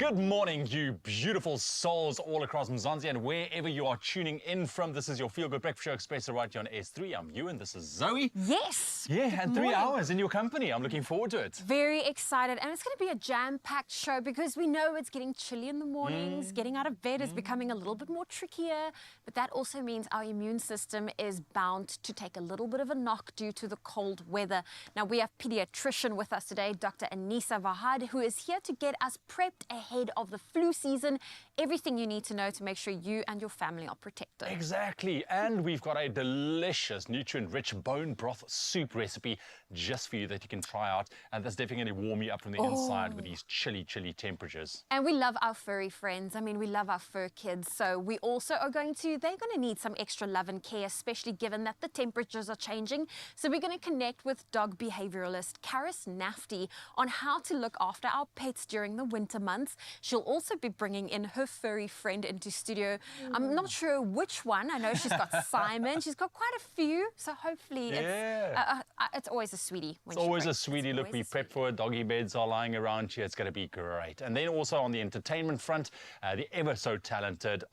Good morning, you beautiful souls all across Mzansi and wherever you are tuning in from. This is your Feel Good Breakfast Show, Expresso right here on S3. I'm you and this is Zoe. Yes. Yeah, and 3 hours in your company. I'm looking forward to it. Very excited. And it's going to be a jam-packed show because we know it's getting chilly in the mornings. Getting out of bed is becoming a little bit more trickier. But that also means our immune system is bound to take a little bit of a knock due to the cold weather. Now, we have pediatrician with us today, Dr. Anisa Vahad, who is here to get us prepped ahead of the flu season. Everything you need to know to make sure you and your family are protected. Exactly. And we've got a delicious, nutrient-rich bone broth soup recipe just for you that you can try out. And that's definitely going to warm you up from the inside with these chilly temperatures. And we love our furry friends. I mean, we love our fur kids. So we also are they're going to need some extra love and care, especially given that the temperatures are changing. So we're going to connect with dog behavioralist Karis Nafti on how to look after our pets during the winter months. She'll also be bringing in her furry friend into studio. I'm not sure which one. I know she's got Simon. She's got quite a few. So hopefully it's always a sweetie. It's always a sweetie. Look, we prepped for it. Doggy beds are lying around here. It's going to be great. And then also on the entertainment front, the ever so talented,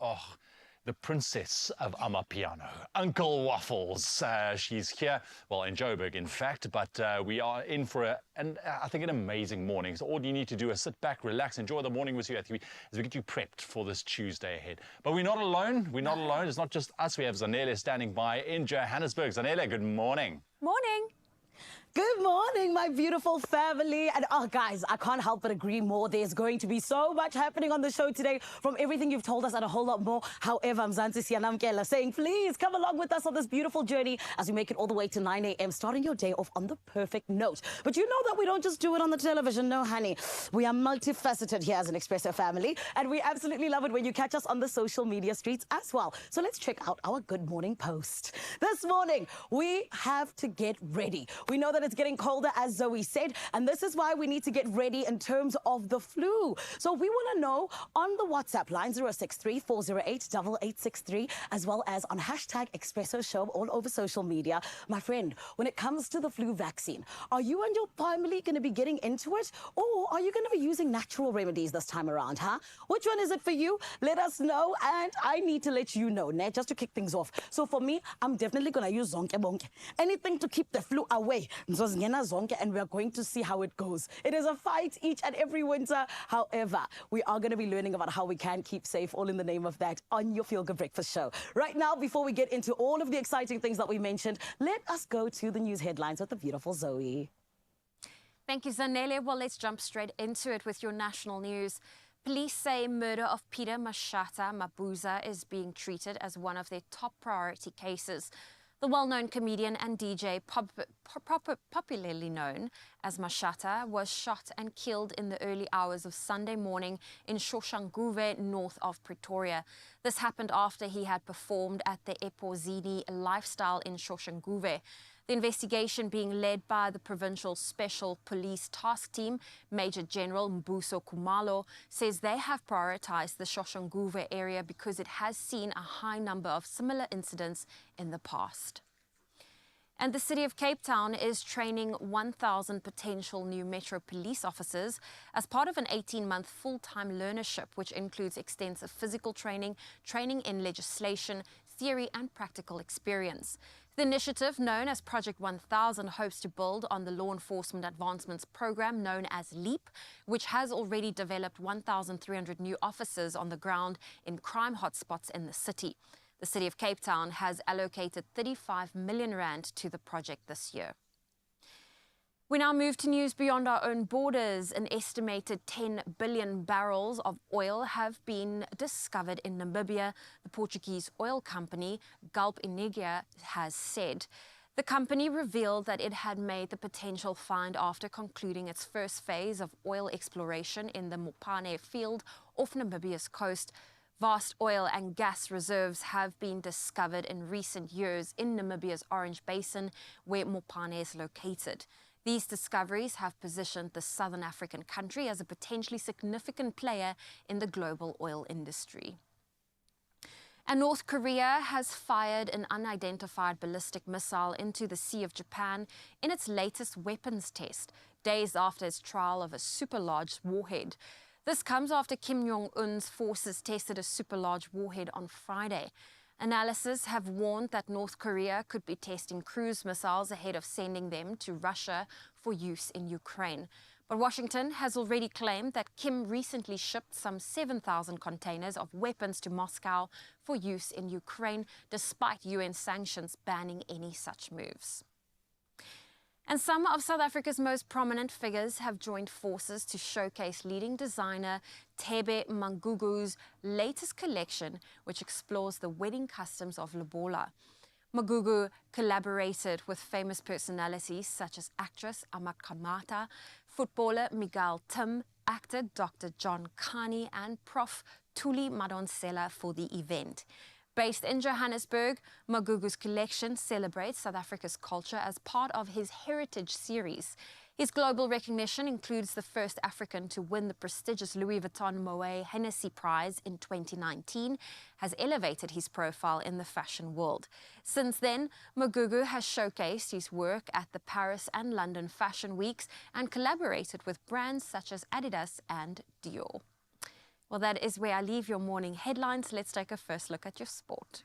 the princess of Amapiano, Uncle Waffles. She's here, well, in Joburg, in fact, but we are in for I think an amazing morning. So all you need to do is sit back, relax, enjoy the morning with you as we get you prepped for this Tuesday ahead. But we're not alone. We're not alone. It's not just us. We have Zanele standing by in Johannesburg. Zanele, good morning. Morning. Good morning, my beautiful family. And guys, I can't help but agree more. There's going to be so much happening on the show today from everything you've told us and a whole lot more. However, Mzansi Siyanamkela saying, please come along with us on this beautiful journey as we make it all the way to 9 a.m., starting your day off on the perfect note. But you know that we don't just do it on the television. No, honey. We are multifaceted here as an Expresso family, and we absolutely love it when you catch us on the social media streets as well. So let's check out our Good Morning post. This morning, we have to get ready. We know that it's getting colder, as Zoe said, and this is why we need to get ready in terms of the flu. So we want to know on the WhatsApp line 063-408-8863, as well as on hashtag Expresso Show all over social media. My friend, when it comes to the flu vaccine, are you and your family going to be getting into it, or are you going to be using natural remedies this time around, huh? Which one is it for you? Let us know, and I need to let you know, ne, just to kick things off. So for me, I'm definitely going to use zonke bonke. Anything to keep the flu away. And we are going to see how it goes. It is a fight each and every winter. However, we are going to be learning about how we can keep safe, all in the name of that, on your Feel Good Breakfast Show. Right now, before we get into all of the exciting things that we mentioned, let us go to the news headlines with the beautiful Zoe. Thank you, Zanele. Well, let's jump straight into it with your national news. Police say murder of Peter Mashata Mabuza is being treated as one of their top priority cases. The well-known comedian and DJ, popularly known as Mashata, was shot and killed in the early hours of Sunday morning in Shoshanguve, north of Pretoria. This happened after he had performed at the Epozini Lifestyle in Shoshanguve. The investigation being led by the Provincial Special Police Task Team, Major General Mbuso Kumalo, says they have prioritized the Shoshanguve area because it has seen a high number of similar incidents in the past. And the City of Cape Town is training 1,000 potential new Metro police officers as part of an 18-month full-time learnership, which includes extensive physical training, training in legislation, theory and practical experience. The initiative, known as Project 1000, hopes to build on the Law Enforcement Advancements Program known as LEAP, which has already developed 1,300 new officers on the ground in crime hotspots in the city. The City of Cape Town has allocated 35 million rand to the project this year. We now move to news beyond our own borders. An estimated 10 billion barrels of oil have been discovered in Namibia, the Portuguese oil company Gulp Energia has said. The company revealed that it had made the potential find after concluding its first phase of oil exploration in the Mopane field off Namibia's coast. Vast oil and gas reserves have been discovered in recent years in Namibia's Orange Basin, where Mopane is located. These discoveries have positioned the southern African country as a potentially significant player in the global oil industry. And North Korea has fired an unidentified ballistic missile into the Sea of Japan in its latest weapons test, days after its trial of a super large warhead. This comes after Kim Jong-un's forces tested a super-large warhead on Friday. Analysts have warned that North Korea could be testing cruise missiles ahead of sending them to Russia for use in Ukraine. But Washington has already claimed that Kim recently shipped some 7,000 containers of weapons to Moscow for use in Ukraine, despite UN sanctions banning any such moves. And some of South Africa's most prominent figures have joined forces to showcase leading designer Thebe Magugu's latest collection, which explores the wedding customs of Lobola. Magugu collaborated with famous personalities such as actress Amakamata, footballer Miguel Tim, actor Dr. John Kani, and Prof. Thuli Madonsela for the event. Based in Johannesburg, Magugu's collection celebrates South Africa's culture as part of his Heritage series. His global recognition includes the first African to win the prestigious Louis Vuitton Moet Hennessy Prize in 2019, has elevated his profile in the fashion world. Since then, Magugu has showcased his work at the Paris and London Fashion Weeks and collaborated with brands such as Adidas and Dior. Well, that is where I leave your morning headlines. Let's take a first look at your sport.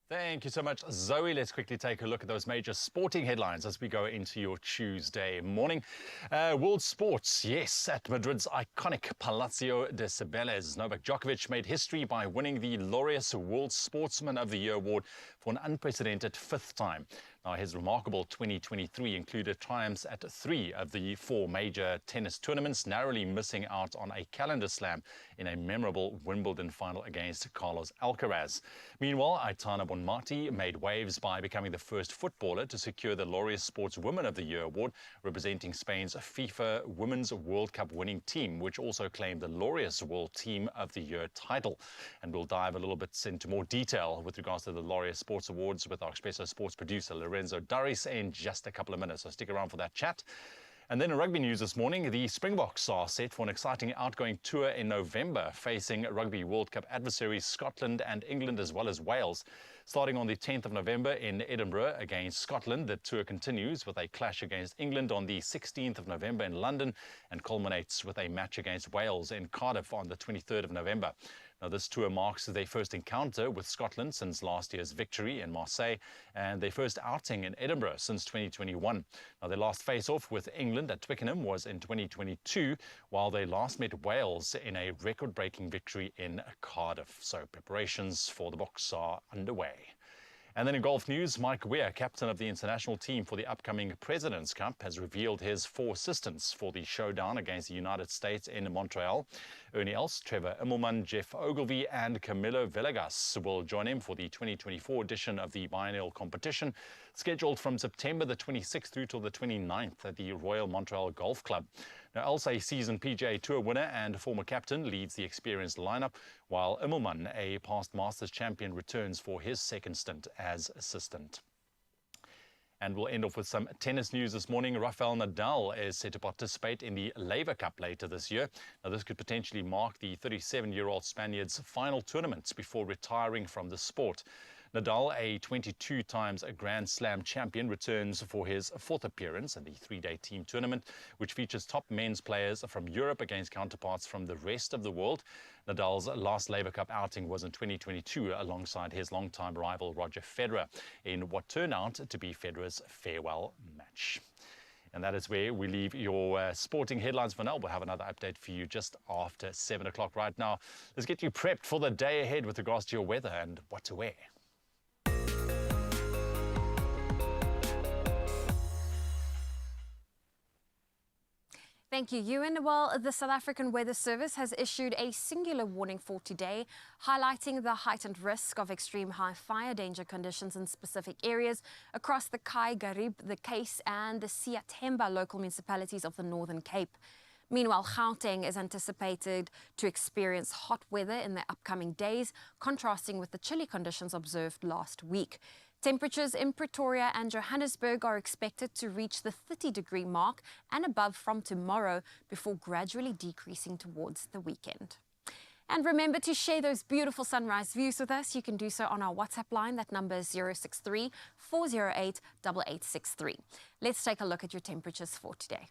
Thank you so much, Zoe. Let's quickly take a look at those major sporting headlines as we go into your Tuesday morning. World sports, yes, at Madrid's iconic Palacio de Cibeles, Novak Djokovic made history by winning the Laureus World Sportsman of the Year award for an unprecedented 5th time. Now, his remarkable 2023 included triumphs at 3 of the 4 major tennis tournaments, narrowly missing out on a calendar slam in a memorable Wimbledon final against Carlos Alcaraz. Meanwhile, Aitana Bonmati made waves by becoming the first footballer to secure the Laureus Sports Woman of the Year award, representing Spain's FIFA Women's World Cup winning team, which also claimed the Laureus World Team of the Year title. And we'll dive a little bit into more detail with regards to the Laureus Sports Awards with our Expresso sports producer, Lorenzo Daris, in just a couple of minutes, so stick around for that chat. And then in rugby news this morning, the Springboks are set for an exciting outgoing tour in November, facing Rugby World Cup adversaries Scotland and England as well as Wales. Starting on the 10th of November in Edinburgh against Scotland, the tour continues with a clash against England on the 16th of November in London and culminates with a match against Wales in Cardiff on the 23rd of November. Now, this tour marks their first encounter with Scotland since last year's victory in Marseille and their first outing in Edinburgh since 2021. Now, their last face-off with England at Twickenham was in 2022, while they last met Wales in a record-breaking victory in Cardiff. So preparations for the Boks are underway. And then in golf news, Mike Weir, captain of the international team for the upcoming President's Cup, has revealed his 4 assistants for the showdown against the United States in Montreal. Ernie Els, Trevor Immelman, Jeff Ogilvie and Camilo Villegas will join him for the 2024 edition of the biennial competition, scheduled from September the 26th through till the 29th at the Royal Montreal Golf Club. Now, Els, a seasoned PGA Tour winner and former captain, leads the experienced lineup, while Immelman, a past Masters champion, returns for his second stint as assistant. And we'll end off with some tennis news this morning. Rafael Nadal is set to participate in the Laver Cup later this year. Now, this could potentially mark the 37-year-old Spaniard's final tournament before retiring from the sport. Nadal, a 22 times Grand Slam champion, returns for his 4th appearance in the 3-day team tournament, which features top men's players from Europe against counterparts from the rest of the world. Nadal's last Laver Cup outing was in 2022 alongside his longtime rival Roger Federer in what turned out to be Federer's farewell match. And that is where we leave your sporting headlines for now. We'll have another update for you just after 7 o'clock right now. Let's get you prepped for the day ahead with regards to your weather and what to wear. Thank you, Ewan. Well, the South African Weather Service has issued a singular warning for today, highlighting the heightened risk of extreme high fire danger conditions in specific areas across the Kai, Garib, the Case and the Siathemba local municipalities of the Northern Cape. Meanwhile, Gauteng is anticipated to experience hot weather in the upcoming days, contrasting with the chilly conditions observed last week. Temperatures in Pretoria and Johannesburg are expected to reach the 30-degree mark and above from tomorrow before gradually decreasing towards the weekend. And remember to share those beautiful sunrise views with us. You can do so on our WhatsApp line. That number is 063 408 8863. Let's take a look at your temperatures for today.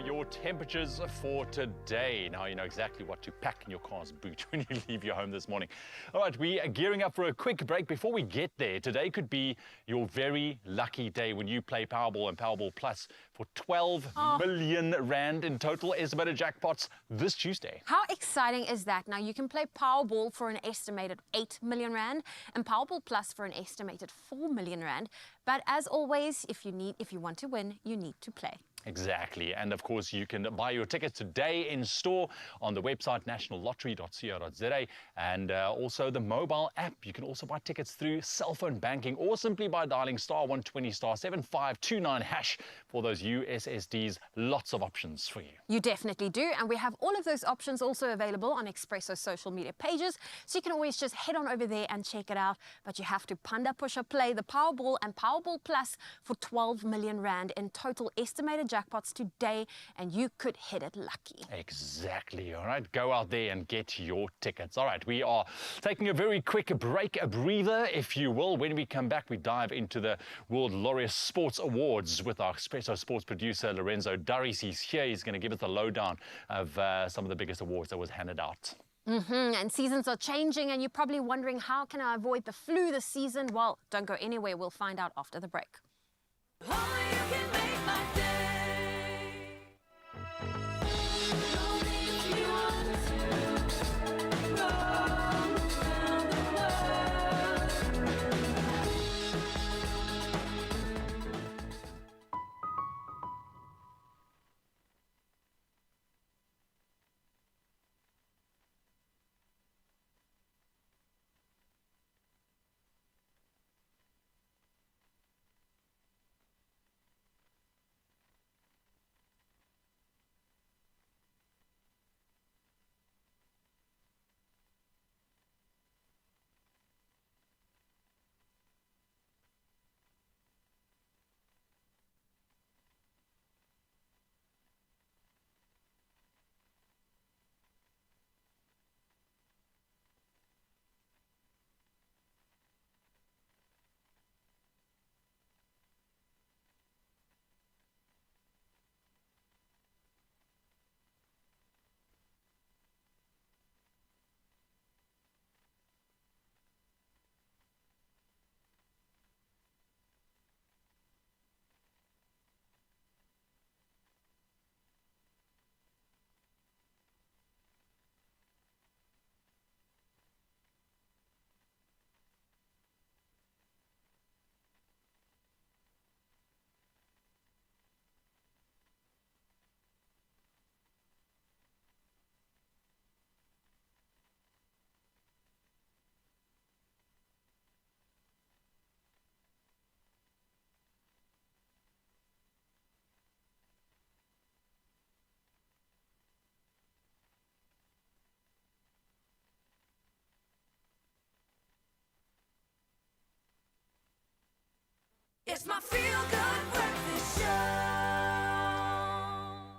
Your temperatures for today. Now you know exactly what to pack in your car's boot when you leave your home this morning. All right, we are gearing up for a quick break. Before we get there, today could be your very lucky day when you play Powerball and Powerball Plus for 12 million rand in total estimated jackpots this Tuesday. How exciting is that? Now you can play Powerball for an estimated 8 million rand and Powerball Plus for an estimated 4 million rand. But as always, if you want to win, you need to play. Exactly. And of course, you can buy your tickets today in store on the website nationallottery.co.za and also the mobile app. You can also buy tickets through cell phone banking or simply by dialing *120 *7529# for those USSDs. Lots of options for you. You definitely do. And we have all of those options also available on Expresso's social media pages. So you can always just head on over there and check it out. But you have to panda, push, or play the Powerball and Powerball Plus for 12 million rand in total estimated jackpots today, and you could hit it lucky. Exactly. All right, go out there and get your tickets. All right, we are taking a very quick break, a breather, if you will. When we come back, we dive into the World Laureate Sports Awards with our Expresso sports producer, Lorenzo Durries. He's here. He's going to give us the lowdown of some of the biggest awards that was handed out. And seasons are changing, and you're probably wondering, how can I avoid the flu this season? Well, don't go anywhere. We'll find out after the break. It's my feel-good breakfast show.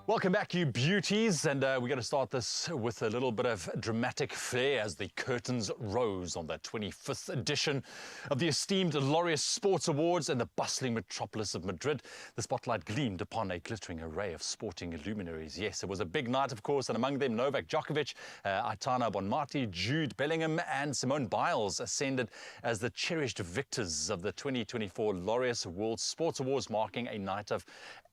Welcome back, you beauties, and we're going to start this with a little bit of dramatic flair as the curtains rose on the 25th edition of the esteemed Laureus Sports Awards in the bustling metropolis of Madrid. The spotlight gleamed upon a glittering array of sporting luminaries. Yes, it was a big night, of course, and among them Novak Djokovic, Aitana Bonmatí, Jude Bellingham and Simone Biles ascended as the cherished victors of the 2024 Laureus World Sports Awards, marking a night of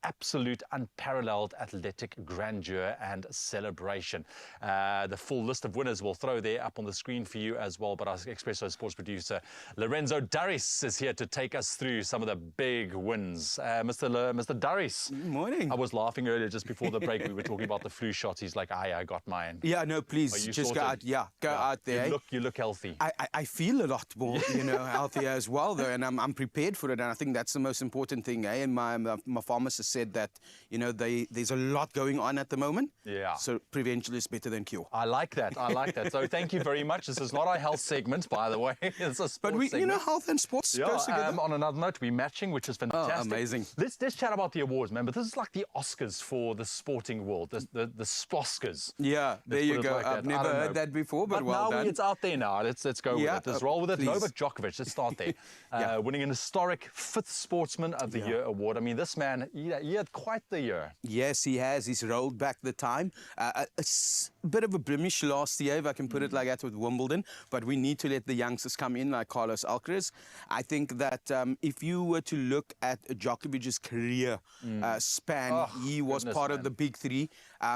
absolute unparalleled athletic grandeur and celebration. The full list of winners we'll throw there up on the screen for you as well, but our Expresso sports producer Lorenzo Daris is here to take us through some of the big wins. Mr. Daris. Good morning. I was laughing earlier just before the break. We were talking about the flu shots. He's like, I got mine. Yeah, no, please, just sorted? go out. Yeah, go out there. You look healthy. I feel a lot more, healthier as well, though, and I'm prepared for it, and I think that's the most important thing. And my pharmacist said that, there's a lot going on at the moment. Yeah. So prevention is better than cure. I like that. So thank you very much. This is not our health segment, by the way. It's a sports But segment. health and sports goes together. On another note, we're matching, which is fantastic. Oh, amazing. Let's chat about the awards, man. But this is like the Oscars for the sporting world, the Sposkers. Yeah, there you go. Like I've never heard that before, but well now done. it's out there now. Let's go with it. Let's roll with it. Please. Novak Djokovic, let's start there. Winning an historic 5th Sportsman of the Year award. I mean, this man, he had quite the year. Yes, he has. He's rolled back the time. A bit of a blemish last year, if I can put it like that, with Wimbledon. But we need to let the youngsters come in, like Carlos Alcaraz. I think that if you were to look at Djokovic's career span, he was part of the big three.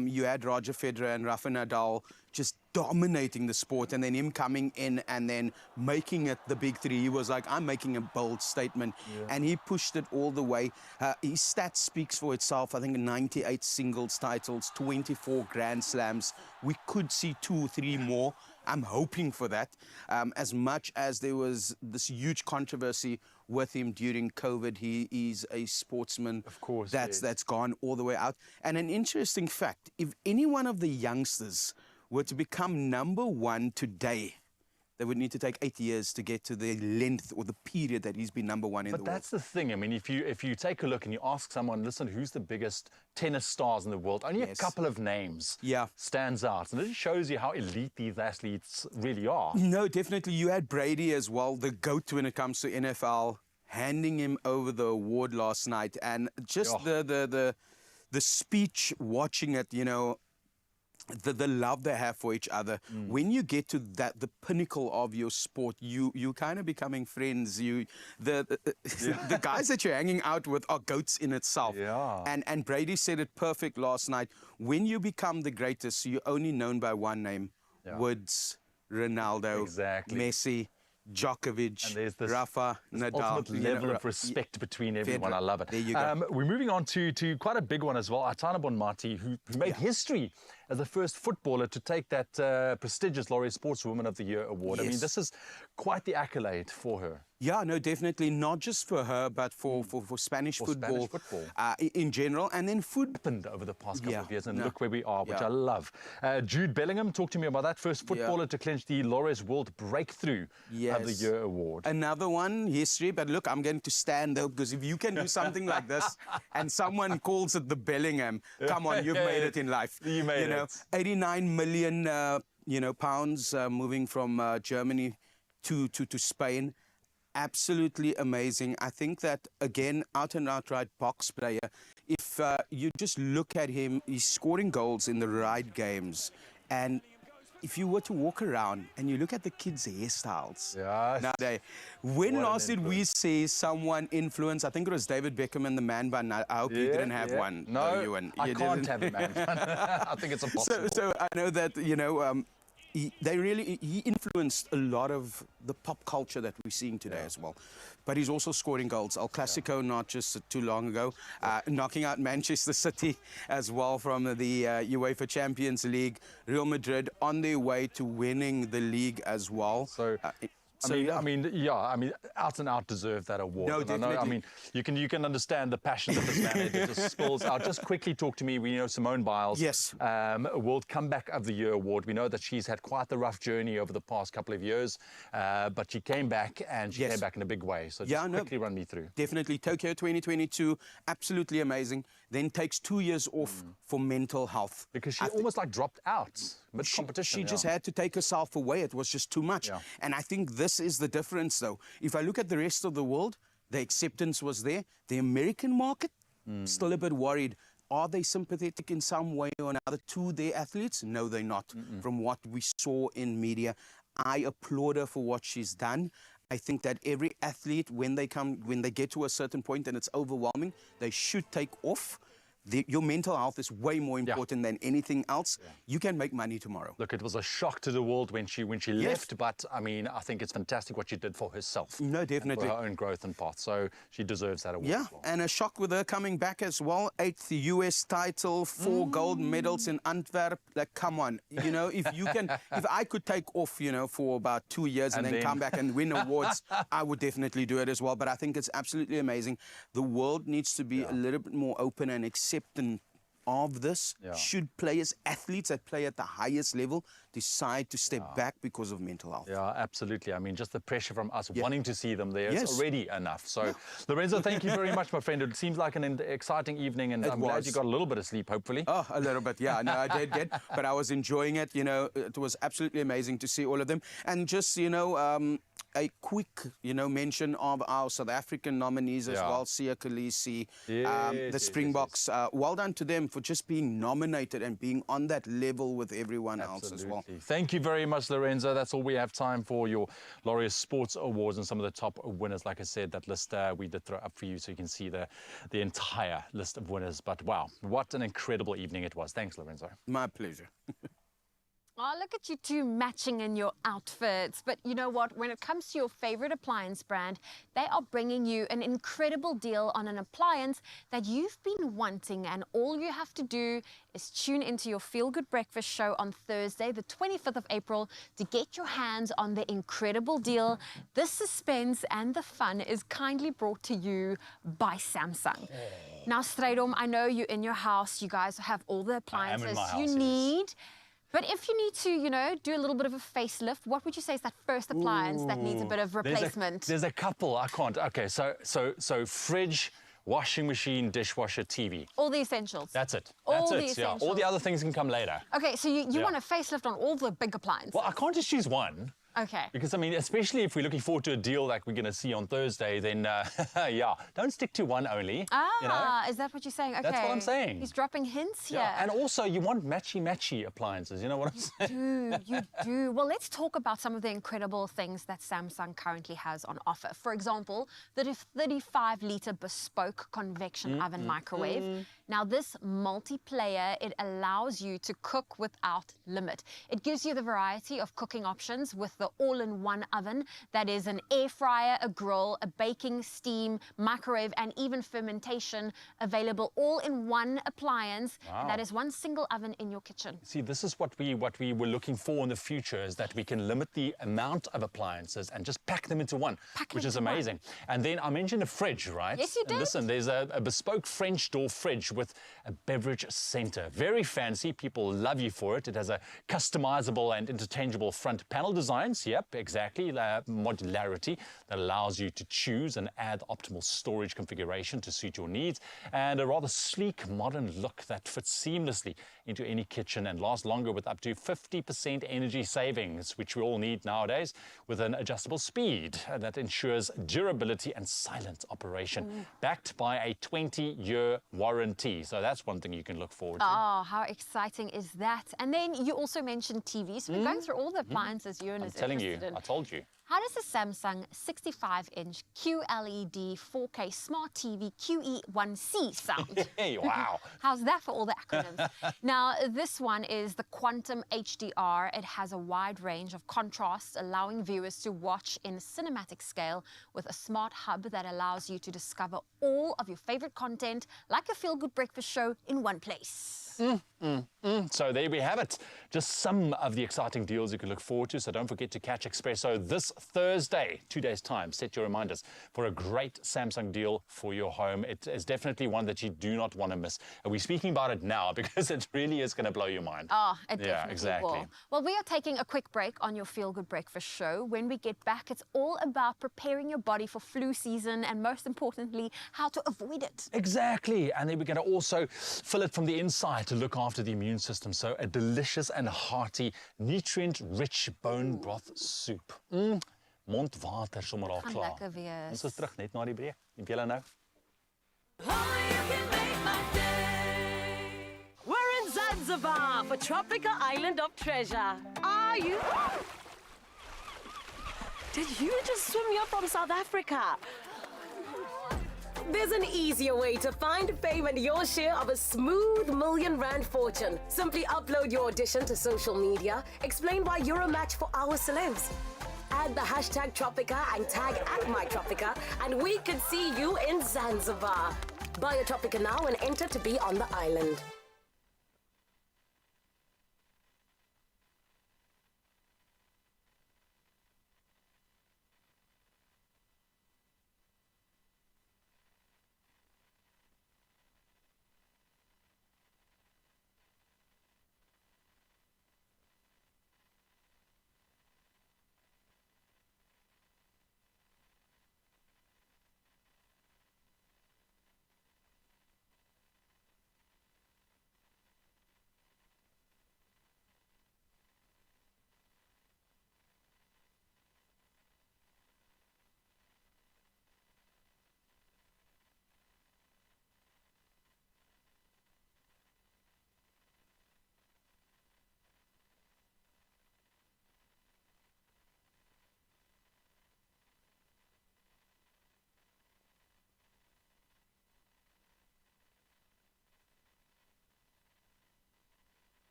You had Roger Federer and Rafa Nadal just dominating the sport, and then him coming in and then making it the big three. He was like, I'm making a bold statement, and he pushed it all the way. His stats speaks for itself. I think 98 singles titles, 24 Grand Slams. We could see 2 or 3 more. I'm hoping for that. As much as there was this huge controversy with him during COVID, he is a sportsman. Of course, that's gone all the way out. And an interesting fact, if any one of the youngsters were to become number 1 today, they would need to take 8 years to get to the length or the period that he's been number 1 in the world. But that's the thing. I mean, if you take a look and you ask someone, listen, who's the biggest tennis stars in the world? Only a couple of names stands out. And it just shows you how elite these athletes really are. No, definitely. You had Brady as well, the GOAT when it comes to NFL, handing him over the award last night. And just the speech, watching it, the love they have for each other. When you get to the pinnacle of your sport, you kind of becoming friends. The guys that you're hanging out with are goats in itself. And Brady said it perfect last night. When you become the greatest, you're only known by one name: Woods, Ronaldo, Messi, Djokovic, and there's this Rafa, Nadal. Ultimate level of respect between everyone. I love it. There you go. We're moving on to quite a big one as well. Aitana Bonmatí, who made history as the first footballer to take that prestigious Laureus Sportswoman of the Year award. I mean, this is quite the accolade for her. Yeah, no, definitely. Not just for her, but for Spanish football, in general. And then happened over the past couple of years, and look where we are, which I love. Jude Bellingham, talk to me about that. First footballer to clinch the Laureus World Breakthrough of the Year award. Another one, history. But look, I'm going to stand though, because if you can do something like this and someone calls it the Bellingham, come on, you've made it in life. You made it. 89 million, pounds moving from Germany to Spain. Absolutely amazing. I think that, again, out and outright box player. If you just look at him, he's scoring goals in the right games. And if you were to walk around and you look at the kids' hairstyles nowadays, when last did we see someone influence? I think it was David Beckham and the man bun. I hope you didn't have one. No, you I can't have a man bun. I think it's impossible. So I know that, he influenced a lot of the pop culture that we're seeing today as well. But he's also scoring goals. El Clasico, not just too long ago, knocking out Manchester City as well from the UEFA Champions League. Real Madrid on their way to winning the league as well. So So, I mean, out and out deserve that award. No, And I know, definitely. I mean, you can understand the passion that this man had. It just spills out. Just quickly talk to me. We know Simone Biles. Yes. World Comeback of the Year award. We know that she's had quite the rough journey over the past couple of years, but she came back and she Yes. came back in a big way. So just Yeah, no. quickly run me through. Definitely. Tokyo 2022, absolutely amazing. Then takes 2 years off for mental health. Because she almost like dropped out mid-competition. She just had to take herself away. It was just too much. Yeah. And I think this is the difference, though. If I look at the rest of the world, the acceptance was there. The American market, still a bit worried. Are they sympathetic in some way or another to their athletes? No, they're not. From what we saw in media, I applaud her for what she's done. I think that every athlete, when they get to a certain point and it's overwhelming, they should take off. Your mental health is way more important than anything else. You can make money tomorrow. Look, it was a shock to the world when she left, but I mean, I think it's fantastic what she did for herself. No, definitely. And for her own growth and path. So she deserves that award. Yeah, as well. and a shock with her coming back as well. 8th US title, 4 gold medals in Antwerp. Like, come on, you know, if I could take off, you know, for about 2 years and then come back and win awards, I would definitely do it as well. But I think it's absolutely amazing. The world needs to be a little bit more open and accepting of this. Should players, athletes that play at the highest level, decide to step back because of mental health? Yeah, absolutely. I mean, just the pressure from us wanting to see them there is already enough. So, Lorenzo, thank you very much, my friend. It seems like an exciting evening, and I'm glad you got a little bit of sleep, hopefully. Oh, a little bit, yeah. No, I did get, but I was enjoying it. You know, it was absolutely amazing to see all of them. And just, you know, a quick, you know, mention of our South African nominees as well, Sia Khaleesi, the Springboks. Well done to them for just being nominated and being on that level with everyone else as well. Thank you very much, Lorenzo. That's all we have time for. Your Laureus Sports Awards and some of the top winners. Like I said, that list we did throw up for you so you can see the entire list of winners. But wow, what an incredible evening it was. Thanks, Lorenzo. My pleasure. Oh, look at you two matching in your outfits. But you know what? When it comes to your favorite appliance brand, they are bringing you an incredible deal on an appliance that you've been wanting. And all you have to do is tune into your Feel Good Breakfast show on Thursday, the 25th of April, to get your hands on the incredible deal. This suspense and the fun is kindly brought to you by Samsung. Now, Strydom, I know you're in your house. You guys have all the appliances you need. But if you need to, you know, do a little bit of a facelift, what would you say is that first appliance that needs a bit of replacement? There's a couple. I can't. Okay, so fridge, washing machine, dishwasher, TV. All the essentials. That's it. All the That's it. Yeah. All essentials. the other things can come later. Okay, so you want a facelift on all the big appliances? Well, I can't just choose one. Okay. Because, I mean, especially if we're looking forward to a deal like we're going to see on Thursday, then, yeah, don't stick to one only. You know? Is that what you're saying? Okay. That's what I'm saying. He's dropping hints here. Yeah, and also you want matchy appliances, you know what I'm saying? You do. Well, let's talk about some of the incredible things that Samsung currently has on offer. For example, the 35-litre bespoke convection oven microwave. Now, this multiplayer, it allows you to cook without limit. It gives you the variety of cooking options with the all-in-one oven that is an air fryer, a grill, a baking, steam, microwave, and even fermentation available all in one appliance. Wow. And that is one single oven in your kitchen. See, this is what we were looking for in the future, is that we can limit the amount of appliances and just pack them into one, which is amazing. And then I mentioned a fridge, right? Yes, you did. And listen, there's a bespoke French door fridge with a beverage center. Very fancy. People love you for it. It has a customizable and interchangeable front panel designs. Yep, exactly. Modularity that allows you to choose and add the optimal storage configuration to suit your needs, and a rather sleek, modern look that fits seamlessly into any kitchen and lasts longer with up to 50% energy savings, which we all need nowadays, with an adjustable speed that ensures durability and silent operation, backed by a 20-year warranty. So that's one thing you can look forward to. Oh, how exciting is that? And then you also mentioned TVs. So we're going through all the appliances you and I'm telling you, I told you. How does the Samsung 65-inch QLED 4K Smart TV QE1C sound? Hey, wow. How's that for all the acronyms? Now, this one is the Quantum HDR. It has a wide range of contrasts, allowing viewers to watch in cinematic scale with a smart hub that allows you to discover all of your favorite content, like a feel-good breakfast show, in one place. So there we have it. Just some of the exciting deals you can look forward to. So don't forget to catch Expresso this Thursday, 2 days' time. Set your reminders for a great Samsung deal for your home. It is definitely one that you do not want to miss. And we're speaking about it now because it really is going to blow your mind. Oh, it definitely Yeah, exactly. will. Well, we are taking a quick break on your Feel Good Breakfast show. When we get back, it's all about preparing your body for flu season and, most importantly, how to avoid it. Exactly. And then we're going to also fill it from the inside to look after the immune system. So a delicious and hearty, nutrient-rich bone broth soup. Mondwater sommer al Gaan klaar. lekker wees. Ons is terug net na die breek. En julle nou? We're in Zanzibar for Tropical Island of Treasure. Are you? Did you just swim here from South Africa? There's an easier way to find fame and your share of a smooth R1 million fortune. Simply upload your audition to social media, explain why you're a match for our celebs. Add the hashtag Tropica and tag @mytropica, and we can see you in Zanzibar. Buy a Tropica now and enter to be on the island.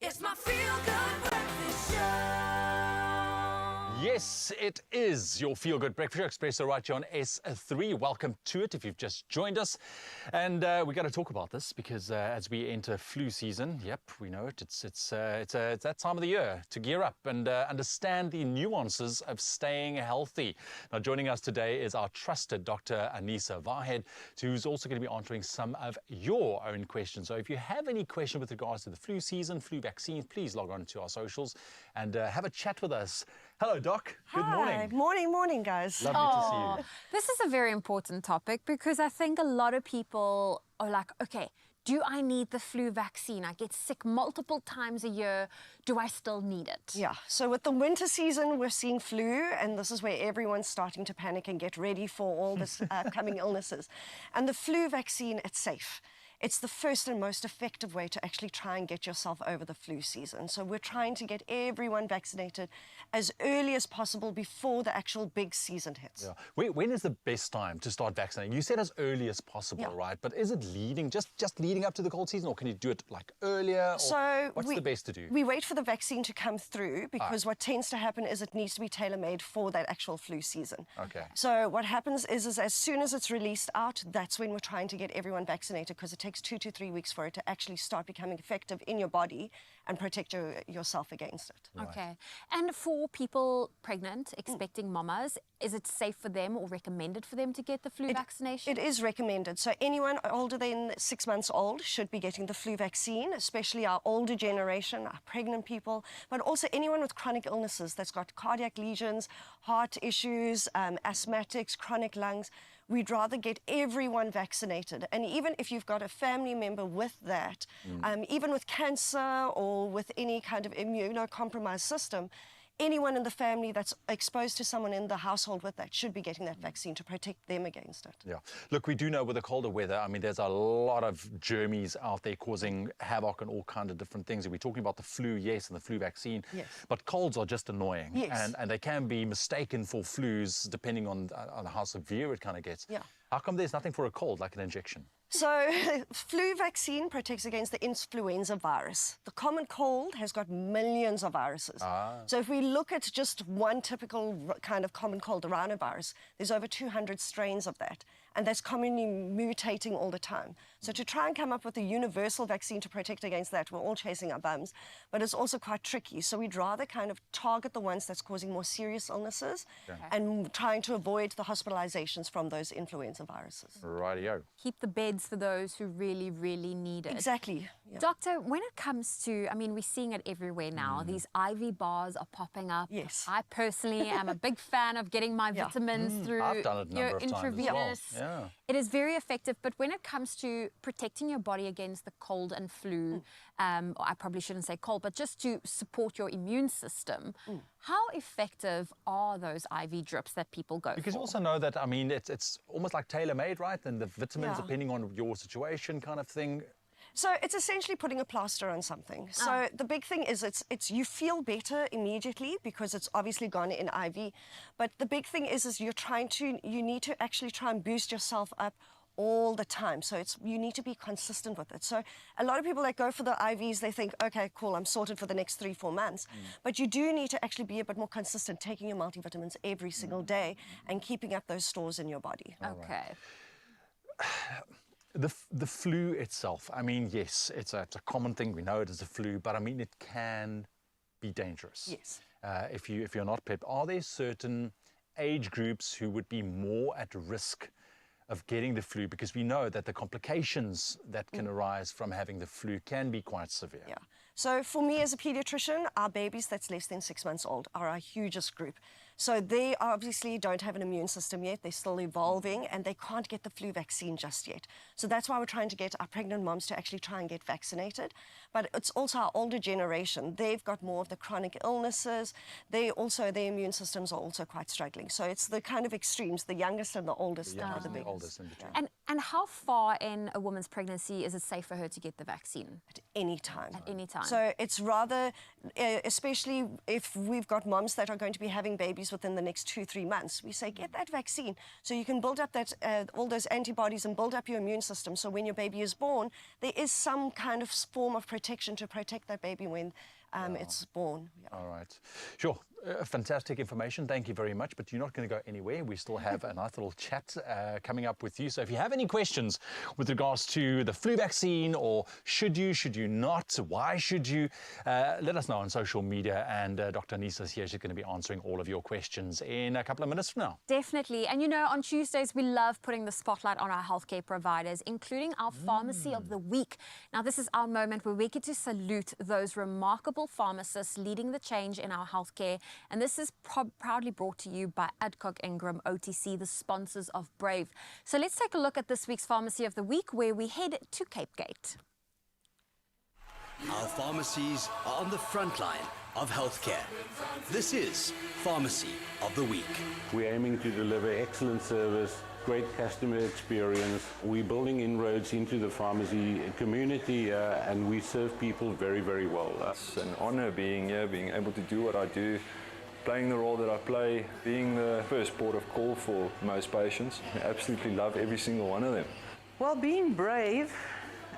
It's my Feel Good Breakfast Show. Yes, it is your Feel Good Breakfast Show, Expresso right here on S3. Welcome to it if you've just joined us. And we're going to talk about this because as we enter flu season, yep, we know it. It's that time of the year to gear up and understand the nuances of staying healthy. Now, joining us today is our trusted Dr. Anisa Vahed, who's also going to be answering some of your own questions. So if you have any question with regards to the flu season, flu vaccines, please log on to our socials and have a chat with us. Hello, Doc. Good morning. Morning, guys. Lovely to see you. This is a very important topic because I think a lot of people are like, okay, do I need the flu vaccine? I get sick multiple times a year. Do I still need it? Yeah, so with the winter season, we're seeing flu, and this is where everyone's starting to panic and get ready for all this coming illnesses. And the flu vaccine, it's safe. It's the first and most effective way to actually try and get yourself over the flu season. So we're trying to get everyone vaccinated as early as possible before the actual big season hits. Yeah. When is the best time to start vaccinating? You said as early as possible, Yeah. right? But is it just leading up to the cold season, or can you do it like earlier? Or So what's the best to do? We wait for the vaccine to come through because what tends to happen is it needs to be tailor-made for that actual flu season. Okay. So what happens is as soon as it's released out, that's when we're trying to get everyone vaccinated because it takes 2 to 3 weeks for it to actually start becoming effective in your body and protect yourself against it. Okay. And for people pregnant, expecting mamas, is it safe for them or recommended for them to get the flu vaccination? It is recommended. So anyone older than 6 months old should be getting the flu vaccine, especially our older generation, our pregnant people, but also anyone with chronic illnesses that's got cardiac lesions, heart issues, asthmatics, chronic lungs. we'd rather get everyone vaccinated. And even if you've got a family member with that, even with cancer or with any kind of immunocompromised system, anyone in the family that's exposed to someone in the household with that should be getting that vaccine to protect them against it. Yeah. Look, we do know with the colder weather, I mean, there's a lot of germs out there causing havoc and all kinds of different things. And we're talking about the flu, yes, and the flu vaccine. Yes. But colds are just annoying. Yes. And they can be mistaken for flus depending on how severe it kind of gets. Yeah. How come there's nothing for a cold, like an injection? So, flu vaccine protects against the influenza virus. The common cold has got millions of viruses. So if we look at just one typical kind of common cold, the rhinovirus, there's over 200 strains of that. And that's commonly mutating all the time. So to try and come up with a universal vaccine to protect against that, we're all chasing our bums, but it's also quite tricky. So we'd rather kind of target the ones that's causing more serious illnesses and trying to avoid the hospitalizations from those influenza viruses. Rightio. Keep the beds for those who really, really need it. Exactly. Yeah. Doctor, when it comes to, I mean, we're seeing it everywhere now. These IV bars are popping up. Yes. I personally am a big fan of getting my vitamins through I've done it a number of times as well. intravenous. Yeah. It is very effective, but when it comes to protecting your body against the cold and flu, I probably shouldn't say cold, but just to support your immune system, how effective are those IV drips that people go Because for? you also know that, I mean, it's almost like tailor-made, right? And the vitamins, Yeah. depending on your situation kind of thing. So it's essentially putting a plaster on something. So the big thing is it's you feel better immediately because it's obviously gone in IV. But the big thing is you need to actually try and boost yourself up all the time. So you need to be consistent with it. So a lot of people that go for the IVs, they think, okay, cool, I'm sorted for the next 3-4 months. But you do need to actually be a bit more consistent, taking your multivitamins every single day and keeping up those stores in your body. Okay. The flu itself, I mean, yes, it's a common thing. We know it is a flu, but I mean, it can be dangerous. Yes. If you're not prepped. Are there certain age groups who would be more at risk of getting the flu? Because we know that the complications that can arise from having the flu can be quite severe. Yeah. So for me as a pediatrician, our babies that's less than 6 months old are our hugest group. So they obviously don't have an immune system yet. They're still evolving and they can't get the flu vaccine just yet. So that's why we're trying to get our pregnant moms to actually try and get vaccinated. But it's also our older generation. They've got more of the chronic illnesses. Their immune systems are also quite struggling. So it's the kind of extremes, the youngest and the oldest that are the biggest. Oldest in between. And how far in a woman's pregnancy is it safe for her to get the vaccine? At any time. At any time. So it's rather, especially if we've got moms that are going to be having babies within the next 2-3 months, we say get that vaccine so you can build up that all those antibodies and build up your immune system. So when your baby is born, there is some kind of form of protection to protect that baby when it's born. Yeah. All right. Sure. Fantastic information. Thank you very much. But you're not going to go anywhere. We still have a nice little chat coming up with you. So if you have any questions with regards to the flu vaccine, or should you not, why should you, let us know on social media. And Dr. Anisa's here. She's going to be answering all of your questions in a couple of minutes from now. Definitely. And you know, on Tuesdays, we love putting the spotlight on our healthcare providers, including our Pharmacy of the Week. Now, this is our moment where we get to salute those remarkable pharmacists leading the change in our healthcare. And this is proudly brought to you by Adcock Ingram OTC, the sponsors of Brave. So let's take a look at this week's Pharmacy of the Week, where we head to Cape Gate. Our pharmacies are on the front line of healthcare. This is Pharmacy of the Week. We're aiming to deliver excellent service, great customer experience. We're building inroads into the pharmacy community and we serve people very, very well. It's an honor being here, being able to do what I do, playing the role that I play, being the first port of call for most patients. I absolutely love every single one of them. Well, being brave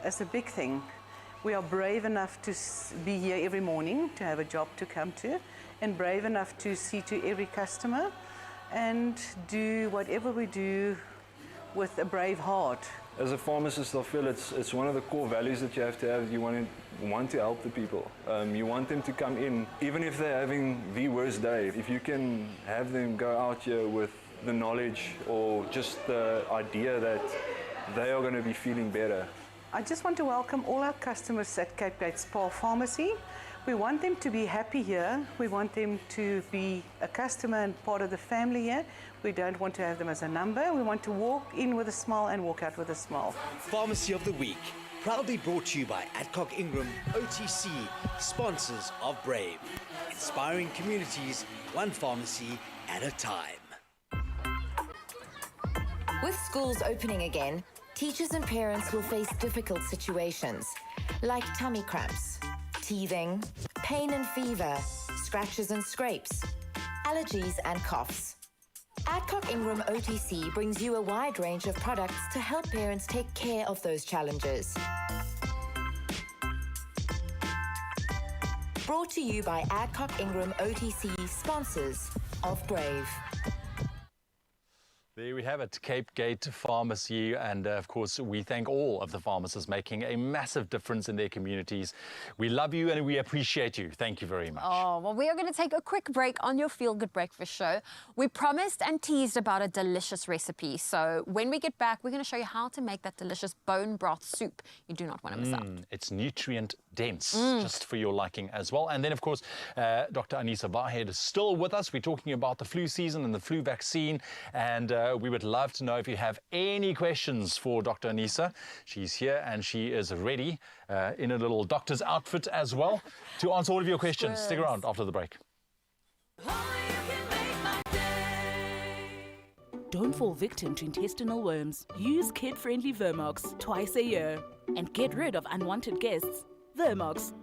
is a big thing. We are brave enough to be here every morning, to have a job to come to, and brave enough to see to every customer and do whatever we do with a brave heart. As a pharmacist, I feel it's one of the core values that you have to have. You want to help the people. You want them to come in, even if they're having the worst day. If you can have them go out here with the knowledge or just the idea that they are going to be feeling better. I just want to welcome all our customers at Cape Gate Spa Pharmacy. We want them to be happy here. We want them to be a customer and part of the family here. We don't want to have them as a number. We want to walk in with a smile and walk out with a smile. Pharmacy of the Week, proudly brought to you by Adcock Ingram OTC, sponsors of Brave. Inspiring communities, one pharmacy at a time. With schools opening again, teachers and parents will face difficult situations, like tummy cramps, teething, pain and fever, scratches and scrapes, allergies and coughs. Adcock Ingram OTC brings you a wide range of products to help parents take care of those challenges. Brought to you by Adcock Ingram OTC, sponsors of Brave. There we have it, Cape Gate Pharmacy, and of course we thank all of the pharmacists making a massive difference in their communities. We love you and we appreciate you. Thank you very much. Oh, well, we are going to take a quick break on your Feel Good Breakfast show. We promised and teased about a delicious recipe, so when we get back, we're going to show you how to make that delicious bone broth soup. You do not want to miss out. It's nutrient dense, just for your liking as well. And then, of course, Dr. Anissa Vahed is still with us. We're talking about the flu season and the flu vaccine, and we would love to know if you have any questions for Dr. Anissa. She's here and she is ready in a little doctor's outfit as well to answer all of your questions. Stick around after the break. Don't fall victim to intestinal worms. Use kid-friendly Vermox twice a year and get rid of unwanted guests. Vermox.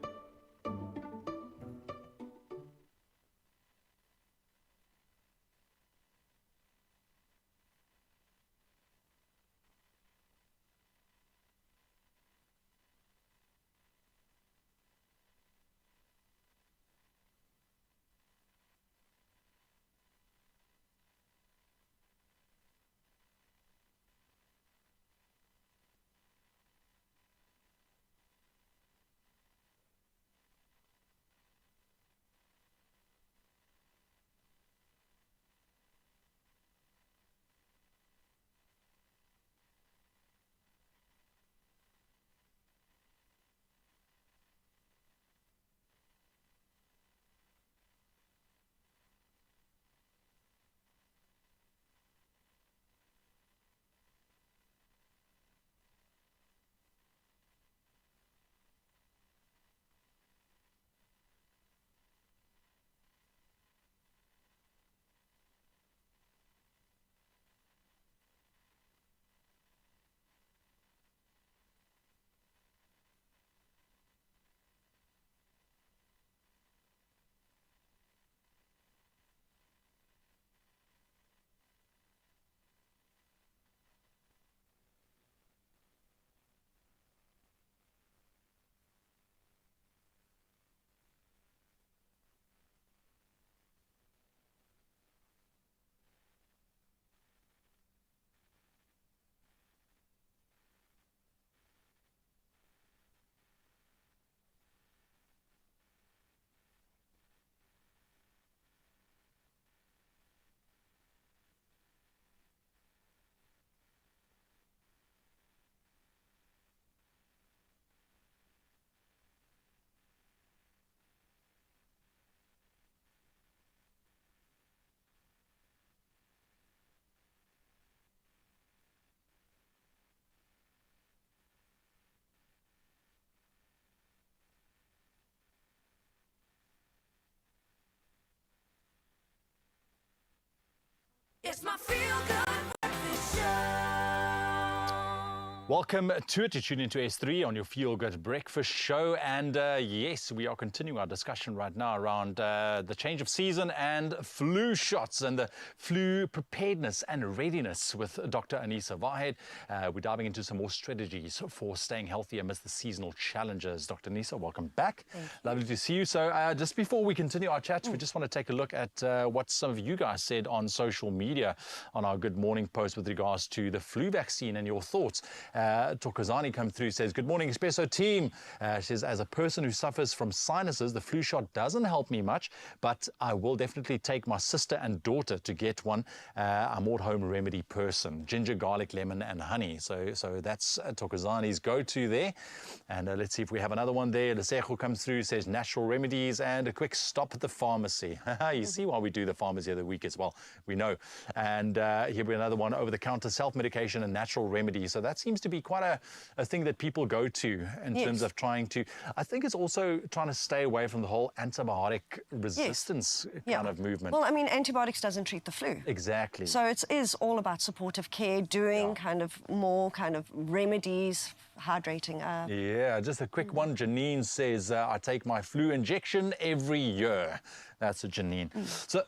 It's my Feel Good Breakfast Show. Welcome to it. You tune into S3 on your Feel Good Breakfast Show. And yes, we are continuing our discussion right now around the change of season and flu shots and the flu preparedness and readiness with Dr. Anissa Vahed. We're diving into some more strategies for staying healthy amidst the seasonal challenges. Dr. Anissa, welcome back. Lovely to see you. So just before we continue our chat, we just want to take a look at what some of you guys said on social media on our Good Morning post with regards to the flu vaccine and your thoughts. Tokozani come through, says, good morning, Expresso team. She says, as a person who suffers from sinuses, the flu shot doesn't help me much, but I will definitely take my sister and daughter to get one. I'm all home remedy person. Ginger, garlic, lemon, and honey. So that's Tokozani's go-to there. And let's see if we have another one there. Lesejo comes through, says natural remedies and a quick stop at the pharmacy. You see why we do the pharmacy of the week as well. We know. And here we another one, over-the-counter self-medication and natural remedies. So that seems to be quite a thing that people go to in terms of trying to, I think it's also trying to stay away from the whole antibiotic resistance kind of movement. Well, I mean, antibiotics doesn't treat the flu. Exactly. So it is all about supportive care, doing kind of more kind of remedies, hydrating up. Yeah, just a quick one. Janine says, I take my flu injection every year. That's a Janine.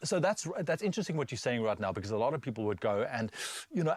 So that's interesting what you're saying right now, because a lot of people would go and, you know,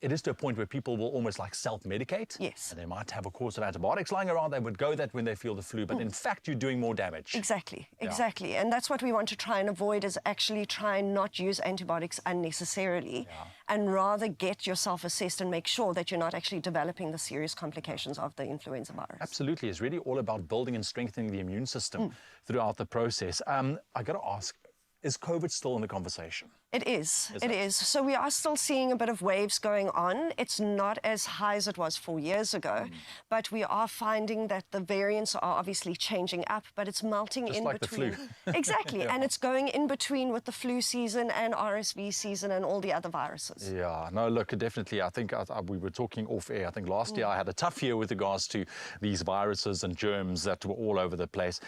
it is to a point where people will almost like self-medicate. Yes. And they might have a course of antibiotics lying around. They would go that when they feel the flu, but in fact, you're doing more damage. Exactly, exactly. And that's what we want to try and avoid, is actually try and not use antibiotics unnecessarily and rather get yourself assessed and make sure that you're not actually developing the serious complications of the influenza virus. Absolutely. It's really all about building and strengthening the immune system throughout the process. I got to ask, is COVID still in the conversation? It is. It is. So we are still seeing a bit of waves going on. It's not as high as it was 4 years ago, but we are finding that the variants are obviously changing up, but it's melting Just in like between. the flu. Exactly. And it's going in between with the flu season and RSV season and all the other viruses. Yeah, no, look, definitely. I think we were talking off air. I think last year I had a tough year with regards to these viruses and germs that were all over the place.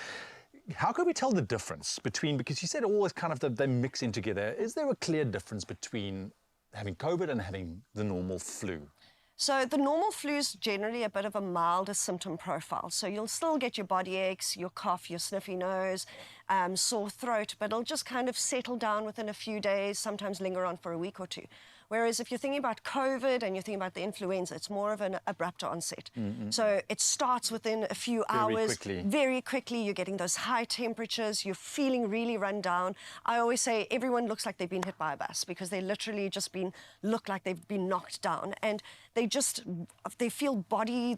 How can we tell the difference between, because you said always kind of they mix in together, is there a clear difference between having COVID and having the normal flu? So the normal flu is generally a bit of a milder symptom profile. So you'll still get your body aches, your cough, your sniffy nose, sore throat, but it'll just kind of settle down within a few days, sometimes linger on for a week or two. Whereas if you're thinking about COVID and you're thinking about the influenza, it's more of an abrupt onset. So it starts within a few hours. Very quickly, you're getting those high temperatures, you're feeling really run down. I always say everyone looks like they've been hit by a bus, because they literally just look like they've been knocked down. And they feel body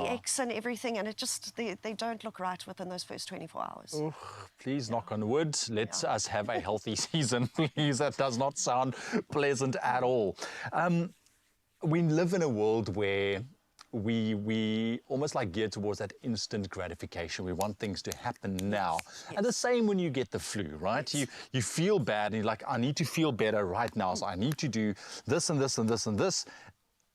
aches and everything, and they don't look right within those first 24 hours. Ooh, please knock on wood. Let us have a healthy season, please. That does not sound pleasant at all. We live in a world where we almost like geared towards that instant gratification. We want things to happen now. And the same when you get the flu, right? You feel bad and you're like, I need to feel better right now, so I need to do this and this and this and this.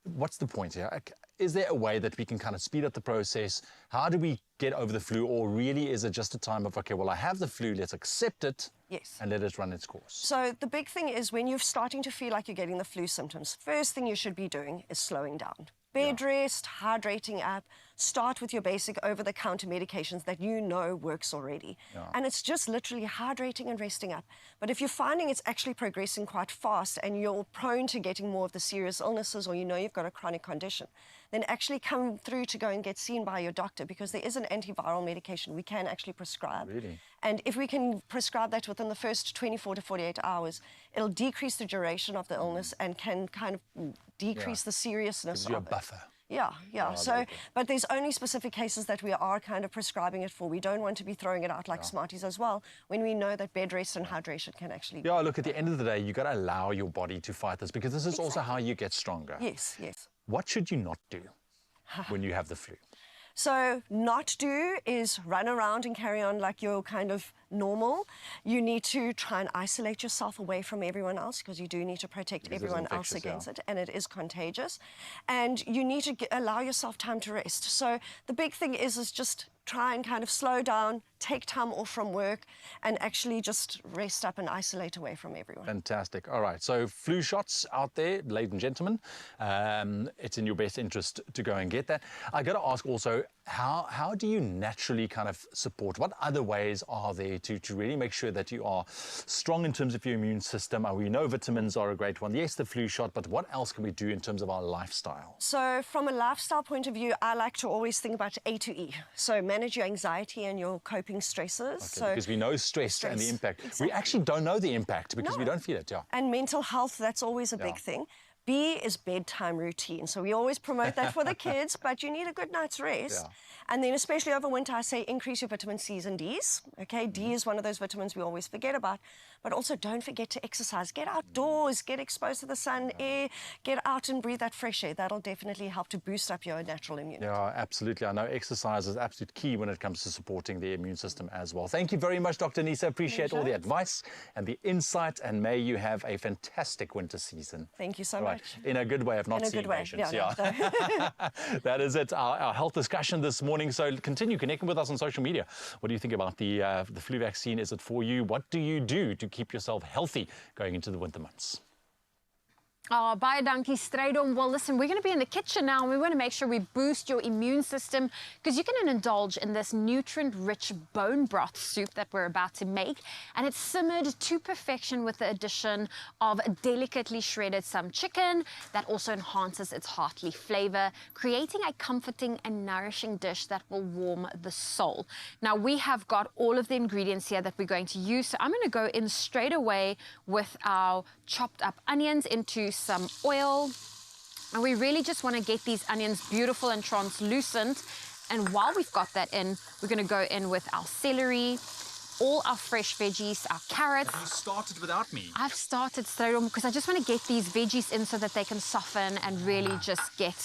What's the point here? Is there a way that we can kind of speed up the process? How do we get over the flu? Or really is it just a time of, okay, well, I have the flu, let's accept it and let it run its course? So the big thing is, when you're starting to feel like you're getting the flu symptoms, first thing you should be doing is slowing down. Bed rest, hydrating up, start with your basic over-the-counter medications that you know works already. And it's just literally hydrating and resting up. But if you're finding it's actually progressing quite fast and you're prone to getting more of the serious illnesses, or you know you've got a chronic condition, then actually come through to go and get seen by your doctor, because there is an antiviral medication we can actually prescribe. Really? And if we can prescribe that within the first 24 to 48 hours, it'll decrease the duration of the illness and can kind of decrease the seriousness Gives you a of it. buffer. Yeah. But there's only specific cases that we are kind of prescribing it for. We don't want to be throwing it out like Smarties as well, when we know that bed rest and hydration can actually... Yeah, look, at the end of the day, you've got to allow your body to fight this, because this is also how you get stronger. Yes. What should you not do when you have the flu? So not do is run around and carry on like you're kind of normal. You need to try and isolate yourself away from everyone else, because you do need to protect everyone else against it, and it is contagious. And you need to allow yourself time to rest. So the big thing is just try and kind of slow down, take time off from work, and actually just rest up and isolate away from everyone. Fantastic. All right, so flu shots out there, ladies and gentlemen. It's in your best interest to go and get that. I got to ask also, how do you naturally kind of support? What other ways are there to really make sure that you are strong in terms of your immune system? We know vitamins are a great one. Yes, the flu shot, but what else can we do in terms of our lifestyle? So from a lifestyle point of view, I like to always think about A to E. So manage your anxiety and your coping stresses. So because we know stress and the impact. Exactly. We actually don't know the impact because we don't feel it. And mental health, that's always a big thing. B is bedtime routine. So we always promote that for the kids, but you need a good night's rest. Yeah. And then especially over winter, I say increase your vitamin C's and D's. Okay, D is one of those vitamins we always forget about. But also don't forget to exercise. Get outdoors, get exposed to the sun, air, get out and breathe that fresh air. That'll definitely help to boost up your natural immunity. Yeah, absolutely. I know exercise is absolute key when it comes to supporting the immune system as well. Thank you very much, Dr. Nisa. Appreciate all the advice and the insight, and may you have a fantastic winter season. Thank you so Right. much. In a good way of not In a seeing good way. patients. Yeah, no. That is it, our health discussion this morning. So continue connecting with us on social media. What do you think about the flu vaccine? Is it for you? What do you do to keep yourself healthy going into the winter months? Oh, baie dankie, Strydom. Well, listen, we're going to be in the kitchen now, and we want to make sure we boost your immune system, because you can indulge in this nutrient-rich bone broth soup that we're about to make, and it's simmered to perfection with the addition of delicately shredded some chicken that also enhances its hearty flavor, creating a comforting and nourishing dish that will warm the soul. Now, we have got all of the ingredients here that we're going to use, so I'm going to go in straight away with our chopped up onions into some oil, and we really just want to get these onions beautiful and translucent. And while we've got that in, we're going to go in with our celery, all our fresh veggies, our carrots. You started without me. I've started straight on because I just want to get these veggies in so that they can soften and really just get...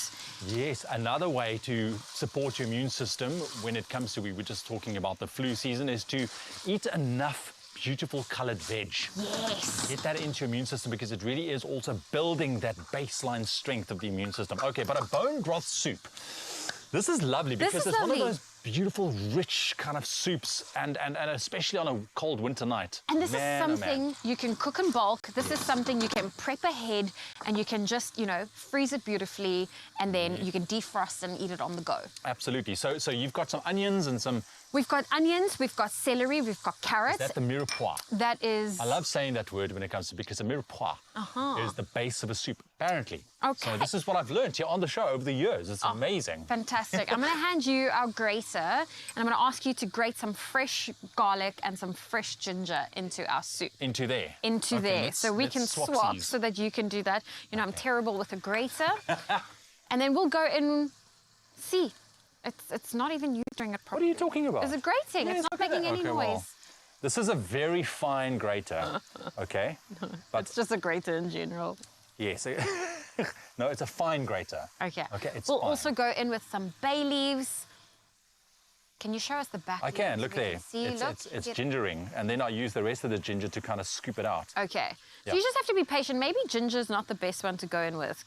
Yes, another way to support your immune system when it comes to, we were just talking about the flu season, is to eat enough beautiful coloured veg. Yes. Get that into your immune system, because it really is also building that baseline strength of the immune system. Okay, but a bone broth soup. This is lovely because it's one of those beautiful, rich kind of soups, and especially on a cold winter night. And this is something you can cook in bulk. This is something you can prep ahead, and you can just, you know, freeze it beautifully, and then you can defrost and eat it on the go. Absolutely. So you've got some onions and some... We've got onions, we've got celery, we've got carrots. Is that the mirepoix? That is... I love saying that word when it comes to, because a mirepoix is the base of a soup, apparently. Okay. So this is what I've learned here on the show over the years. It's amazing. Fantastic. I'm going to hand you our grater, and I'm going to ask you to grate some fresh garlic and some fresh ginger into our soup. Into there? Into there. So we can swap so that you can do that. You know, I'm terrible with a grater. And then we'll go in... See. It's not even you doing it properly. What are you talking about? It's a grating. Yeah, it's not making any noise. Well, this is a very fine grater, okay? But it's just a grater in general. Yes. No, it's a fine grater. Okay. Okay, it's We'll fine. also go in with some bay leaves. Can you show us the back? I can, look there. See, It's gingering, and then I use the rest of the ginger to kind of scoop it out. Okay. Yeah. So you just have to be patient. Maybe ginger's not the best one to go in with.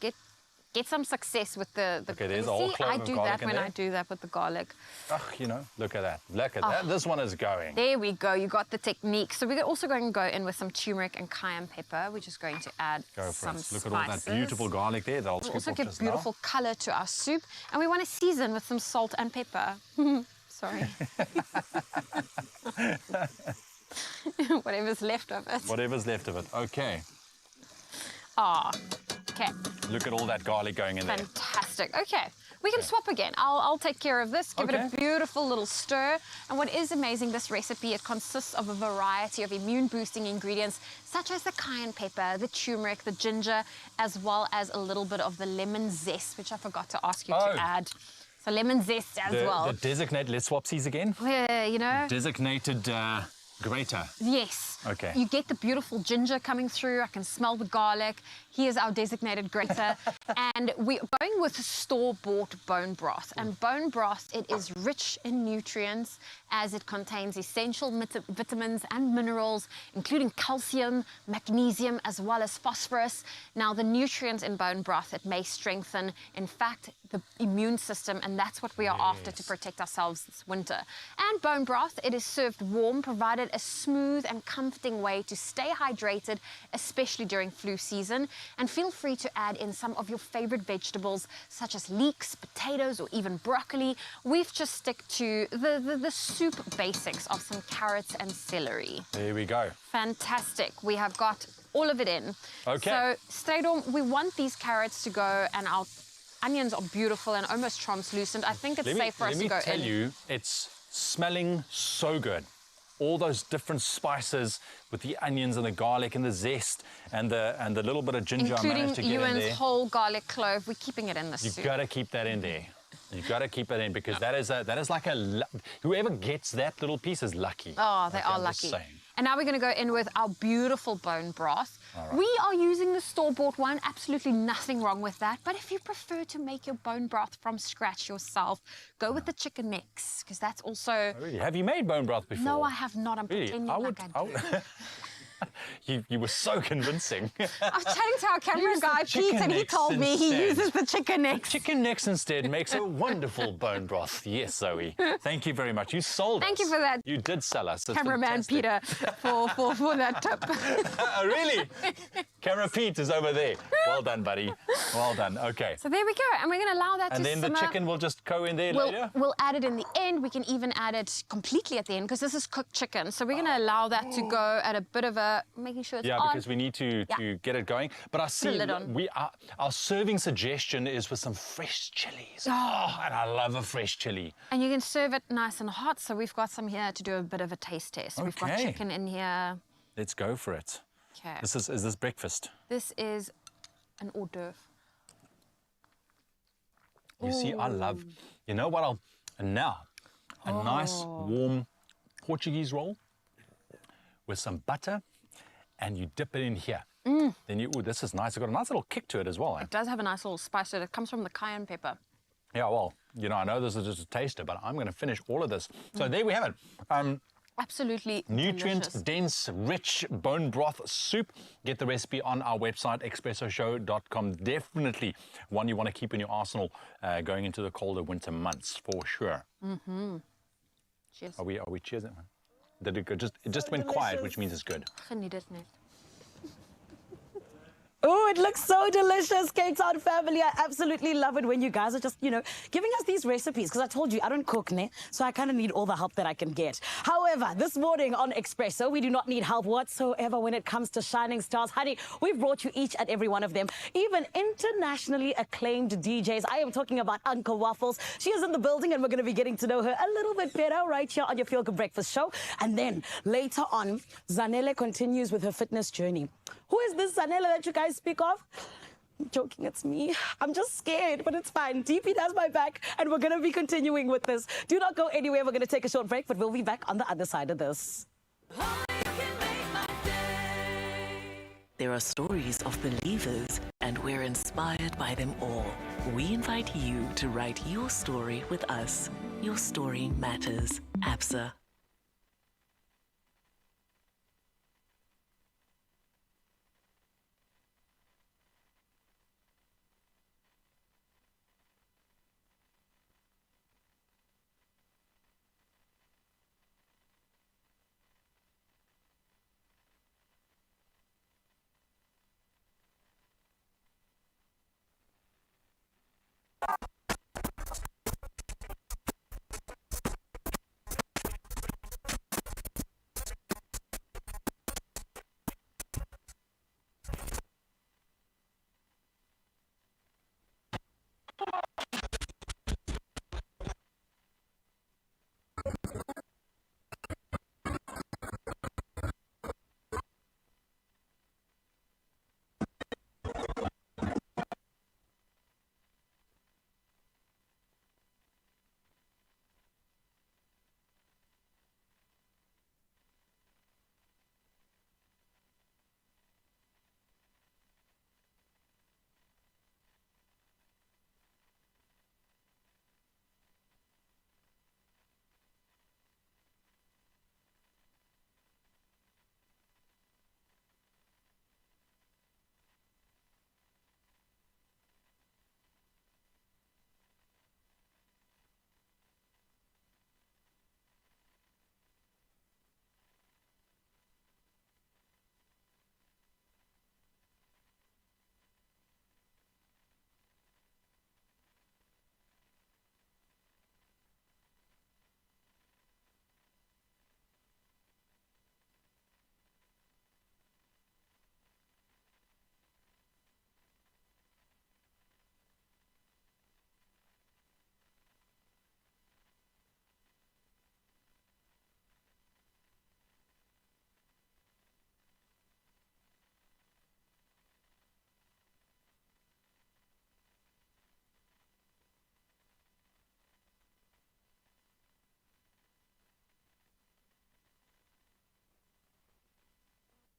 Get some success with the Okay, there's a whole clove I of do garlic that in when there. I do that with the garlic. Ugh, you know, look at that. Look at that. This one is going. There we go. You got the technique. So we're also going to go in with some turmeric and cayenne pepper. We're just going to add some spices. Look at all that beautiful garlic there that I'll scoop also off give just beautiful colour to our soup. And we want to season with some salt and pepper. Sorry. Whatever's left of it. Whatever's left of it. Okay. Okay. Look at all that garlic going in there. Fantastic. Okay. We can swap again. I'll take care of this. Give it a beautiful little stir. And what is amazing, this recipe, it consists of a variety of immune-boosting ingredients, such as the cayenne pepper, the turmeric, the ginger, as well as a little bit of the lemon zest, which I forgot to ask you to add. So lemon zest as well. The designated, let's swap these again. Yeah, you know. Designated grater. Yes. Okay. You get the beautiful ginger coming through. I can smell the garlic. Here's our designated grater. And we're going with store-bought bone broth. And bone broth, it is rich in nutrients as it contains essential vitamins and minerals, including calcium, magnesium, as well as phosphorus. Now, the nutrients in bone broth, it may strengthen, in fact, the immune system, and that's what we are after to protect ourselves this winter. And bone broth, it is served warm, provided a smooth and comforting way to stay hydrated, especially during flu season. And feel free to add in some of your favorite vegetables, such as leeks, potatoes, or even broccoli. We've just stick to the soup basics of some carrots and celery. There we go. Fantastic. We have got all of it in. Okay. So, Strydom, we want these carrots to go, and our onions are beautiful and almost translucent. I think it's safe for us to go in. Let me tell you, it's smelling so good. all those different spices with the onions and the garlic and the zest and the little bit of ginger I managed to Including get in Ewan's there. whole garlic clove. We're keeping it in the You've soup. got to keep that in there. You've got to keep it in because that is like whoever gets that little piece is lucky. Oh, they Okay, are I'm just lucky. saying. And now we're going to go in with our beautiful bone broth. All right. We are using the store-bought one. Absolutely nothing wrong with that. But if you prefer to make your bone broth from scratch yourself, go with the chicken necks, because that's also... Oh, really? Have you made bone broth before? No, I have not. I'm Really? pretending like I do. You were so convincing. I was chatting to our camera Use the guy, Pete, chicken and he necks told me he instead. uses the chicken necks. Chicken necks instead makes a wonderful bone broth. Yes, Zoe. Thank you very much. You sold us. Thank you for that. You did sell us. That's Cameraman fantastic. Peter for that tip. Oh, really? Camera Pete is over there. Well done, buddy. Well done. Okay. So there we go. And we're going to allow that to And then the simmer. chicken will just go in there later? We'll add it in the end. We can even add it completely at the end because this is cooked chicken. So we're going to allow that to go at a bit of a, making sure it's Yeah, on. because we need to get it going. But I see lid on. our serving suggestion is with some fresh chilies. Oh. And I love a fresh chili. And you can serve it nice and hot. So we've got some here to do a bit of a taste test. We've got Okay. chicken in here. Let's go for it. Okay. Is this breakfast? This is an hors d'oeuvre. You see, I love, you know what now, a nice warm Portuguese roll with some butter and you dip it in here. Then this is nice. It's got a nice little kick to it as well. It does have a nice little spice to it. It comes from the cayenne pepper. Yeah, well, I know this is just a taster, but I'm going to finish all of this. So there we have it. Absolutely Nutrient delicious. dense, rich bone broth soup. Get the recipe on our website, expressoshow.com. Definitely one you want to keep in your arsenal going into the colder winter months, for sure. Cheers. Are we cheersing? Did it go? It just went quiet, which means it's good. Geniet het net. Oh, it looks so delicious, Cape Town family. I absolutely love it when you guys are just, giving us these recipes. Because I told you, I don't cook, ne? So I kind of need all the help that I can get. However, this morning on Expresso, we do not need help whatsoever when it comes to shining stars. Honey, we've brought you each and every one of them, even internationally acclaimed DJs. I am talking about Uncle Waffles. She is in the building, and we're going to be getting to know her a little bit better right here on your Feel Good Breakfast show. And then later on, Zanele continues with her fitness journey. Who is this Zanele that you guys speak of? I'm joking, it's me. I'm just scared, but it's fine. DP has my back, and we're going to be continuing with this. Do not go anywhere. We're going to take a short break, but we'll be back on the other side of this. There are stories of believers, and we're inspired by them all. We invite you to write your story with us. Your story matters. ABSA.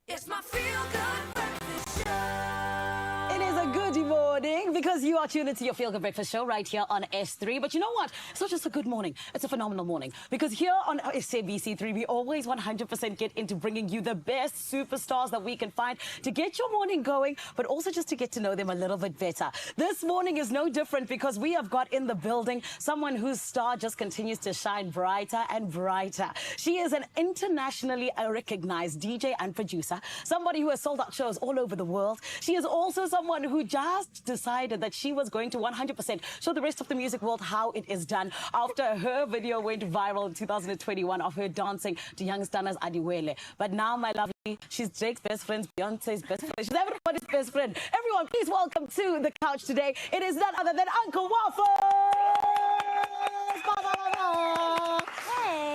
It's my feel-good breakfast show. It is a good morning because you are tuned into your Feel Good Breakfast show right here on S3. But you know what? It's not just a good morning. It's a phenomenal morning because here on SABC3, we always 100% get into bringing you the best superstars that we can find to get your morning going, but also just to get to know them a little bit better. This morning is no different because we have got in the building someone whose star just continues to shine brighter and brighter. She is an internationally recognized DJ and producer, somebody who has sold out shows all over the world. She is also someone who just decided that she was going to 100% show the rest of the music world how it is done after her video went viral in 2021 of her dancing to Young Stunner's Adiwele. But now, my lovely, she's Drake's best friend, Beyonce's best friend. She's everybody's best friend. Everyone, please welcome to the couch today. It is none other than Uncle Waffles!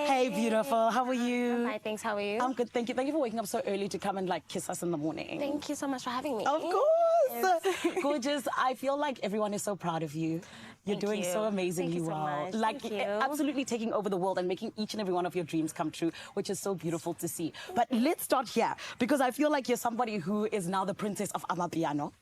Hey, beautiful. How are you? Hi, thanks. How are you? I'm good, thank you. Thank you for waking up so early to come and like kiss us in the morning. Thank you so much for having me. Of course. Yes. Gorgeous. I feel like everyone is so proud of you. You're Thank doing you. so amazingly Thank you so well. much. Like Thank you. absolutely taking over the world and making each and every one of your dreams come true, which is so beautiful to see. But let's start here because I feel like you're somebody who is now the princess of Amapiano.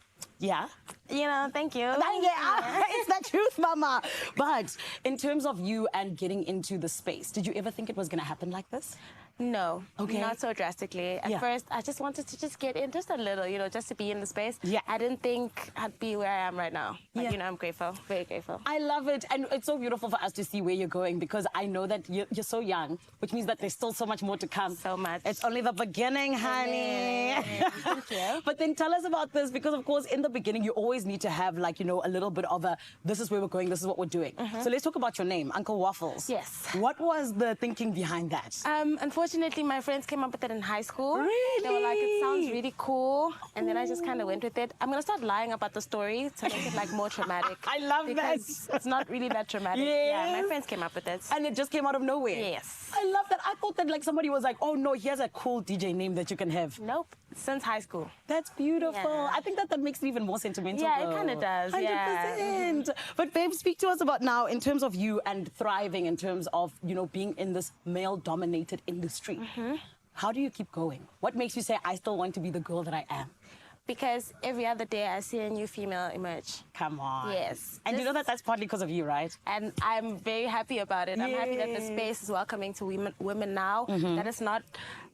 Yeah. You know, thank you. Yeah, it's the truth, mama. But in terms of you and getting into the space, did you ever think it was going to happen like this? No, Okay. not so drastically. At Yeah. first, I just wanted to just get in just a little, you know, just to be in the space. Yeah. I didn't think I'd be where I am right now. But, Yeah. you know, I'm grateful, very grateful. I love it. And it's so beautiful for us to see where you're going because I know that you're so young, which means that there's still so much more to come. So much. It's only the beginning, honey. Thank you. But then tell us about this because, of course, in the beginning, you always need to have, like, you know, a little bit of a, this is where we're going, this is what we're doing. So let's talk about your name, Uncle Waffles. Yes. What was the thinking behind that? Unfortunately, my friends came up with it in high school. Really? They were like, it sounds really cool. And then I just kind of went with it. I'm going to start lying about the story to make it like more traumatic. I love because it's not really that traumatic. Yes. Yeah, my friends came up with it. And it just came out of nowhere. Yes. I love that. I thought that like somebody was like, oh no, here's a cool DJ name that you can have. Nope, since high school. That's beautiful. Yeah. I think that makes it even more sentimental. Yeah, it though. kinda does, 100%. yeah. But babe, speak to us about now in terms of you and thriving in terms of, you know, being in this male-dominated industry. How do you keep going? What makes you say, I still want to be the girl that I am? Because every other day I see a new female emerge. Come on. Yes. And you know that that's partly because of you, right? And I'm very happy about it. I'm happy that the space is welcoming to women now. That it's not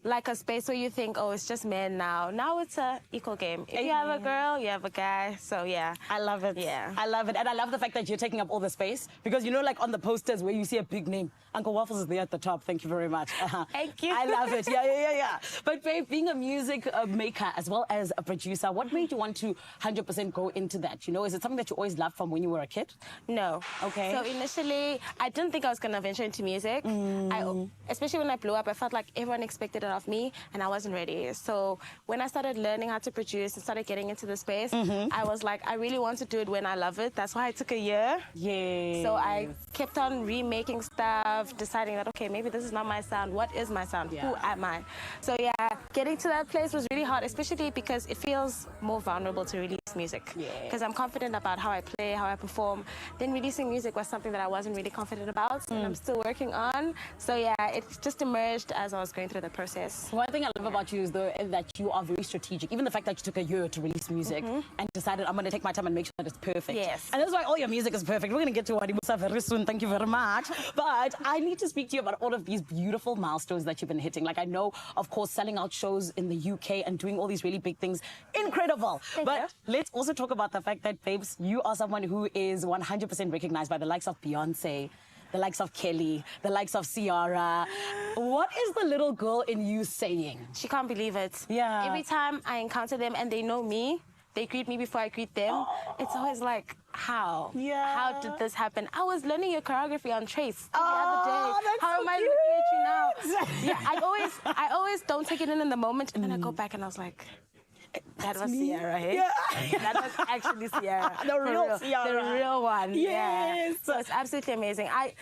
like a space where you think, oh, it's just men now. Now it's a equal game. If you have a girl, you have a guy. So yeah. I love it. Yeah. I love it. And I love the fact that you're taking up all the space because, you know, like on the posters where you see a big name, Uncle Waffles is there at the top. Thank you very much. Thank you. I love it. Yeah. But babe, being a music maker as well as a producer, what made you want to 100% go into that? You know, is it something that you always loved from when you were a kid? No. Okay. So initially, I didn't think I was going to venture into music. Especially when I blew up, I felt like everyone expected it of me, and I wasn't ready. So when I started learning how to produce and started getting into the space, I was like, I really want to do it when I love it. That's why it took a year. Yeah. So I kept on remaking stuff, deciding that, okay, maybe this is not my sound. What is my sound? Who am I? So yeah, getting to that place was really hard, especially because it feels more vulnerable to release music. Because I'm confident about how I play, how I perform. Then releasing music was something that I wasn't really confident about, and I'm still working on. So yeah, it just emerged as I was going through the process. One thing I love about you is that you are very strategic. Even the fact that you took a year to release music and decided, I'm going to take my time and make sure that it's perfect. Yes. And that's why all your music is perfect. We're going to get to Wadimusa very soon. Thank you very much. But I need to speak to you about all of these beautiful milestones that you've been hitting. Like I know, of course, selling out shows in the UK and doing all these really big things. Incredible. But let's also talk about the fact that, babes, you are someone who is 100% recognized by the likes of Beyonce, the likes of Kelly, the likes of Ciara. What is the little girl in you saying? She can't believe it. Yeah. Every time I encounter them and they know me, they greet me before I greet them. It's always like, how? Yeah. How did this happen? I was learning your choreography on Trace the Oh, other day. that's How so am I looking at you now? Yeah, I always don't take it in the moment, and then I go back and I was like, that was me. Ciara, hey? Yeah. That was actually Ciara. The For real Ciara. The real one. Yeah. Yes. So it's absolutely amazing. I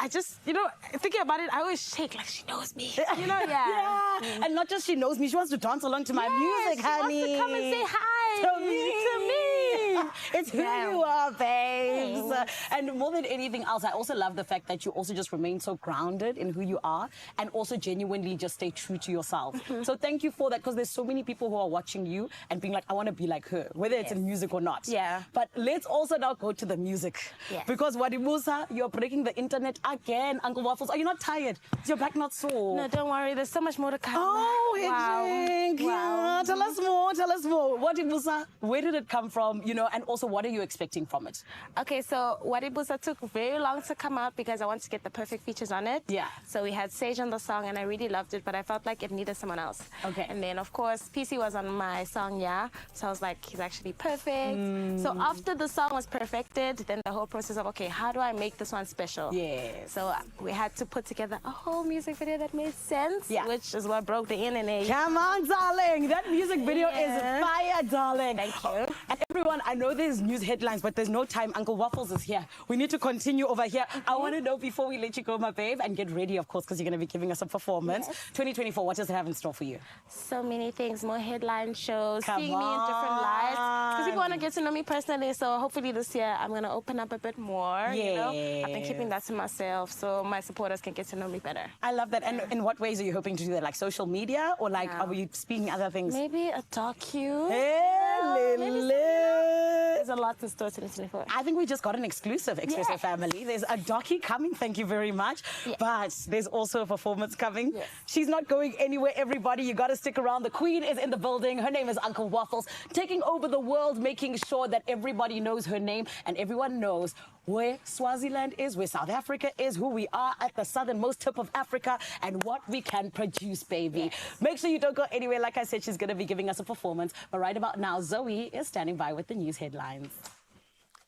just, you know, thinking about it, I always shake like she knows me. You know, yeah. And not just she knows me, she wants to dance along to my music, honey. She wants to come and say hi To me. It's who you are, babes. And more than anything else, I also love the fact that you also just remain so grounded in who you are and also genuinely just stay true to yourself. So thank you for that, because there's so many people who are watching you and being like, I want to be like her, whether it's in music or not. Yeah. But let's also now go to the music. Yes. Because Wadimusa, you're breaking the internet again. Uncle Waffles, are you not tired? Is your back not sore? No, don't worry. There's so much more to come. Oh, wow. Hedwig. Yeah. Tell us more. Tell us more. Wadimusa, where did it come from? You know, and also what are you expecting from it? Okay, so Wadibusa took very long to come out because I wanted to get the perfect features on it. Yeah. So we had Sage on the song and I really loved it, but I felt like it needed someone else. Okay. And then, of course, PC was on my song, yeah. So I was like, he's actually perfect. So after the song was perfected, then the whole process of, okay, how do I make this one special? Yes. So we had to put together a whole music video that made sense, Yeah. which is what broke the internet. Come on, darling. That music video Yeah. is fire, darling. Thank you. And everyone, I know there's news headlines, but there's no time. Uncle Waffles is here. We need to continue over here. I want to know, before we let you go, my babe, and get ready, of course, because you're going to be giving us a performance. 2024, what does it have in store for you? So many things, more headline shows, Come seeing me in different lights. Because people want to on. get to know me personally, so hopefully this year I'm going to open up a bit more. You know? I've been keeping that to myself so my supporters can get to know me better. I love that. And in what ways are you hoping to do that? Like social media, or like are we speaking other things? Maybe a docu. Hey, maybe Lily. There's a lot to store 2024. I think we just got an exclusive, Expresso Yes. family. There's a docu coming, thank you very much. Yes. But there's also a performance coming. Yes. She's not going anywhere, everybody. You got to stick around. The queen is in the building. Her name is Uncle Waffles, taking over the world, making sure that everybody knows her name and everyone knows where Swaziland is, where South Africa is, who we are at the southernmost tip of Africa, and what we can produce, baby. Yes. Make sure you don't go anywhere. Like I said, she's going to be giving us a performance. But right about now, Zoe is standing by with the news headlines.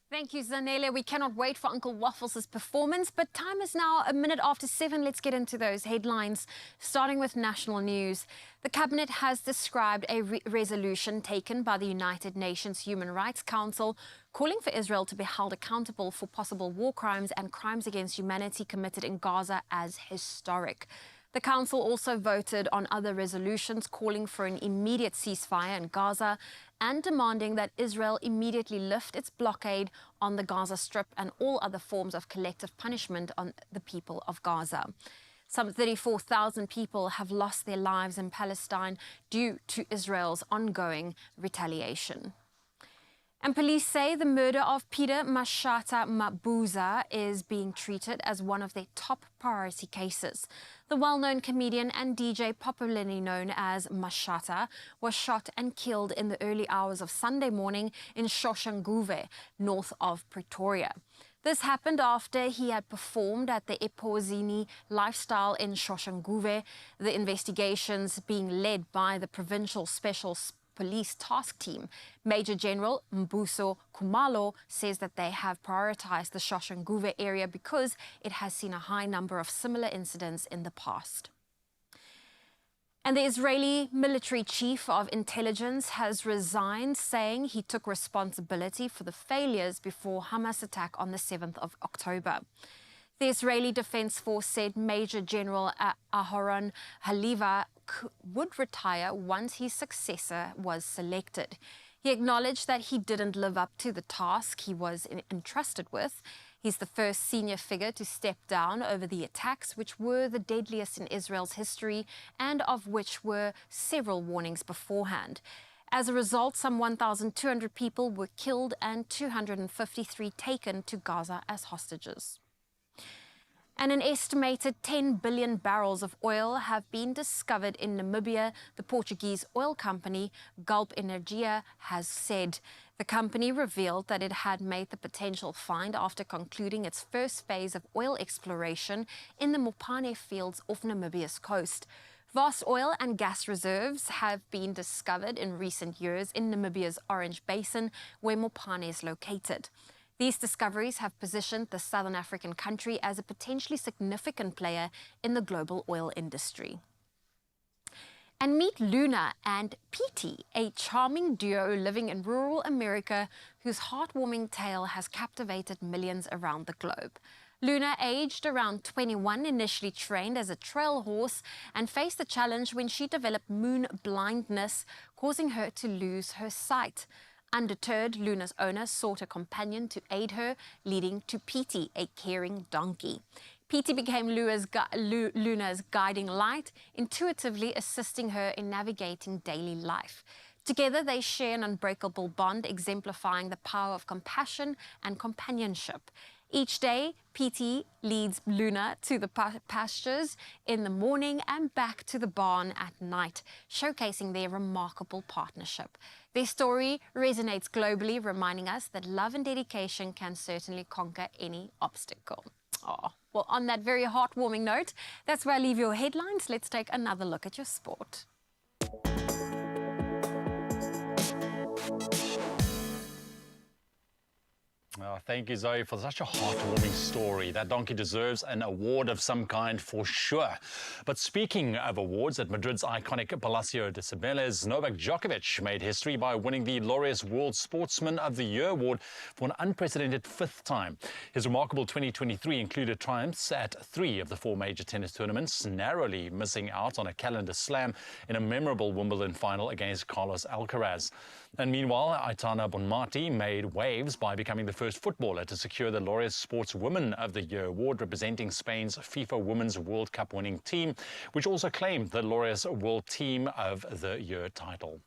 Thank you, Zanele. We cannot wait for Uncle Waffles' performance, but time is now 7:01. Let's get into those headlines, starting with national news. The Cabinet has described a resolution taken by the United Nations Human Rights Council calling for Israel to be held accountable for possible war crimes and crimes against humanity committed in Gaza as historic. The Council also voted on other resolutions calling for an immediate ceasefire in Gaza and demanding that Israel immediately lift its blockade on the Gaza Strip and all other forms of collective punishment on the people of Gaza. Some 34,000 people have lost their lives in Palestine due to Israel's ongoing retaliation. And police say the murder of Peter Mashata Mabuza is being treated as one of their top priority cases. The well-known comedian and DJ, popularly known as Mashata, was shot and killed in the early hours of Sunday morning in Shoshanguve, north of Pretoria. This happened after he had performed at the Ephozini Lifestyle in Shoshanguve, the investigations being led by the Provincial Special Police Task Team. Major General Mbuso Kumalo says that they have prioritized the Shoshanguve area because it has seen a high number of similar incidents in the past. And the Israeli military chief of intelligence has resigned, saying he took responsibility for the failures before Hamas attack on the 7th of October. The Israeli Defense Force said Major General Aharon Haliva would retire once his successor was selected. He acknowledged that he didn't live up to the task he was entrusted with. He's the first senior figure to step down over the attacks, which were the deadliest in Israel's history and of which were several warnings beforehand. As a result, some 1,200 people were killed and 253 taken to Gaza as hostages. And an estimated 10 billion barrels of oil have been discovered in Namibia, the Portuguese oil company Gulp Energia has said. The company revealed that it had made the potential find after concluding its first phase of oil exploration in the Mopane fields off Namibia's coast. Vast oil and gas reserves have been discovered in recent years in Namibia's Orange Basin, where Mopane is located. These discoveries have positioned the Southern African country as a potentially significant player in the global oil industry. And meet Luna and Petey, a charming duo living in rural America whose heartwarming tale has captivated millions around the globe. Luna, aged around 21, initially trained as a trail horse and faced a challenge when she developed moon blindness, causing her to lose her sight. Undeterred, Luna's owner sought a companion to aid her, leading to Petey, a caring donkey. Petey became Luna's guiding light, intuitively assisting her in navigating daily life. Together, they share an unbreakable bond, exemplifying the power of compassion and companionship. Each day, Petey leads Luna to the pastures in the morning and back to the barn at night, showcasing their remarkable partnership. Their story resonates globally, reminding us that love and dedication can certainly conquer any obstacle. Oh, well, on that very heartwarming note, that's where I leave your headlines. Let's take another look at your sport. Oh, thank you, Zoe, for such a heartwarming story. That donkey deserves an award of some kind for sure. But speaking of awards, at Madrid's iconic Palacio de Cibeles, Novak Djokovic made history by winning the Laureus World Sportsman of the Year award for an unprecedented 5th time. His remarkable 2023 included triumphs at 3 of the 4 major tennis tournaments, narrowly missing out on a calendar slam in a memorable Wimbledon final against Carlos Alcaraz. And meanwhile, Aitana Bonmati made waves by becoming the first footballer to secure the Laureus Sportswoman of the Year award, representing Spain's FIFA Women's World Cup winning team, which also claimed the Laureus World Team of the Year title.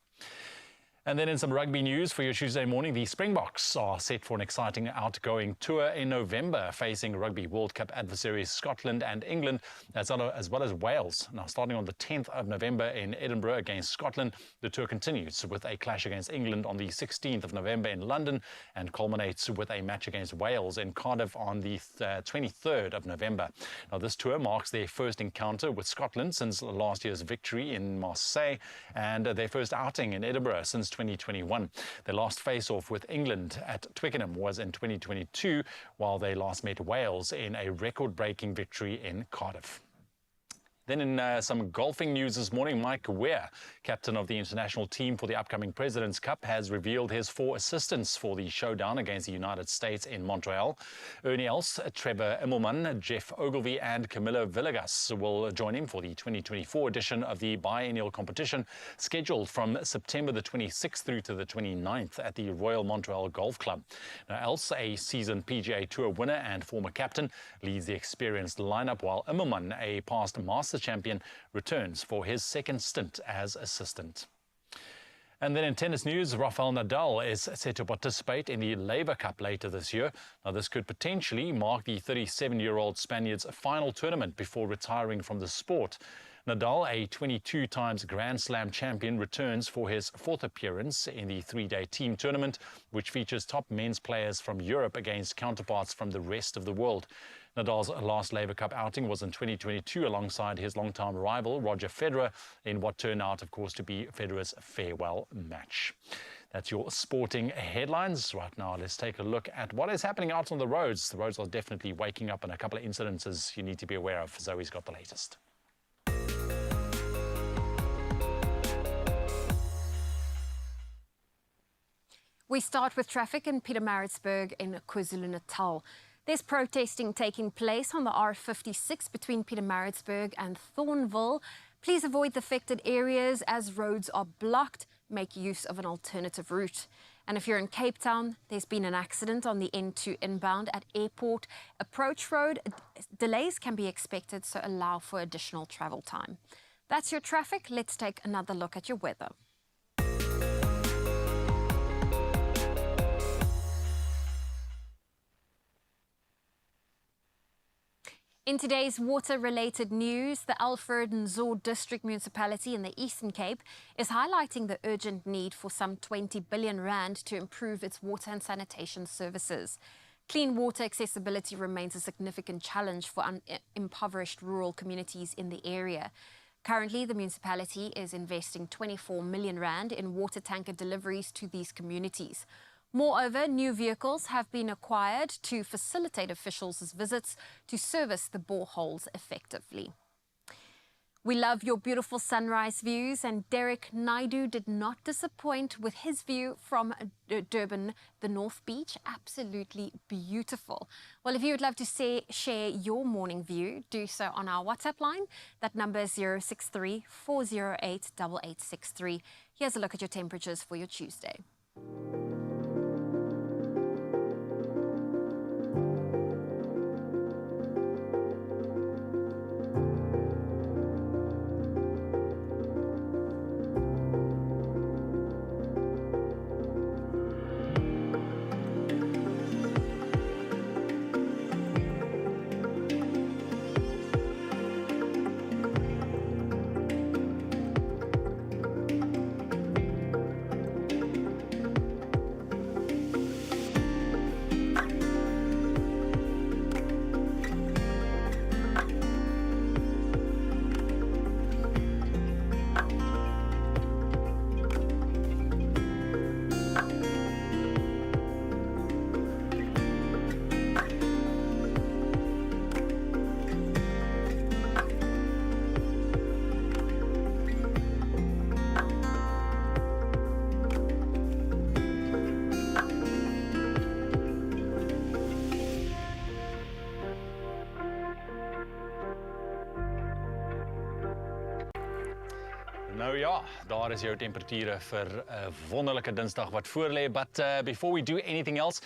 And then in some rugby news for your Tuesday morning, the Springboks are set for an exciting outgoing tour in November, facing Rugby World Cup adversaries Scotland and England, as well as Wales. Now, starting on the 10th of November in Edinburgh against Scotland, the tour continues with a clash against England on the 16th of November in London and culminates with a match against Wales in Cardiff on the 23rd of November. Now, this tour marks their first encounter with Scotland since last year's victory in Marseille and their first outing in Edinburgh since 2021. Their last face-off with England at Twickenham was in 2022, while they last met Wales in a record-breaking victory in Cardiff. Then in some golfing news this morning, Mike Weir, captain of the international team for the upcoming President's Cup, has revealed his 4 assistants for the showdown against the United States in Montreal. Ernie Els, Trevor Immelman, Jeff Ogilvie and Camilo Villegas will join him for the 2024 edition of the biennial competition, scheduled from September the 26th through to the 29th at the Royal Montreal Golf Club. Now, Els, a seasoned PGA Tour winner and former captain, leads the experienced lineup, while Immelman, a past Masters champion, returns for his second stint as assistant. And then in tennis news, Rafael Nadal is set to participate in the Laver Cup later this year. Now, this could potentially mark the 37-year-old Spaniard's final tournament before retiring from the sport. Nadal, a 22 times Grand Slam champion, returns for his 4th appearance in the 3-day team tournament, which features top men's players from Europe against counterparts from the rest of the world. Nadal's last Laver Cup outing was in 2022 alongside his longtime rival Roger Federer in what turned out, of course, to be Federer's farewell match. That's your sporting headlines. Right now, let's take a look at what is happening out on the roads. The roads are definitely waking up, and a couple of incidences you need to be aware of. Zoe's got the latest. We start with traffic in Pietermaritzburg in KwaZulu-Natal. There's protesting taking place on the R56 between Pietermaritzburg and Thornville. Please avoid the affected areas as roads are blocked. Make use of an alternative route. And if you're in Cape Town, there's been an accident on the N2 inbound at Airport Approach Road. Delays can be expected, so allow for additional travel time. That's your traffic. Let's take another look at your weather. In today's water-related news, the Alfred Nzo District Municipality in the Eastern Cape is highlighting the urgent need for some 20 billion rand to improve its water and sanitation services. Clean water accessibility remains a significant challenge for impoverished rural communities in the area. Currently, the municipality is investing 24 million rand in water tanker deliveries to these communities. Moreover, new vehicles have been acquired to facilitate officials' visits to service the boreholes effectively. We love your beautiful sunrise views, and Derek Naidu did not disappoint with his view from Durban, the North Beach. Absolutely beautiful. Well, if you would love to share your morning view, do so on our WhatsApp line. That number is 063 408 8863. Here's a look at your temperatures for your Tuesday. Nou ja, daar is jou temperature vir 'n wonderlike Dinsdag wat voorlê. But before we do anything else,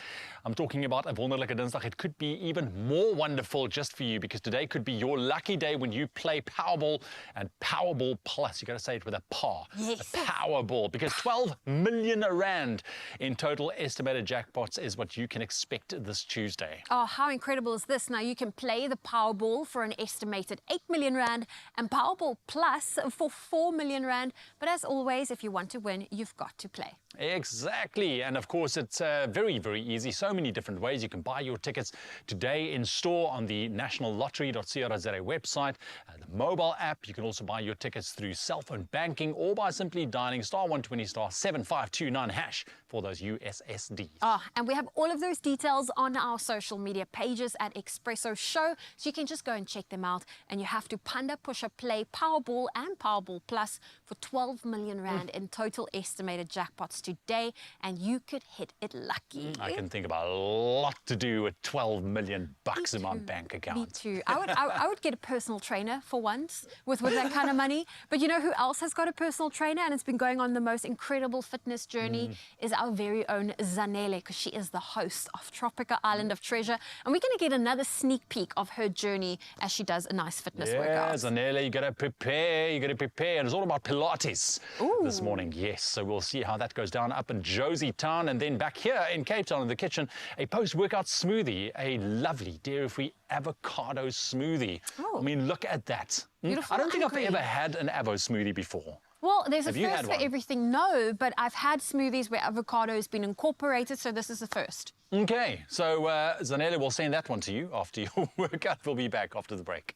I'm talking about a wonderlike Dinsdag. It could be even more wonderful just for you because today could be your lucky day when you play Powerball and Powerball Plus. You got to say it with a pa. Yes. A Powerball, because 12 million rand in total estimated jackpots is what you can expect this Tuesday. Oh, how incredible is this? Now you can play the Powerball for an estimated 8 million rand and Powerball Plus for 4 million rand. But as always, if you want to win, you've got to play. Exactly. And of course, it's very, very easy. So many different ways. You can buy your tickets today in store on the nationallottery.co.za website, the mobile app. You can also buy your tickets through cell phone banking or by simply dialing *120 *7529# for those USSDs. Oh, and we have all of those details on our social media pages at Expresso Show. So you can just go and check them out. And you have to panda, push up, play Powerball and Powerball Plus for 12 million rand in total estimated jackpots today, and you could hit it lucky. I can think about a lot to do with 12 million bucks in my bank account. Me too. I would get a personal trainer for once with that kind of money. But you know who else has got a personal trainer and it's been going on the most incredible fitness journey is our very own Zanele, because she is the host of Tropica Island of Treasure. And we're going to get another sneak peek of her journey as she does a nice fitness workout. Zanele, you got to prepare. You got to prepare. And it's all about Pilates this morning. Yes, so we'll see how that goes down up in Josie Town, and then back here in Cape Town in the kitchen, a post-workout smoothie, a lovely dairy-free avocado smoothie. I mean, look at that. Beautiful. I don't think I've ever had an avo smoothie before. Well, there's Have a you first had for one? everything, no, but I've had smoothies where avocado has been incorporated, so this is the first. Okay, so Zanele will send that one to you after your workout. We'll be back after the break.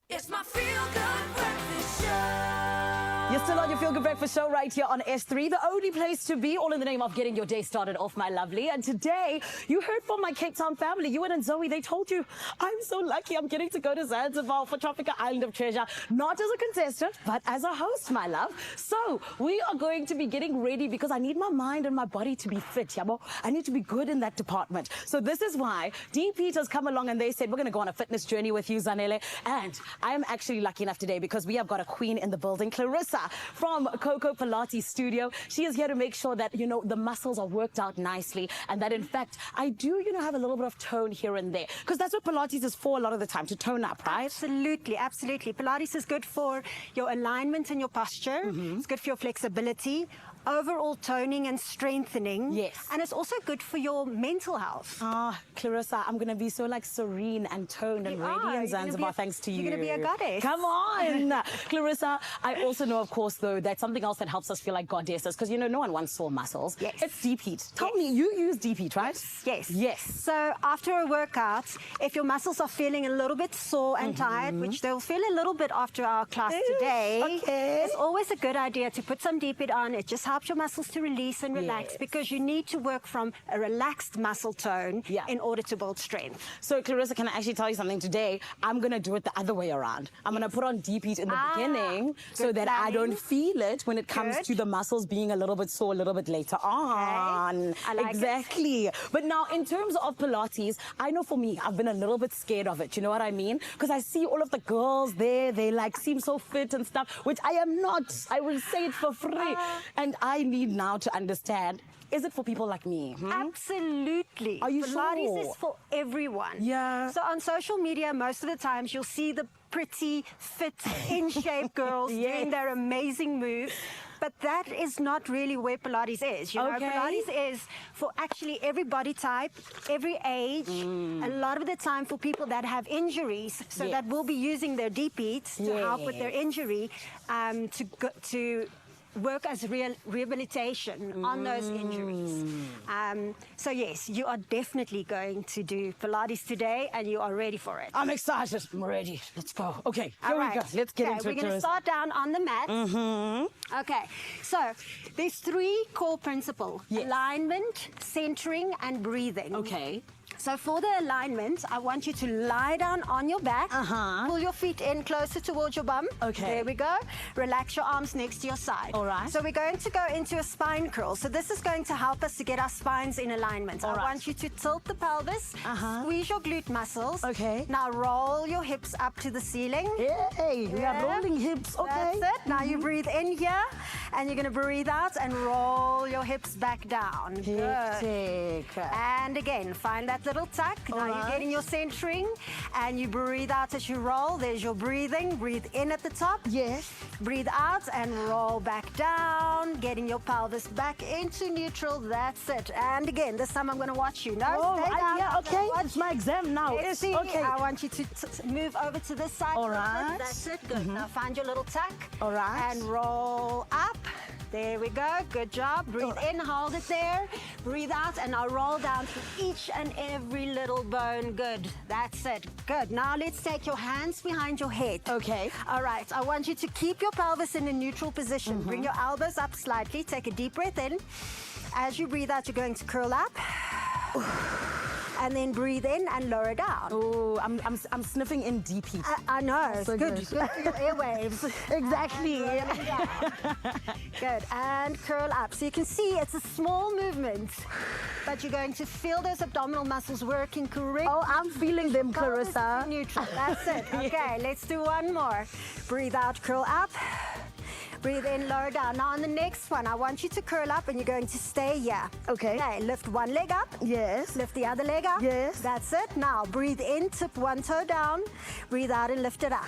It's my feel-good breakfast show. You're still on your Feel Good Breakfast show right here on S3, the only place to be, all in the name of getting your day started off, my lovely. And today, you heard from my Cape Town family, Ewan and Zoe. They told you, I'm so lucky I'm getting to go to Zanzibar for Tropical Island of Treasure, not as a contestant, but as a host, my love. So, we are going to be getting ready because I need my mind and my body to be fit, yabo. I need to be good in that department. So this is why Deep Heat has come along and they said, we're going to go on a fitness journey with you, Zanele. And I am actually lucky enough today because we have got a queen in the building, Clarissa from Coco Pilates Studio. She is here to make sure that, you know, the muscles are worked out nicely and that, in fact, I do, you know, have a little bit of tone here and there. Because that's what Pilates is for a lot of the time, to tone up, right? Absolutely, absolutely. Pilates is good for your alignment and your posture. It's good for your flexibility, overall toning and strengthening. Yes. And it's also good for your mental health. Ah, Clarissa, I'm going to be so like serene and toned and ready in Zanzibar thanks to you. You're going to be a goddess. Come on. Clarissa, I also know, of course, though, that something else that helps us feel like goddesses, because, you know, no one wants sore muscles. Yes. It's Deep Heat. Tell me, you use Deep Heat, right? Yes. Yes. So after a workout, if your muscles are feeling a little bit sore and tired, which they'll feel a little bit after our class today, it's always a good idea to put some Deep Heat on. It just helps your muscles to release and relax because you need to work from a relaxed muscle tone in order to build strength. So, Clarissa, can I actually tell you something today? I'm going to do it the other way around. I'm going to put on Deep Heat in the beginning so that I don't feel it when it comes to the muscles being a little bit sore a little bit later on. I like exactly. But now, in terms of Pilates, I know for me, I've been a little bit scared of it. You know what I mean? Because I see all of the girls there, they like seem so fit and stuff, which I am not. I will say it for free. And I need now to understand, is it for people like me? Absolutely. Are you Pilates sure? is for everyone. Yeah. So on social media, most of the times you'll see the pretty, fit, in shape girls doing their amazing moves. But that is not really where Pilates is. You know, Pilates is for actually every body type, every age, a lot of the time for people that have injuries, so that will be using their Deep Heat to help with their injury, to work as rehabilitation on those injuries. So yes, you are definitely going to do Pilates today and you are ready for it. I'm excited. I'm ready. Let's go. Okay, here we go. Let's get into it. We're going to start down on the mat. Okay, so there's 3 core principles. Alignment, centering, and breathing. Okay. So for the alignment, I want you to lie down on your back. Pull your feet in closer towards your bum. Okay. There we go. Relax your arms next to your side. All right. So we're going to go into a spine curl. So this is going to help us to get our spines in alignment. I want you to tilt the pelvis, squeeze your glute muscles. Okay. Now roll your hips up to the ceiling. Hey, we are rolling hips. Okay. That's it. Now you breathe in here, and you're going to breathe out and roll your hips back down. Hectic. And again, find that little tuck. Now you're getting your centering, and you breathe out as you roll. There's your breathing. Breathe in at the top. Yes. Breathe out and roll back down, getting your pelvis back into neutral. That's it. And again, this time I'm going to watch you. No, stay down. Yeah, okay. It's my exam now. Let's see. Okay. I want you to move over to this side. All right. That's it. Good. Now find your little tuck. All right. And roll up. There we go. Good job. Breathe in, hold it there. Breathe out, and now roll down through each and every little bone. Good. That's it. Good. Now let's take your hands behind your head. Okay. All right. I want you to keep your pelvis in a neutral position. Bring your elbows up slightly. Take a deep breath in. As you breathe out, you're going to curl up. And then breathe in and lower down. Oh, I'm sniffing in Deep Heat. I know. So good for your airwaves. Exactly. Good. And curl up. So you can see it's a small movement, but you're going to feel those abdominal muscles working correctly. Oh, I'm feeling them, Clarissa. Neutral. That's it. Okay, let's do one more. Breathe out, curl up. Breathe in, lower down. Now on the next one, I want you to curl up and you're going to stay here. Okay. Okay, lift one leg up. Yes. Lift the other leg up. Yes. That's it. Now breathe in, tip one toe down. Breathe out and lift it up.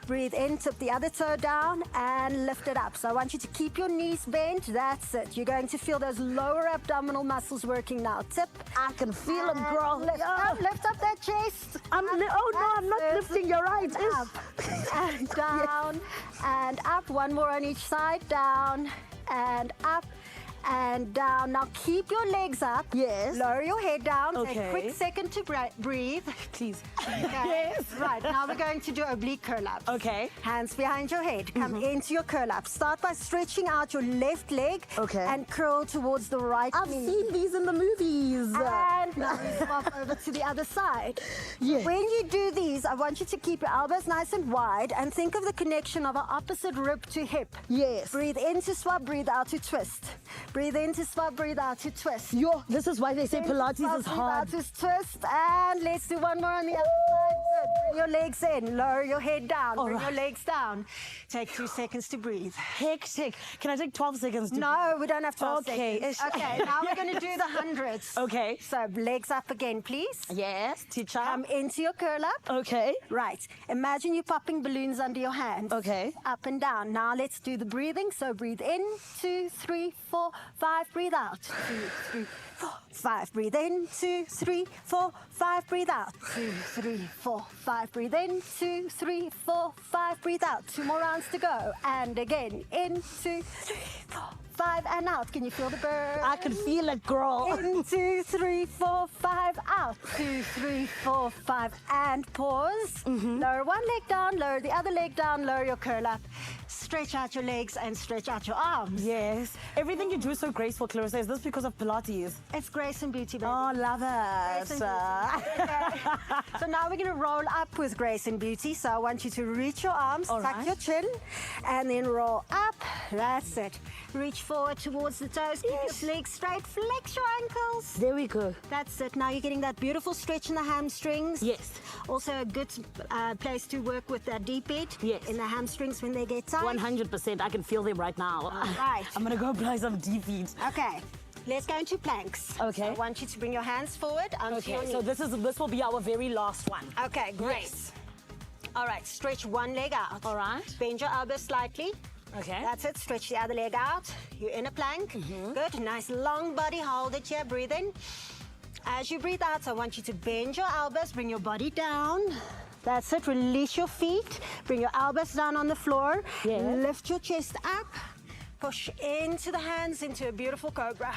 Breathe in, tip the other toe down and lift it up. So I want you to keep your knees bent. That's it. You're going to feel those lower abdominal muscles working now. Tip. I can feel them, girl. Lift up that chest. I'm not lifting. You're right. Up and down and up. One more on each side. Down and up and down. Now keep your legs up. Yes. Lower your head down. Okay. Take a quick second to breathe. Please. Okay. Yes. Right, now we're going to do oblique curl-ups. Okay. Hands behind your head. Come into your curl-up. Start by stretching out your left leg. Okay. And curl towards the right I've knee. seen these in the movies. And now we swap over to the other side. Yes. When you do these, I want you to keep your elbows nice and wide and think of the connection of our opposite rib to hip. Yes. Breathe in to swap, breathe out to twist. Breathe in to swap, breathe out to twist. This is why they say Pilates is hard. Breathe out to twist, and let's do one more on the other side. Good. Bring your legs in, lower your head down, bring your legs down. Take 2 seconds to breathe. Hectic. Can I take 12 seconds? No, we don't have 12 Okay. seconds. Okay, now we're going to do the hundreds. Okay. So legs up again, please. Yes, teacher. Come into your curl up. Okay. Right. Imagine you popping balloons under your hands. Okay. Up and down. Now let's do the breathing. So breathe in, 2, 3, 4, 5. Breathe out. 2, 3, 4, 5. Breathe in, 2, 3, 4, 5. Breathe out. 2, 3, 4, 5. Breathe in, 2, 3, 4, 5. Breathe out. 2 more rounds to go. And again, in, 2, 3, 4, 5, and out. Can you feel the burn? I can feel it, girl. In, 2, 3, 4, 5, out. 2, 3, 4, 5, and pause. Lower one leg down, lower the other leg down, lower your curl up. Stretch out your legs and stretch out your arms. Yes. Everything you do is so graceful, Clarissa. Is this because of Pilates? It's grace and beauty, baby. Oh, love it. Grace and beauty. Okay. So now we're going to roll up with grace and beauty. So I want you to reach your arms, tuck your chin, and then roll up. That's it. Reach forward towards the toes. Keep your legs straight. Flex your ankles. There we go. That's it. Now you're getting that beautiful stretch in the hamstrings. Yes. Also a good place to work with that deep bed. Yes. In the hamstrings when they get tight. 100%. I can feel them right now. Right. I'm going to go apply some deep feet. Okay. Let's go into planks. Okay. So I want you to bring your hands forward onto your Okay, knees. so this will be our very last one. Okay, great. Yes. All right, stretch one leg out. All right. Bend your elbow slightly. Okay. That's it. Stretch the other leg out. You're in a plank. Good. Nice long body. Hold it here. Breathe in. As you breathe out, I want you to bend your elbows. Bring your body down. That's it. Release your feet. Bring your elbows down on the floor. Yeah. Lift your chest up. Push into the hands into a beautiful cobra.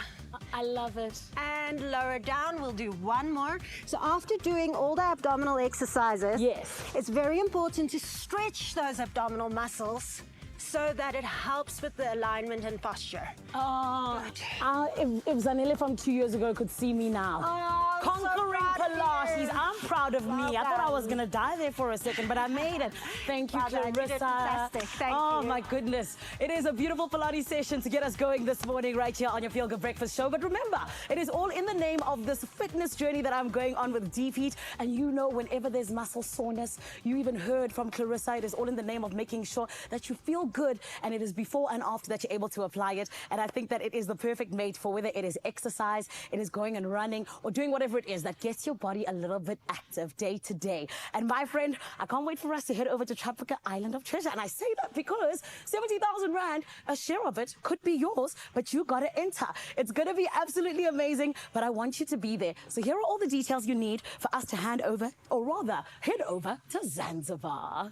I love it. And lower down. We'll do one more. So after doing all the abdominal exercises, yes, it's very important to stretch those abdominal muscles so that it helps with the alignment and posture. Oh, if Zanele from 2 years ago could see me now. Oh, Conquering Pilates. I'm proud of me. I thought I was going to die there for a second, but I made it. Thank you, Well done. You did Clarissa. fantastic. Thank oh, you. my goodness. It is a beautiful Pilates session to get us going this morning right here on your Feel Good Breakfast Show. But remember, it is all in the name of this fitness journey that I'm going on with Deep Heat. And you know, whenever there's muscle soreness, you even heard from Clarissa, it is all in the name of making sure that you feel good, and it is before and after that you're able to apply it. And I think that it is the perfect mate for whether it is exercise, it is going and running, or doing whatever it is that gets your body a little bit active day to day. And my friend, I can't wait for us to head over to Tropica Island of Treasure. And I say that because 70,000 Rand, a share of it could be yours, but you gotta enter. It's gonna be absolutely amazing, but I want you to be there. So here are all the details you need for us to hand over, or rather, head over to Zanzibar.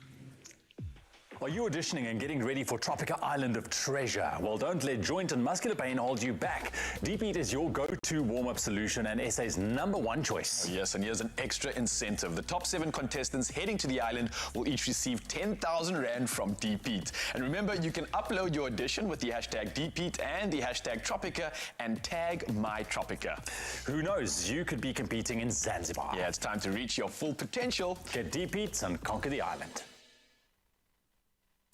Are you auditioning and getting ready for Tropica Island of Treasure? Well, don't let joint and muscular pain hold you back. Deep Heat is your go-to warm-up solution and SA's #1 choice. Oh, yes, and here's an extra incentive. The top 7 contestants heading to the island will each receive 10,000 Rand from Deep Heat. And remember, you can upload your audition with the hashtag Deep Heat and the hashtag Tropica and tag MyTropica. Who knows, you could be competing in Zanzibar. Yeah, it's time to reach your full potential. Get Deep Heat and conquer the island.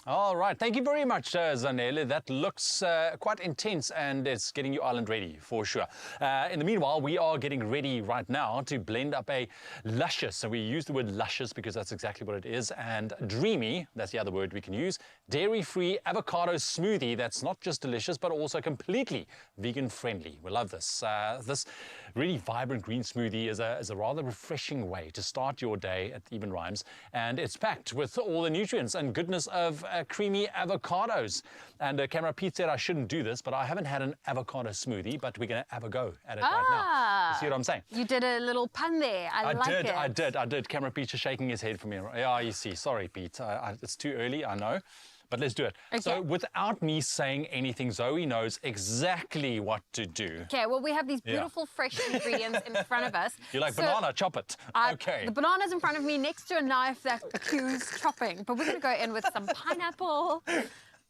All right, thank you very much, Zanele. That looks quite intense, and it's getting you island ready for sure. In the meanwhile, we are getting ready right now to blend up a luscious, and we use the word luscious because that's exactly what it is, and dreamy, that's the other word we can use, dairy-free avocado smoothie that's not just delicious, but also completely vegan-friendly. We love this. This really vibrant green smoothie is a rather refreshing way to start your day, it even rhymes, and it's packed with all the nutrients and goodness of creamy avocados. And camera Pete said I shouldn't do this, but I haven't had an avocado smoothie, but we're going to have a go at it right now. You see what I'm saying? You did a little pun there. I like it. I did. Camera Pete is shaking his head for me. Yeah, you see. Sorry, Pete. It's too early, I know. but let's do it. Okay. So without me saying anything, Zoe knows exactly what to do. Okay, well, we have these beautiful fresh ingredients in front of us. You're like, So, banana, chop it. Okay. The banana's in front of me next to a knife that cues chopping, but we're going to go in with some pineapple.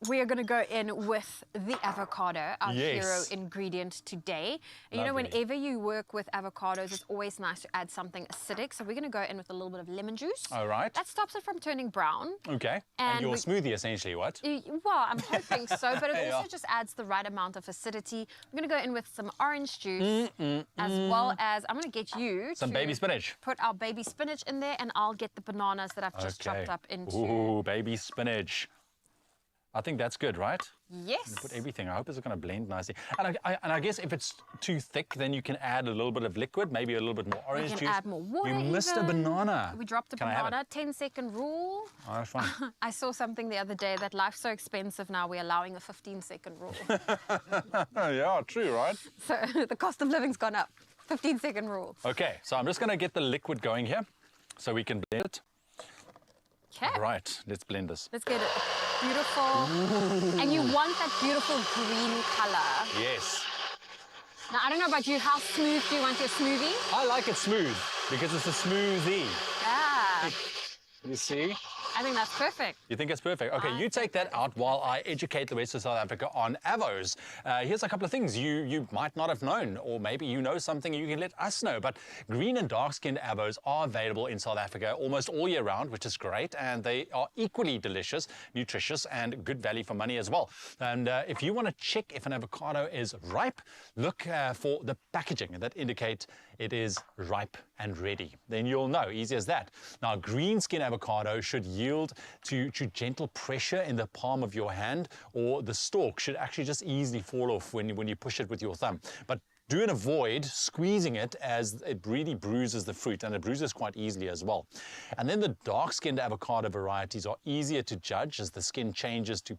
We are going to go in with the avocado, our hero ingredient today. And you know, whenever you work with avocados, it's always nice to add something acidic. So we're going to go in with a little bit of lemon juice. All right. That stops it from turning brown. Okay. And your smoothie, essentially, what? Well, I'm hoping so, but it also just adds the right amount of acidity. I'm going to go in with some orange juice, as well as I'm going to get you some baby spinach. Put our baby spinach in there, and I'll get the bananas that I've just chopped up into. Ooh, baby spinach. I think that's good, right? Yes. Put everything. I hope it's going to blend nicely. And I guess if it's too thick, then you can add a little bit of liquid, maybe a little bit more orange juice. You can add more water. You missed a banana. We dropped a banana. 10-second rule. Oh, that's fine. I saw something the other day that life's so expensive now we're allowing a 15-second rule. Yeah, true, right? So the cost of living's gone up. 15-second rule. Okay, so I'm just going to get the liquid going here so we can blend it. Okay. Right, let's blend this. Let's get it beautiful. And you want that beautiful green color. Yes. Now, I don't know about you, how smooth do you want your smoothie? I like it smooth because it's a smoothie. Yeah. You see? I think that's perfect. You think it's perfect? Okay, you take that out while I educate the rest of South Africa on avos. Here's a couple of things you might not have known, or maybe you know something you can let us know. But green and dark-skinned avos are available in South Africa almost all year round, which is great, and they are equally delicious, nutritious, and good value for money as well. And if you want to check if an avocado is ripe, look for the packaging that indicate it is ripe and ready. Then you'll know, easy as that. Now, green skin avocado should yield to gentle pressure in the palm of your hand, or the stalk should actually just easily fall off when you push it with your thumb. But do avoid squeezing it, as it really bruises the fruit, and it bruises quite easily as well. And then the dark-skinned avocado varieties are easier to judge as the skin changes to,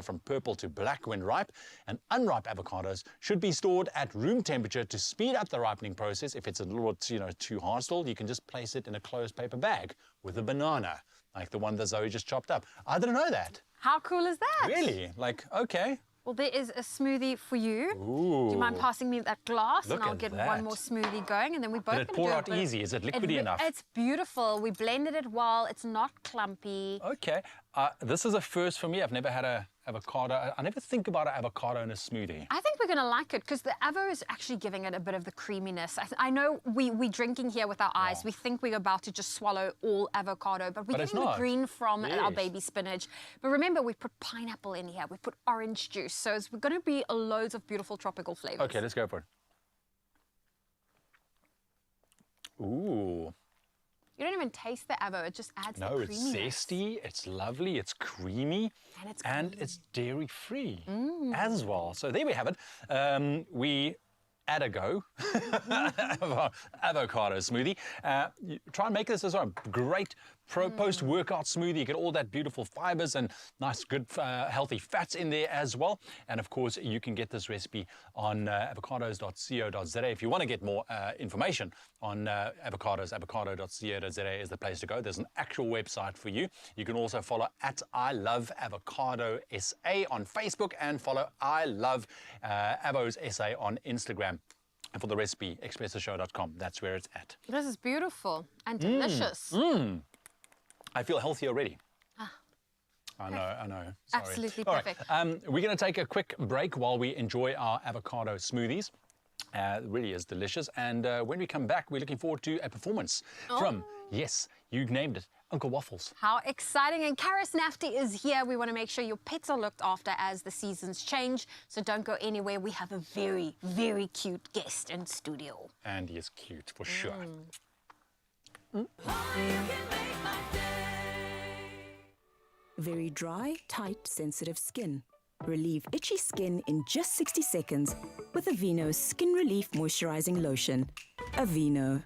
from purple to black when ripe. And unripe avocados should be stored at room temperature to speed up the ripening process. If it's a little bit, too hard stored, you can just place it in a closed paper bag with a banana, like the one that Zoe just chopped up. I didn't know that. How cool is that? Really? Okay. Well, there is a smoothie for you. Ooh. Do you mind passing me that glass? Look and I'll at get that. one more smoothie going, and then we both Did it pour out easy? Is it liquidy enough? It's beautiful. We blended it well. It's not clumpy. Okay. This is a first for me. I've never had a avocado. I never think about an avocado in a smoothie. I think we're going to like it because the avo is actually giving it a bit of the creaminess. I know we're drinking here with our eyes. We think we're about to just swallow all avocado, but we're getting the green from our baby spinach. But remember, we put pineapple in here. We put orange juice. So it's going to be loads of beautiful tropical flavors. Okay, let's go for it. Ooh. You don't even taste the avo. It just adds the creaminess. No, it's zesty, it's lovely, it's creamy, and it's dairy-free as well. So there we have it. We add a go avocado smoothie. Try and make this as well. Great post-workout smoothie. You get all that beautiful fibers and nice, good, healthy fats in there as well. And of course, you can get this recipe on avocados.co.za. If you want to get more information on avocados, avocado.co.za is the place to go. There's an actual website for you. You can also follow at I Love Avocado SA on Facebook, and follow I Love Avos SA on Instagram. And for the recipe, expressoshow.com. That's where it's at. This is beautiful and delicious. I feel healthy already. I know. Sorry. Absolutely All perfect. Right. We're going to take a quick break while we enjoy our avocado smoothies. It really is delicious. And when we come back, we're looking forward to a performance from, yes, you named it, Uncle Waffles. How exciting. And Karis Nafty is here. We want to make sure your pets are looked after as the seasons change. So don't go anywhere. We have a very, very cute guest in studio. And he is cute, for sure. Very dry, tight, sensitive skin. Relieve itchy skin in just 60 seconds with Aveeno's Skin Relief Moisturizing Lotion. Aveeno.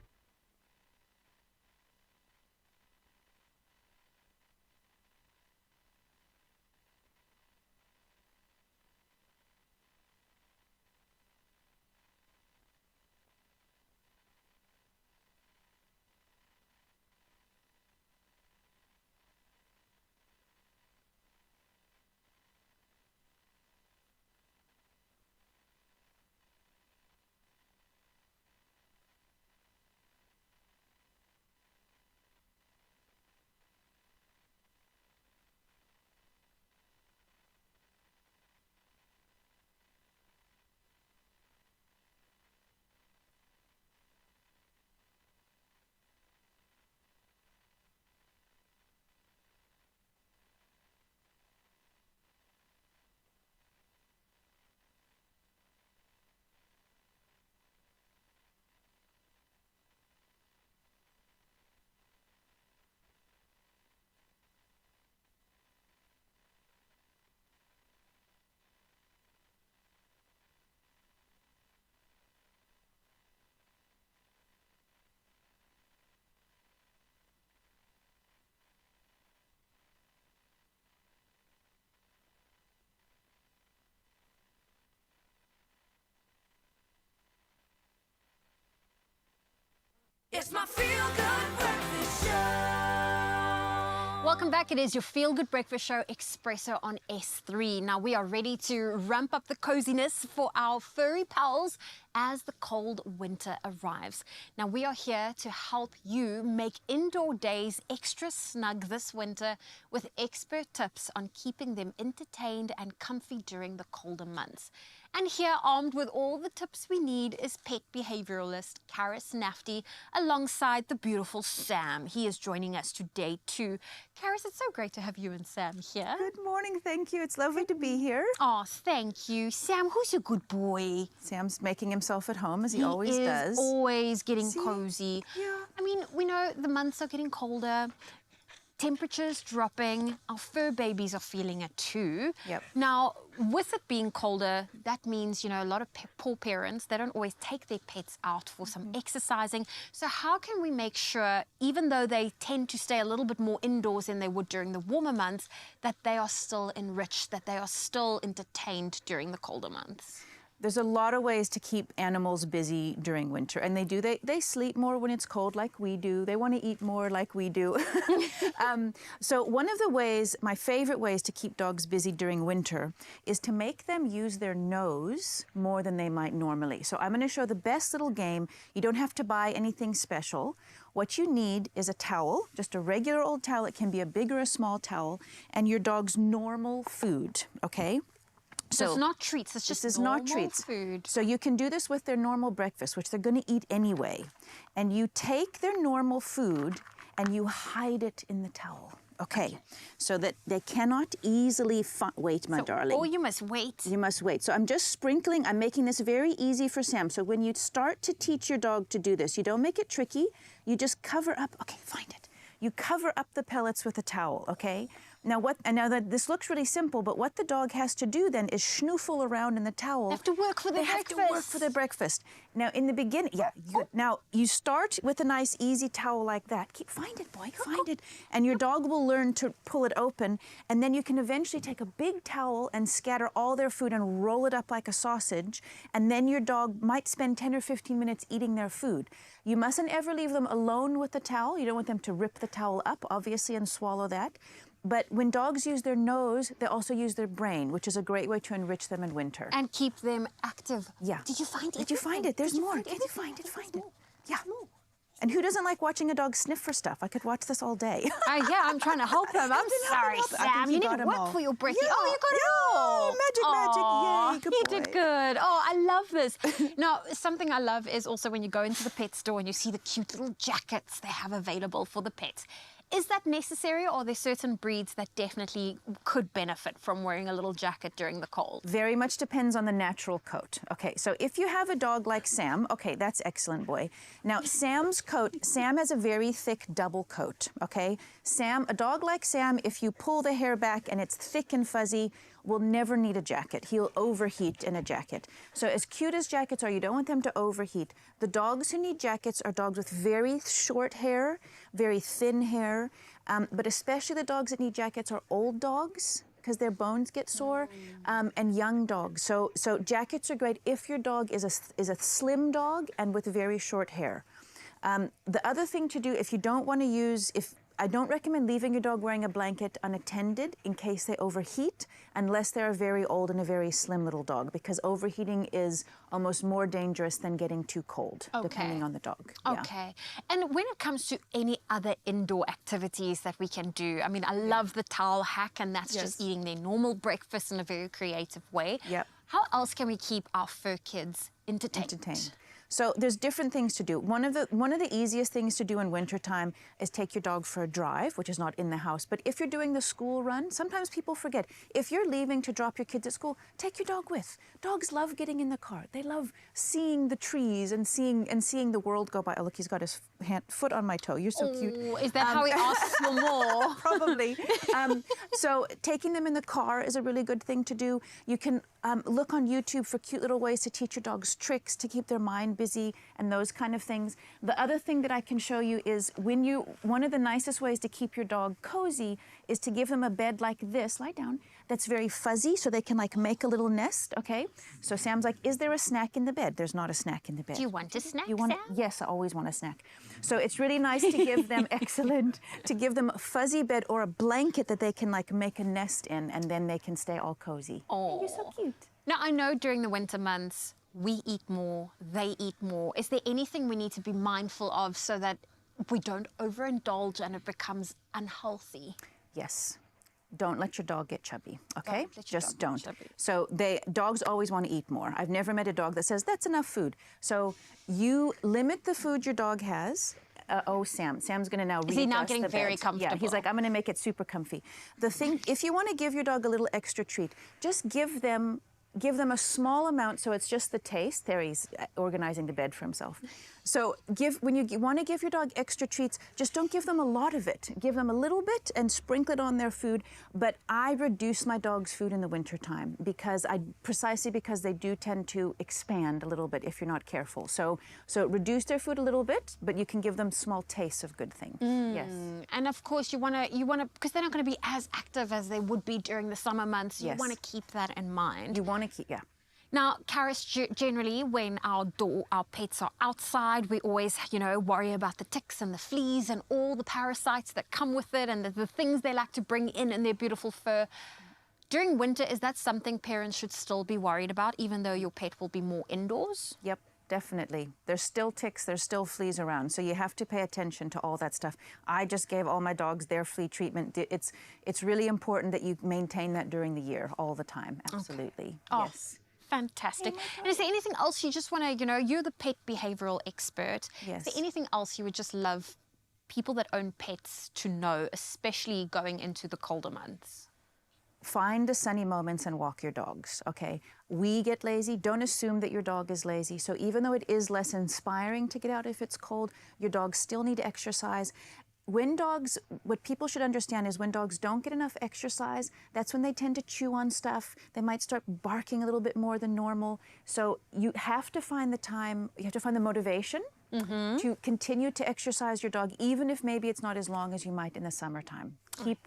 It's my feel-good breakfast show. Welcome back. It is your Feel Good Breakfast Show, Expresso on S3. Now we are ready to ramp up the coziness for our furry pals as the cold winter arrives. Now we are here to help you make indoor days extra snug this winter with expert tips on keeping them entertained and comfy during the colder months. And here, armed with all the tips we need, is pet behavioralist Karis Nafty alongside the beautiful Sam. He is joining us today too. Karis, it's so great to have you and Sam here. Good morning, thank you. It's lovely to be here. Oh, thank you. Sam, who's your good boy? Sam's making himself at home, as he always is does. Always getting cozy. Yeah. I mean, we know the months are getting colder. Temperatures dropping, our fur babies are feeling it too. Yep. Now, with it being colder, that means, a lot of poor parents, they don't always take their pets out for some exercising. So how can we make sure, even though they tend to stay a little bit more indoors than they would during the warmer months, that they are still enriched, that they are still entertained during the colder months? There's a lot of ways to keep animals busy during winter, and they do. They sleep more when it's cold like we do. They want to eat more like we do. So one of the ways, my favorite ways to keep dogs busy during winter is to make them use their nose more than they might normally. So I'm going to show the best little game. You don't have to buy anything special. What you need is a towel, just a regular old towel. It can be a big or a small towel, and your dog's normal food, okay? So it's not treats, it's just normal food. So you can do this with their normal breakfast, which they're going to eat anyway. And you take their normal food and you hide it in the towel. Okay, so that they cannot easily wait, my darling. Oh, you must wait. You must wait. So I'm just sprinkling, I'm making this very easy for Sam. So when you start to teach your dog to do this, you don't make it tricky, you just cover up, okay, find it. You cover up the pellets with a towel, okay? Now this looks really simple, but what the dog has to do then is schnoofle around in the towel. They have to work for their breakfast. They have to work for their breakfast. Now in the beginning, now you start with a nice easy towel like that. Find it, boy, find it. And your dog will learn to pull it open, and then you can eventually take a big towel and scatter all their food and roll it up like a sausage, and then your dog might spend 10 or 15 minutes eating their food. You mustn't ever leave them alone with the towel. You don't want them to rip the towel up, obviously, and swallow that. But when dogs use their nose, they also use their brain, which is a great way to enrich them in winter. And keep them active. Yeah. Did you find it? Did you find it? There's more. Can you find it? Find it. Yeah. And who doesn't like watching a dog sniff for stuff? I could watch this all day. Yeah, I'm trying to help him. I'm sorry, Sam. You need to work for your brekkie. Oh, you got it all. Magic. Yay, good boy. You did good. Oh, I love this. Now, something I love is also when you go into the pet store and you see the cute little jackets they have available for the pets. Is that necessary, or are there certain breeds that definitely could benefit from wearing a little jacket during the cold? Very much depends on the natural coat. Okay, so if you have a dog like Sam, okay, that's excellent, boy. Now, Sam's coat, Sam has a very thick double coat, okay? A dog like Sam, if you pull the hair back and it's thick and fuzzy, will never need a jacket. He'll overheat in a jacket. So as cute as jackets are, you don't want them to overheat. The dogs who need jackets are dogs with very short hair, very thin hair, but especially the dogs that need jackets are old dogs because their bones get sore, and young dogs. So jackets are great if your dog is a slim dog and with very short hair. The other thing to do, if you don't want to use, I don't recommend leaving your dog wearing a blanket unattended in case they overheat, unless they're a very old and a very slim little dog, because overheating is almost more dangerous than getting too cold, depending on the dog. Okay. And when it comes to any other indoor activities that we can do, I mean, I love the towel hack, and that's just eating their normal breakfast in a very creative way. Yep. How else can we keep our fur kids entertained? So there's different things to do. One of the easiest things to do in wintertime is take your dog for a drive, which is not in the house. But if you're doing the school run, sometimes people forget. If you're leaving to drop your kids at school, take your dog with. Dogs love getting in the car. They love seeing the trees and seeing the world go by. Oh, look, he's got his foot on my toe. You're so cute. Is that how he asks for more? Probably. So taking them in the car is a really good thing to do. You can look on YouTube for cute little ways to teach your dogs tricks to keep their mind busy and those kind of things. The other thing that I can show you is one of the nicest ways to keep your dog cozy is to give them a bed like this, lie down, that's very fuzzy so they can like make a little nest, okay? So Sam's like, is there a snack in the bed? There's not a snack in the bed. Do you want a snack, You want Sam? Yes, I always want a snack. So it's really nice to give them, excellent, to give them a fuzzy bed or a blanket that they can like make a nest in, and then they can stay all cozy. Oh, you're so cute. Now, I know during the winter months, we eat more, they eat more. Is there anything we need to be mindful of so that we don't overindulge and it becomes unhealthy? Yes. Don't let your dog get chubby, okay? Don't let your Just dog get don't. chubby. So dogs always want to eat more. I've never met a dog that says, that's enough food. So you limit the food your dog has. Sam's going to now readjust Is he now getting the very bed. comfortable? Yeah, he's like, I'm going to make it super comfy. The thing, if you want to give your dog a little extra treat, just give them a small amount so it's just the taste. There, he's organizing the bed for himself. So when you want to give your dog extra treats, just don't give them a lot of it. Give them a little bit and sprinkle it on their food. But I reduce my dog's food in the wintertime precisely because they do tend to expand a little bit if you're not careful. So reduce their food a little bit, but you can give them small tastes of good things. Yes. And of course, you want to, because they're not going to be as active as they would be during the summer months. You want to keep that in mind. You want to keep, yeah. Now, Karis, generally, when our pets are outside, we always, worry about the ticks and the fleas and all the parasites that come with it and the things they like to bring in their beautiful fur. During winter, is that something parents should still be worried about, even though your pet will be more indoors? Yep. Definitely. There's still ticks, there's still fleas around, so you have to pay attention to all that stuff. I just gave all my dogs their flea treatment. It's really important that you maintain that during the year, all the time. Absolutely. Okay. Yes. Fantastic. And is there anything else you just want to, you're the pet behavioral expert. Yes. Is there anything else you would just love people that own pets to know, especially going into the colder months? Find the sunny moments and walk your dogs, okay? We get lazy. Don't assume that your dog is lazy. So even though it is less inspiring to get out if it's cold, your dogs still need exercise. What people should understand is when dogs don't get enough exercise, that's when they tend to chew on stuff. They might start barking a little bit more than normal. So you have to find the time, you have to find the motivation to continue to exercise your dog, even if maybe it's not as long as you might in the summertime.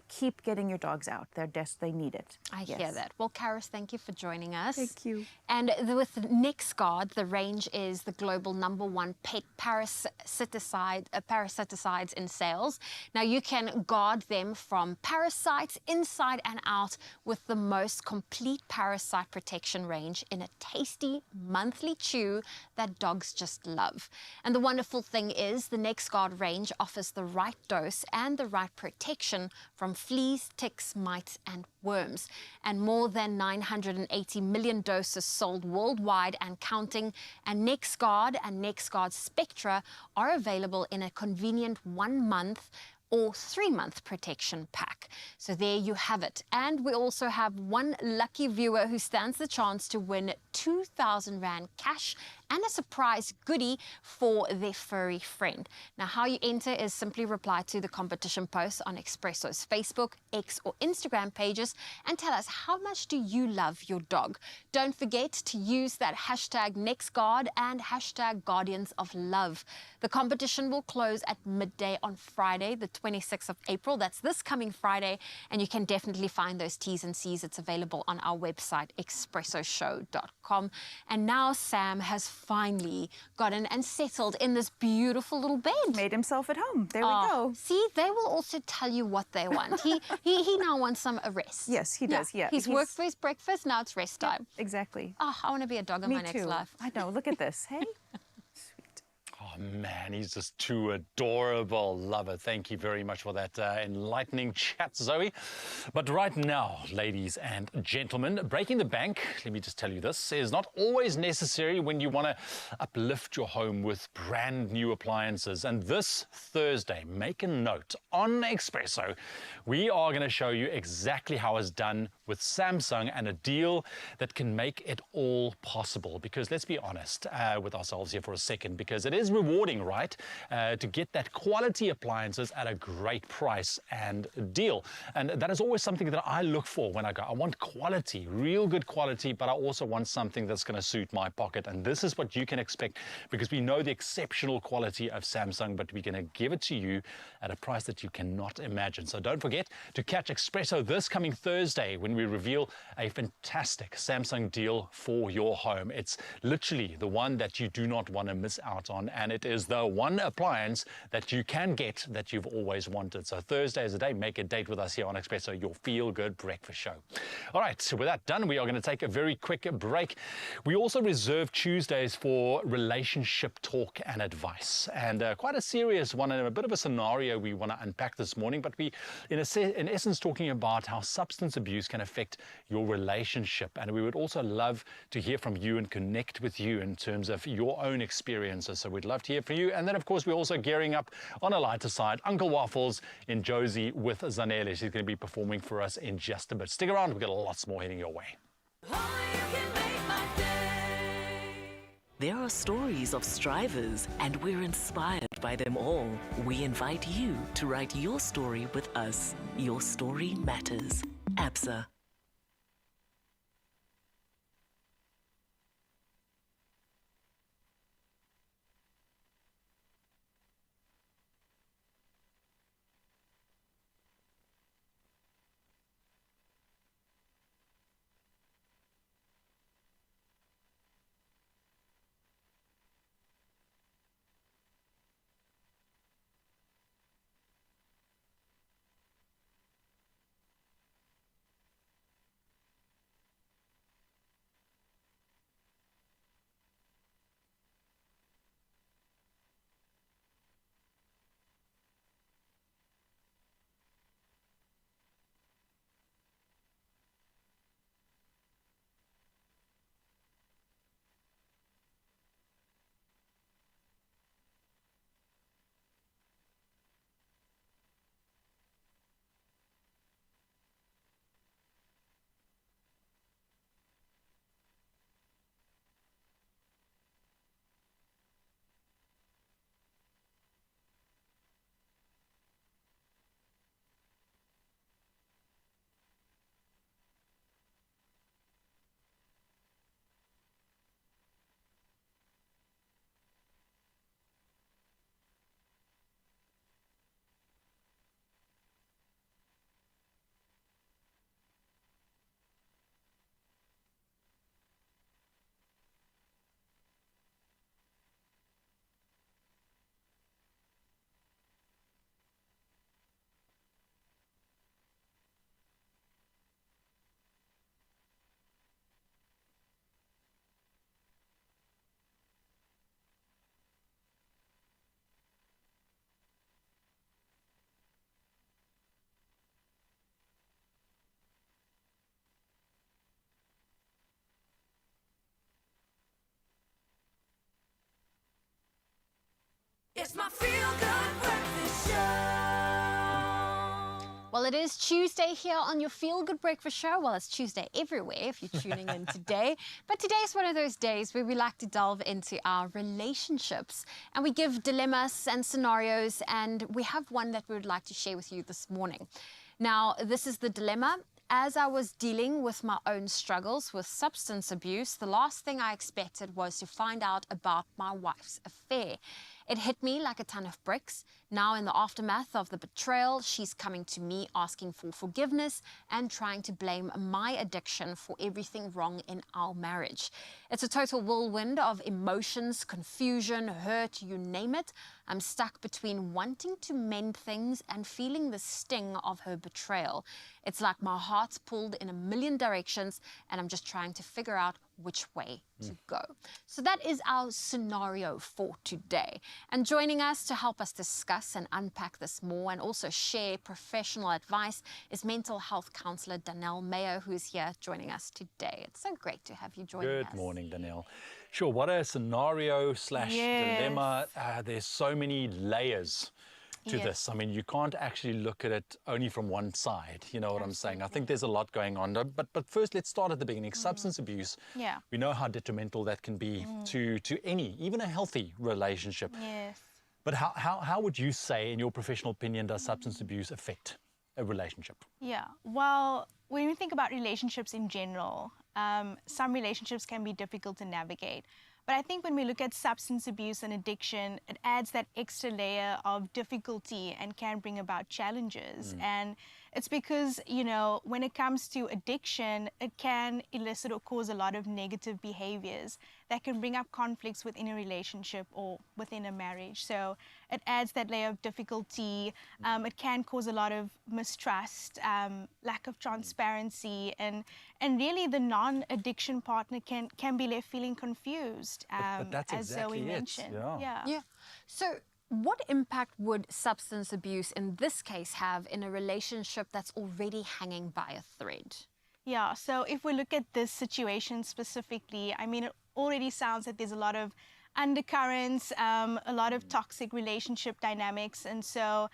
Keep getting your dogs out. They need it. I hear that. Well, Karis, thank you for joining us. Thank you. And with NexGuard, the range is the global #1 pet parasiticides in sales. Now, you can guard them from parasites inside and out with the most complete parasite protection range in a tasty monthly chew that dogs just love. And the wonderful thing is the NexGuard range offers the right dose and the right protection from fleas, ticks, mites, and worms. And more than 980 million doses sold worldwide and counting. And NexGuard and NexGuard Spectra are available in a convenient 1-month or 3-month protection pack. So there you have it. And we also have one lucky viewer who stands the chance to win 2,000 Rand cash and a surprise goodie for their furry friend. Now, how you enter is simply reply to the competition post on Expresso's Facebook, X or Instagram pages and tell us how much do you love your dog. Don't forget to use that hashtag NexGuard and hashtag Guardians of Love. The competition will close at midday on Friday, the 26th of April. That's this coming Friday, and you can definitely find those T's and C's. It's available on our website, expressoshow.com. And now Sam has finally gotten and settled in this beautiful little bed. Made himself at home. There we go. See, they will also tell you what they want. He now wants some rest. Yes, he does. Yeah. He's worked for his breakfast. Now it's rest time. Exactly. Oh, I want to be a dog in my next life. I know. Look at this. Hey. Oh, man, he's just too adorable. Love it. Thank you very much for that enlightening chat, Zoe. But right now, ladies and gentlemen, breaking the bank, let me just tell you this, is not always necessary when you want to uplift your home with brand new appliances. And this Thursday, make a note, on Expresso, we are going to show you exactly how it's done with Samsung and a deal that can make it all possible. Because let's be honest with ourselves here for a second, because it is rewarding rewarding, right? To get that quality appliances at a great price and deal. And that is always something that I look for when I go. I want quality, real good quality, but I also want something that's going to suit my pocket. And this is what you can expect, because we know the exceptional quality of Samsung, but we're going to give it to you at a price that you cannot imagine. So don't forget to catch Expresso this coming Thursday when we reveal a fantastic Samsung deal for your home. It's literally the one that you do not want to miss out on, and it is the one appliance that you can get that you've always wanted. So Thursday is the day. Make a date with us here on Expresso, your feel-good breakfast show. All right, so with that done, we are going to take a very quick break. We also reserve Tuesdays for relationship talk and advice, and quite a serious one and a bit of a scenario we want to unpack this morning, but we in essence talking about how substance abuse can affect your relationship. And we would also love to hear from you and connect with you in terms of your own experiences. So we'd love to hear from you. And then, of course, we're also gearing up on a lighter side. Uncle Waffles in Josie with Zanele. She's going to be performing for us in just a bit. Stick around. We've got lots more heading your way. There are stories of strivers, and we're inspired by them all. We invite you to write your story with us. Your story matters. ABSA. It's my feel-good breakfast show. Well, it is Tuesday here on your Feel Good Breakfast Show. Well, it's Tuesday everywhere if you're tuning in today. But today's one of those days where we like to delve into our relationships. And we give dilemmas and scenarios, and we have one that we would like to share with you this morning. Now, this is the dilemma. As I was dealing with my own struggles with substance abuse, the last thing I expected was to find out about my wife's affair. It hit me like a ton of bricks. Now, in the aftermath of the betrayal, she's coming to me asking for forgiveness and trying to blame my addiction for everything wrong in our marriage. It's a total whirlwind of emotions, confusion, hurt, you name it. I'm stuck between wanting to mend things and feeling the sting of her betrayal. It's like my heart's pulled in a million directions and I'm just trying to figure out which way to go. So that is our scenario for today. And joining us to help us discuss and unpack this more and also share professional advice is mental health counsellor Danelle Mayo, who is here joining us today. It's so great to have you joining us. Good morning, Danelle. Sure, what a scenario slash dilemma. There's so many layers to this. I mean, you can't actually look at it only from one side. You know what I'm saying? I think there's a lot going on. But first, let's start at the beginning. Substance abuse. Yeah. We know how detrimental that can be to any, even a healthy relationship. Yes. But how would you say, in your professional opinion, does substance abuse affect a relationship? Yeah. Well, when we think about relationships in general, some relationships can be difficult to navigate. But I think when we look at substance abuse and addiction, it adds that extra layer of difficulty and can bring about challenges. And it's because, you know, when it comes to addiction, it can elicit or cause a lot of negative behaviors that can bring up conflicts within a relationship or within a marriage. So it adds that layer of difficulty. It can cause a lot of mistrust, lack of transparency, and really the non-addiction partner can be left feeling confused, but that's as exactly Zoe it. mentioned. Yeah. So what impact would substance abuse in this case have in a relationship that's already hanging by a thread? Yeah, so if we look at this situation specifically, I mean, it already sounds like there's a lot of undercurrents, a lot of toxic relationship dynamics. And so,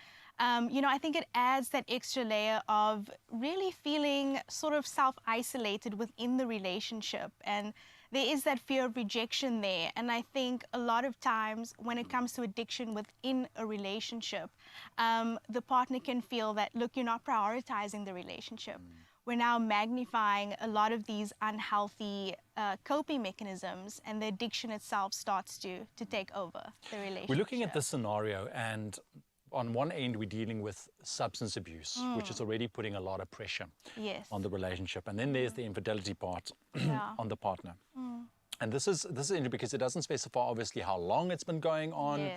you know, I think it adds that extra layer of really feeling sort of self-isolated within the relationship. And there is that fear of rejection there. And I think a lot of times when it comes to addiction within a relationship, the partner can feel that, look, you're not prioritizing the relationship. We're now magnifying a lot of these unhealthy coping mechanisms, and the addiction itself starts to take over the relationship. We're looking at this scenario, and on one end, we're dealing with substance abuse, which is already putting a lot of pressure on the relationship. And then there's the infidelity part on the partner. And this is interesting because it doesn't specify, obviously, how long it's been going on.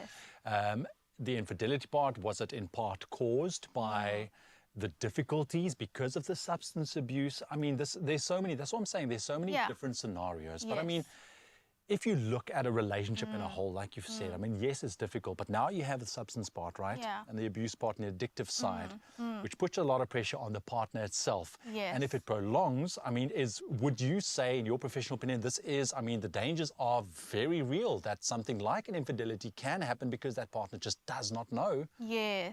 The infidelity part, was it in part caused by the difficulties because of the substance abuse? I mean, there's so many, that's what I'm saying, there's so many different scenarios. But I mean, if you look at a relationship in a whole, like you've said, I mean, yes, it's difficult, but now you have the substance part, right? And the abuse part and the addictive side, which puts a lot of pressure on the partner itself. And if it prolongs, I mean, would you say, in your professional opinion, this is, I mean, the dangers are very real, that something like an infidelity can happen because that partner just does not know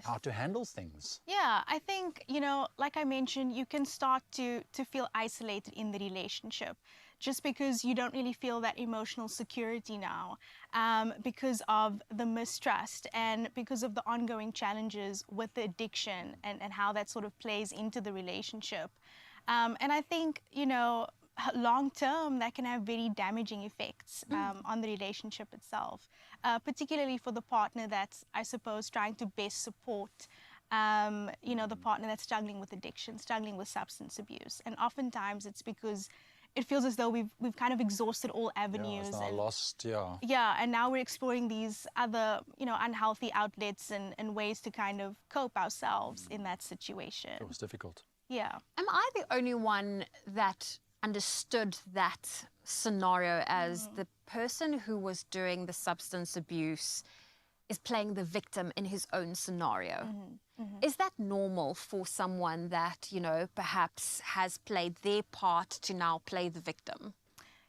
how to handle things? Yeah, I think, you know, like I mentioned, you can start to feel isolated in the relationship, just because you don't really feel that emotional security now, because of the mistrust and because of the ongoing challenges with the addiction and how that sort of plays into the relationship. And I think, you know, long term, that can have very damaging effects on the relationship itself, particularly for the partner that's, I suppose, trying to best support you know, the partner that's struggling with addiction, struggling with substance abuse. And oftentimes it's because it feels as though we've kind of exhausted all avenues. It's now lost, Yeah, and now we're exploring these other, you know, unhealthy outlets and ways to kind of cope ourselves in that situation. It was difficult. Yeah. Am I the only one that understood that scenario as the person who was doing the substance abuse is playing the victim in his own scenario? Is that normal for someone that, you know, perhaps has played their part to now play the victim?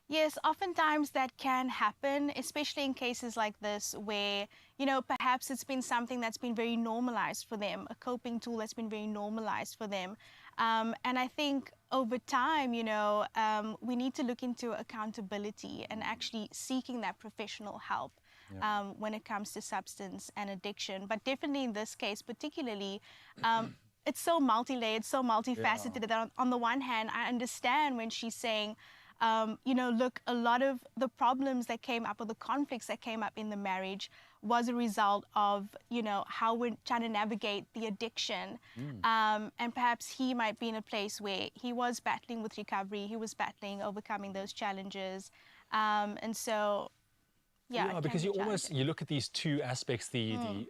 Yes, oftentimes that can happen, especially in cases like this where, you know, perhaps it's been something that's been very normalized for them, a coping tool that's been very normalized for them. And I think over time, you know, we need to look into accountability and actually seeking that professional help. When it comes to substance and addiction. But definitely in this case particularly, it's so multi-layered, so multifaceted that on the one hand, I understand when she's saying, you know, look, a lot of the problems that came up or the conflicts that came up in the marriage was a result of, you know, how we're trying to navigate the addiction. And perhaps he might be in a place where he was battling with recovery, he was battling, overcoming those challenges. And so, yeah, because you look at these two aspects, the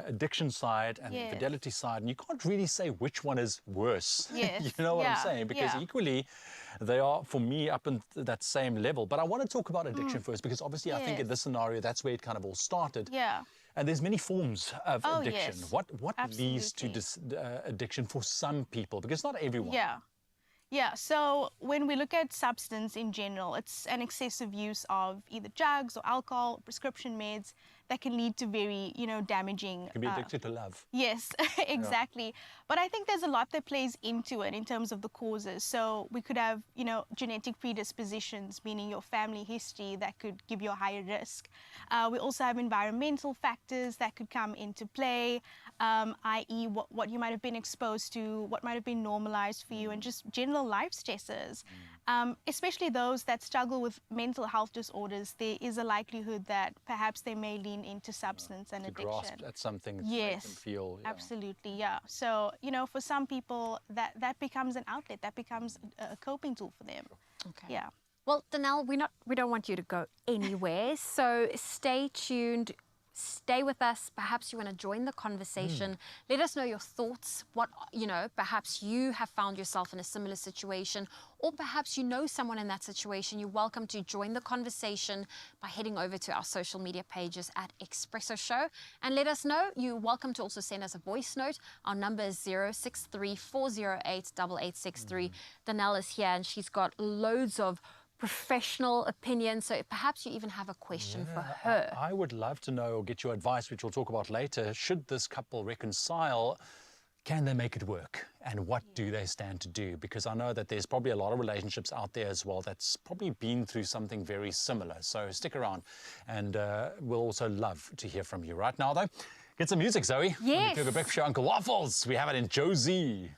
addiction side and the infidelity side, and you can't really say which one is worse. You know what I'm saying? Because equally, they are, for me, up in that same level. But I want to talk about addiction first, because obviously I think in this scenario, that's where it kind of all started. And there's many forms of addiction. What leads to this addiction for some people? Because not everyone. Yeah, so when we look at substance in general, it's an excessive use of either drugs or alcohol, prescription meds that can lead to very, damaging. You can be addicted to love. Yes, exactly. But I think there's a lot that plays into it in terms of the causes. So we could have, genetic predispositions, meaning your family history that could give you a higher risk. We also have environmental factors that could come into play, i.e. what you might have been exposed to, what might have been normalized for you, and just general life stresses. Especially those that struggle with mental health disorders, there is a likelihood that perhaps they may lean into substance and addiction. Grasp at something that yes, they can feel. Yeah. Absolutely, yeah. So, for some people, that becomes an outlet, that becomes a coping tool for them. Okay. Yeah. Well, Danelle, we don't want you to go anywhere, so stay tuned. Stay with us. Perhaps you want to join the conversation. Let us know your thoughts. What, perhaps you have found yourself in a similar situation, or perhaps you know someone in that situation. You're welcome to join the conversation by heading over to our social media pages at Expresso Show and let us know. You're welcome to also send us a voice note. Our number is 063-408-8863. Danelle is here and she's got loads of professional opinion, so perhaps you even have a question for her. I would love to know or get your advice, which we'll talk about later. Should this couple reconcile, can they make it work? And what do they stand to do? Because I know that there's probably a lot of relationships out there as well that's probably been through something very similar. So stick around and we'll also love to hear from you. Right now though, get some music, Zoe. Yes. The Breakfast Show, Uncle Waffles. We have it in Josie.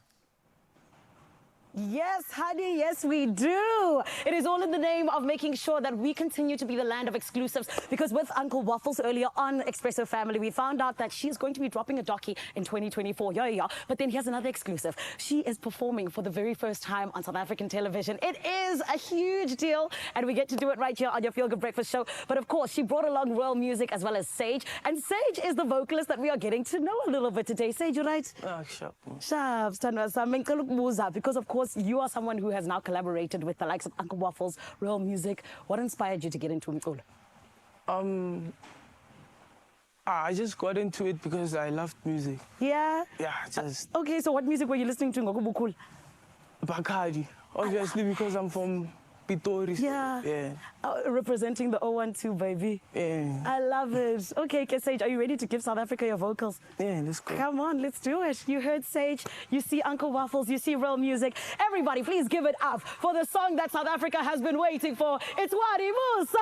Yes, honey, yes, we do. It is all in the name of making sure that we continue to be the land of exclusives, because with Uncle Waffles earlier on Expresso Family, we found out that she's going to be dropping a docu in 2024. Yeah. But then here's another exclusive. She is performing for the very first time on South African television. It is a huge deal, and we get to do it right here on your Feel Good Breakfast Show. But of course, she brought along Royal Music as well as Sage, and Sage is the vocalist that we are getting to know a little bit today. Sage, you right? Sharp, because of course, you are someone who has now collaborated with the likes of Uncle Waffles, Real Music. What inspired you to get into Mculo? I just got into it because I loved music. Yeah? Yeah, just... Okay, so what music were you listening to? Bacardi. Obviously, because I'm from Pitori. Yeah. Representing the 012, baby. Yeah. I love it. Okay, Sage, are you ready to give South Africa your vocals? Yeah, let's go. Come on, let's do it. You heard Sage, you see Uncle Waffles, you see Real Music. Everybody, please give it up for the song that South Africa has been waiting for. It's Wadi Musa!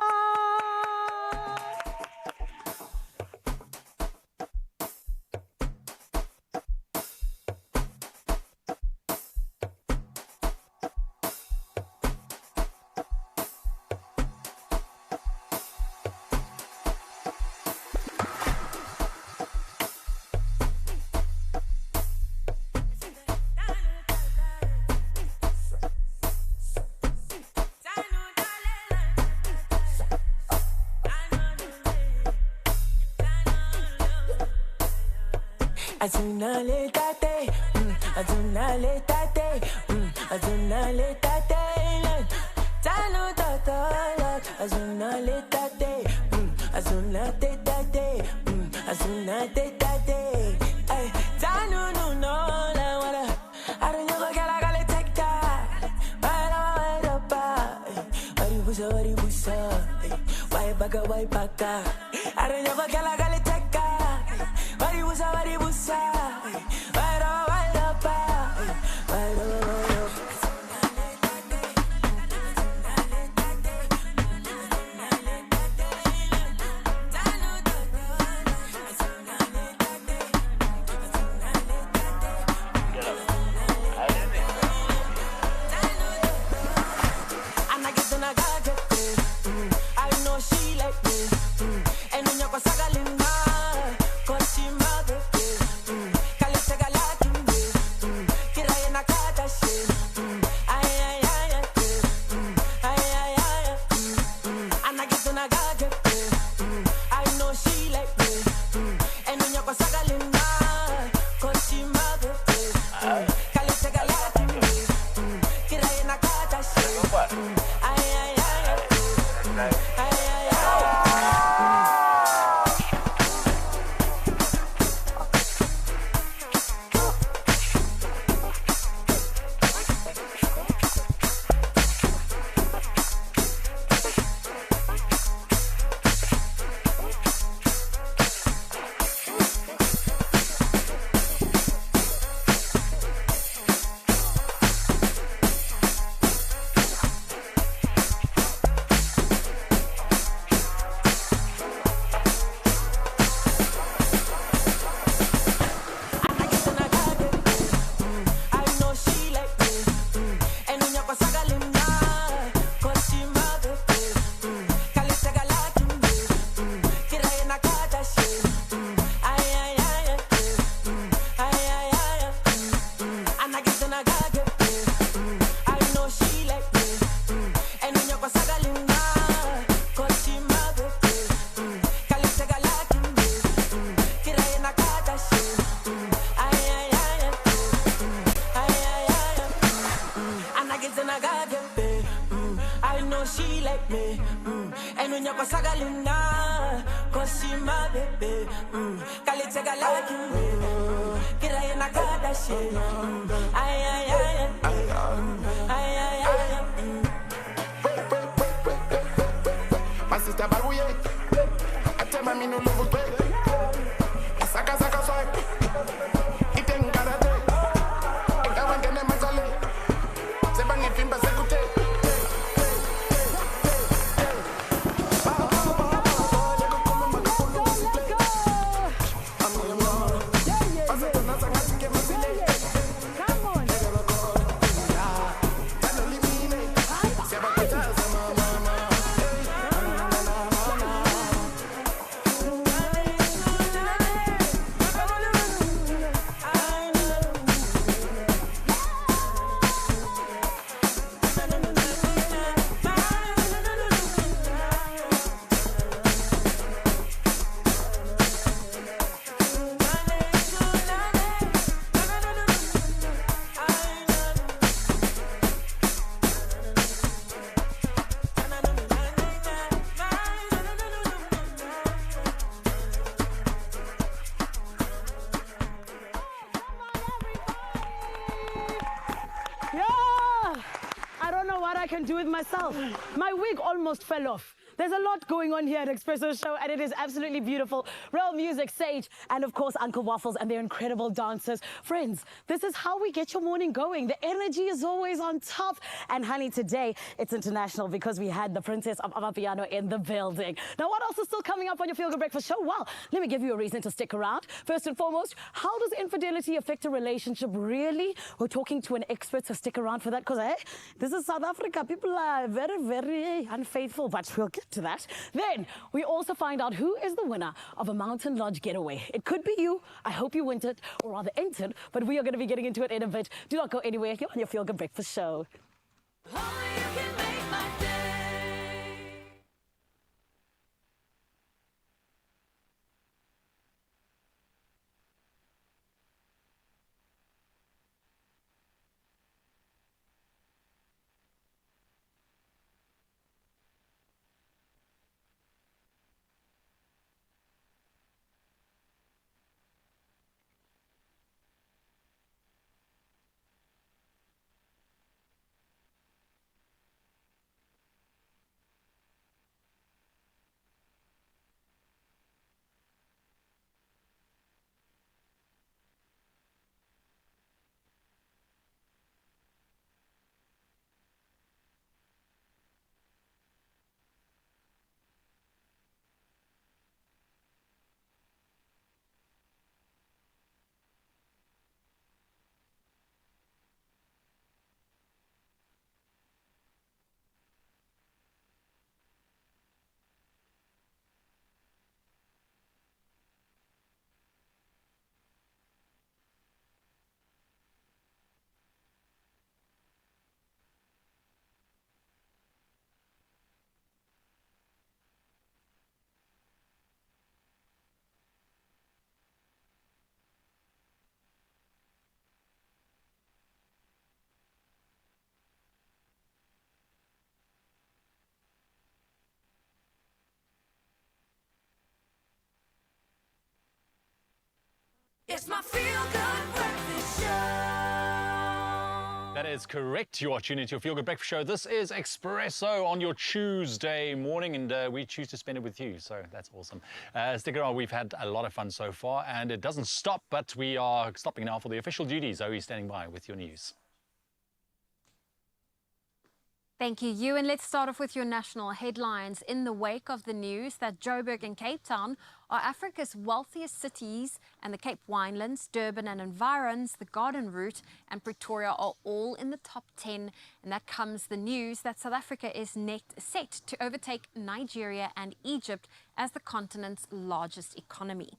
Azuna le tate, azuna le tate, azuna le tate, tano tata, azuna le tate, azuna te tate, azuna te tate, ay, tano no no la wala, I don't know what I gotta take that, why wari busa, why baka, I don't know what I gotta take that. Wari busa, I know she like me, and when you're sagalina. and I got get paid. I know she like me. And when you're sagalina, cause she my baby. Call it take a like you. Get I in a got that shit. My sister Baguye, I tell my me no love play. Saka saka swipe, it ain't karate. I want to name my chale. Se van en fin persecute. Do with myself. My wig almost fell off. There's a lot going on here at Expresso Show, and it is absolutely beautiful. Real music, Sage, and of course, Uncle Waffles and their incredible dancers. Friends, this is how we get your morning going. The energy is always on top. And honey, today, it's international because we had the Princess of Amapiano in the building. Now, what else is still coming up on your Feel Good Breakfast Show? Well, let me give you a reason to stick around. First and foremost, how does infidelity affect a relationship? Really? We're talking to an expert, so stick around for that because, this is South Africa. People are very, very unfaithful, but we'll get to that. Then we also find out who is the winner of a Mountain Lodge getaway. It could be you. I hope you win it, or rather entered, but we are going to be getting into it in a bit. Do not go anywhere. You're on your Feel Good Breakfast Show. It's my Feel Good Breakfast Show. That is correct. You are tuning into your Feel Good Breakfast Show. This is Expresso on your Tuesday morning, and we choose to spend it with you, so that's awesome. Stick around. We've had a lot of fun so far, and it doesn't stop, but we are stopping now for the official duties. Zoe standing by with your news. Thank you, Ewan. Let's start off with your national headlines. In the wake of the news that Joburg and Cape Town are Africa's wealthiest cities, and the Cape Winelands, Durban and environs, the Garden Route and Pretoria are all in the top 10. And that comes the news that South Africa is set to overtake Nigeria and Egypt as the continent's largest economy.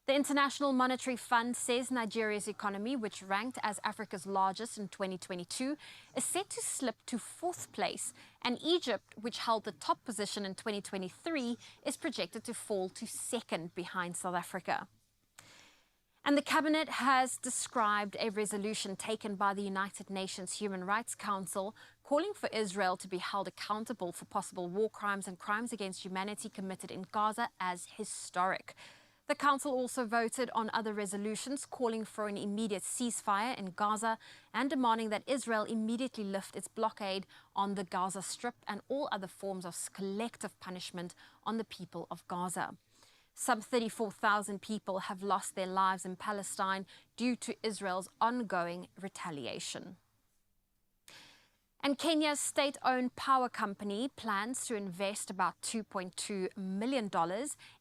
The International Monetary Fund says Nigeria's economy, which ranked as Africa's largest in 2022, is set to slip to 4th place, and Egypt, which held the top position in 2023, is projected to fall to 2nd behind South Africa. And the Cabinet has described a resolution taken by the United Nations Human Rights Council calling for Israel to be held accountable for possible war crimes and crimes against humanity committed in Gaza as historic. The Council also voted on other resolutions calling for an immediate ceasefire in Gaza and demanding that Israel immediately lift its blockade on the Gaza Strip and all other forms of collective punishment on the people of Gaza. Some 34,000 people have lost their lives in Palestine due to Israel's ongoing retaliation. And Kenya's state-owned power company plans to invest about $2.2 million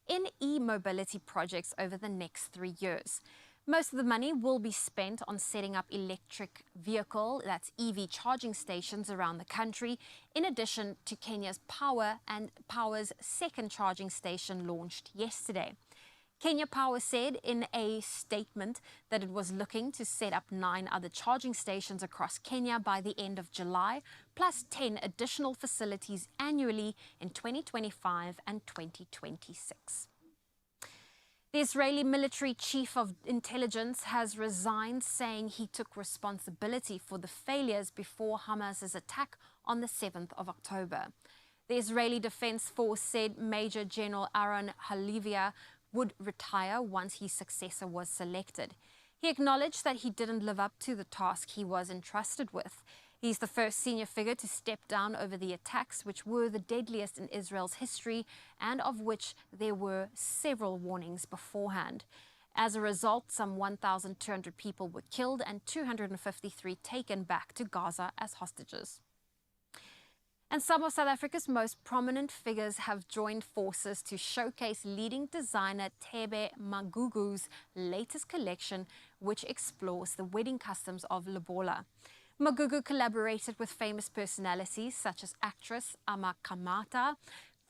in e-mobility projects over the next 3 years. Most of the money will be spent on setting up electric vehicle, that's EV charging stations around the country, in addition to Kenya's Power's second charging station launched yesterday. Kenya Power said in a statement that it was looking to set up 9 other charging stations across Kenya by the end of July, plus 10 additional facilities annually in 2025 and 2026. The Israeli military chief of intelligence has resigned, saying he took responsibility for the failures before Hamas's attack on the 7th of October. The Israeli Defense Force said Major General Aaron Halivia would retire once his successor was selected. He acknowledged that he didn't live up to the task he was entrusted with. He's the first senior figure to step down over the attacks, which were the deadliest in Israel's history and of which there were several warnings beforehand. As a result, some 1,200 people were killed and 253 taken back to Gaza as hostages. And some of South Africa's most prominent figures have joined forces to showcase leading designer Thebe Magugu's latest collection, which explores the wedding customs of Lobola. Magugu collaborated with famous personalities such as actress Ama Kamata,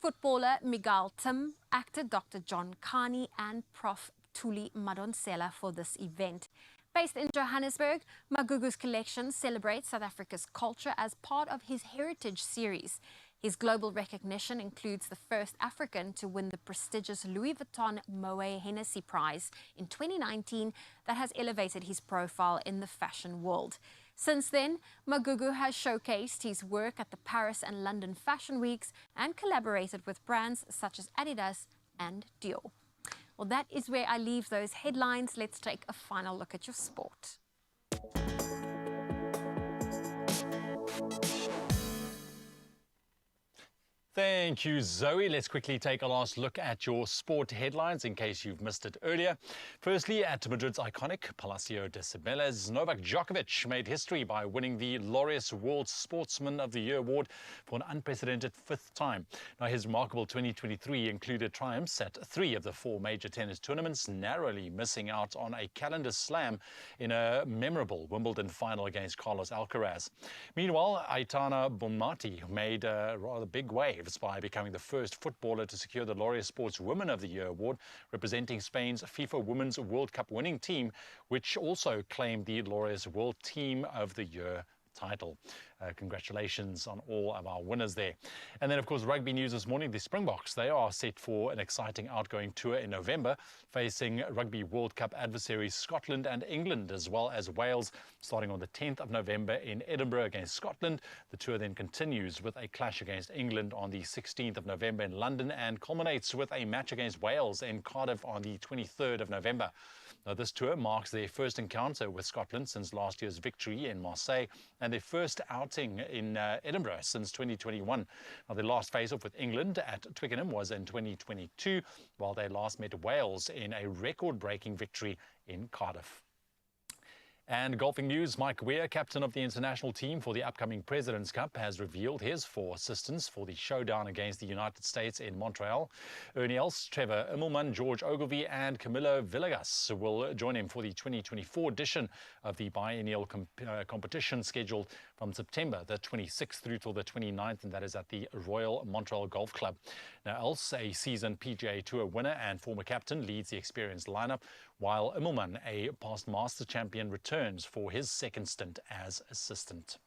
footballer Miguel Tim, actor Dr. John Carney, and Prof. Thuli Madonsela for this event. Based in Johannesburg, Magugu's collection celebrates South Africa's culture as part of his Heritage series. His global recognition includes the first African to win the prestigious Louis Vuitton Moet Hennessy Prize in 2019 that has elevated his profile in the fashion world. Since then, Magugu has showcased his work at the Paris and London Fashion Weeks and collaborated with brands such as Adidas and Dior. Well, that is where I leave those headlines. Let's take a final look at your sport. Thank you, Zoe. Let's quickly take a last look at your sport headlines in case you've missed it earlier. Firstly, at Madrid's iconic Palacio de Cibeles, Novak Djokovic made history by winning the Laureus World Sportsman of the Year award for an unprecedented 5th time. Now, his remarkable 2023 included triumphs at 3 of the 4 major tennis tournaments, narrowly missing out on a calendar slam in a memorable Wimbledon final against Carlos Alcaraz. Meanwhile, Aitana Bonmati made a rather big wave by becoming the first footballer to secure the Laureus Sports Women of the Year award, representing Spain's FIFA Women's World Cup winning team, which also claimed the Laureus World Team of the Year title. Congratulations on all of our winners there. And then, of course, rugby news this morning. The Springboks, they are set for an exciting outgoing tour in November, facing Rugby World Cup adversaries Scotland and England, as well as Wales, starting on the 10th of November in Edinburgh against Scotland. The tour then continues with a clash against England on the 16th of November in London and culminates with a match against Wales in Cardiff on the 23rd of November. Now, this tour marks their first encounter with Scotland since last year's victory in Marseille and their first outing in Edinburgh since 2021. Now, their last face-off with England at Twickenham was in 2022, while they last met Wales in a record-breaking victory in Cardiff. And golfing news, Mike Weir, captain of the international team for the upcoming President's Cup, has revealed his 4 assistants for the showdown against the United States in Montreal. Ernie Els, Trevor Immelman, George Ogilvie and Camilo Villegas will join him for the 2024 edition of the biennial competition scheduled from September the 26th through till the 29th, and that is at the Royal Montreal Golf Club. Now, Els, a seasoned PGA Tour winner and former captain, leads the experienced lineup, while Immelman, a past Masters champion, returns for his second stint as assistant.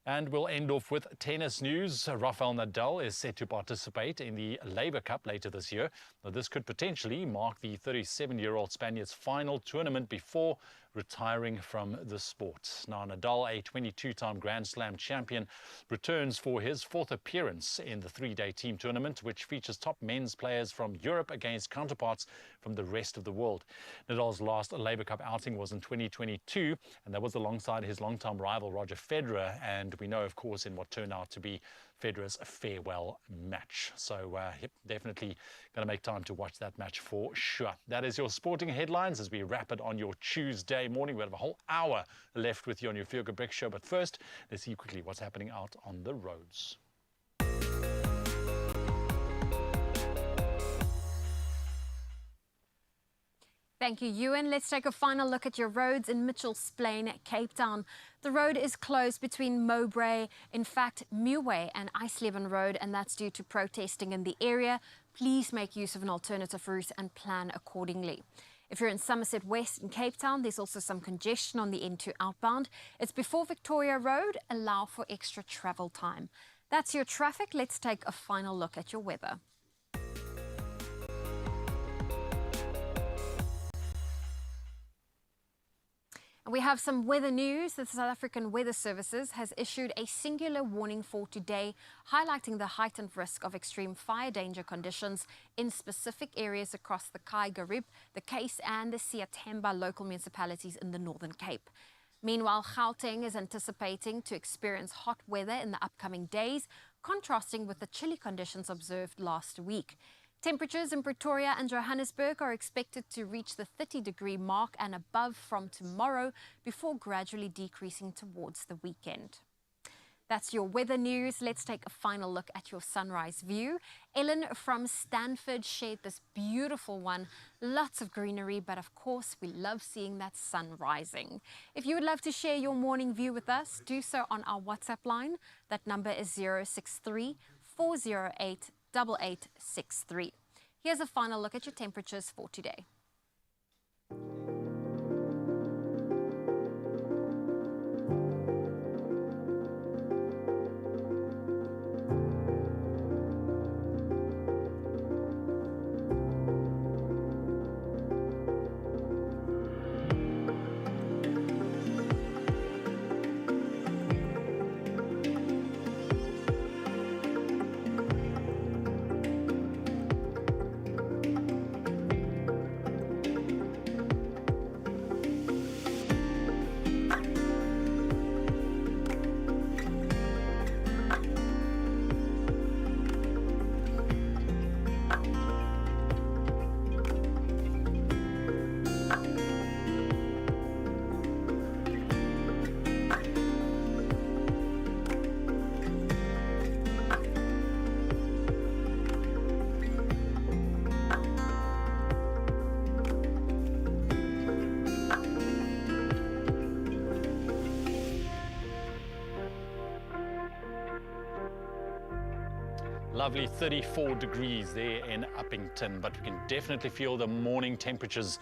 And we'll end off with tennis news. Rafael Nadal is set to participate in the Labour Cup later this year. Now, this could potentially mark the 37-year-old Spaniard's final tournament before retiring from the sport. Now, Nadal, a 22-time Grand Slam champion, returns for his fourth appearance in the three-day team tournament, which features top men's players from Europe against counterparts from the rest of the world. Nadal's last Labour Cup outing was in 2022, and that was alongside his longtime rival Roger Federer, and we know, of course, in what turned out to be Federer's farewell match. So yep, definitely going to make time to watch that match for sure. That is your sporting headlines as we wrap it on your Tuesday morning. We have a whole hour left with you on your Feel Good Breakfast show. But first, let's see quickly what's happening out on the roads. Thank you, Ewan. Let's take a final look at your roads in Mitchell's Plain, Cape Town. The road is closed between Mowbray, in fact, Meway and Eisleben Road, and that's due to protesting in the area. Please make use of an alternative route and plan accordingly. If you're in Somerset West in Cape Town, there's also some congestion on the N2 outbound. It's before Victoria Road. Allow for extra travel time. That's your traffic. Let's take a final look at your weather. We have some weather news. The South African Weather Services has issued a singular warning for today, highlighting the heightened risk of extreme fire danger conditions in specific areas across the Kaigarib, the Case and the Siatemba local municipalities in the Northern Cape. Meanwhile, Gauteng is anticipating to experience hot weather in the upcoming days, contrasting with the chilly conditions observed last week. Temperatures in Pretoria and Johannesburg are expected to reach the 30-degree mark and above from tomorrow before gradually decreasing towards the weekend. That's your weather news. Let's take a final look at your sunrise view. Ellen from Stanford shared this beautiful one. Lots of greenery, but of course, we love seeing that sun rising. If you would love to share your morning view with us, do so on our WhatsApp line. That number is 063 408 8863. Here's a final look at your temperatures for today. Lovely 34 degrees there in Uppington, but we can definitely feel the morning temperatures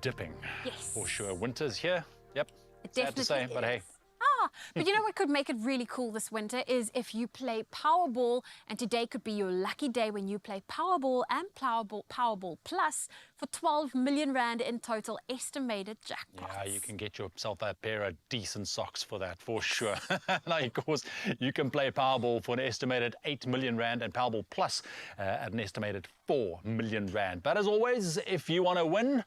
dipping. Yes. For sure. Winter's here. Yep. It Sad to say, definitely but is. hey. But you know what could make it really cool this winter is if you play Powerball, and today could be your lucky day when you play Powerball and Powerball Plus for 12 million rand in total estimated jackpot. Yeah, you can get yourself a pair of decent socks for that, for sure. Now, of course, you can play Powerball for an estimated 8 million rand and Powerball Plus at an estimated 4 million rand. But as always, if you want to win,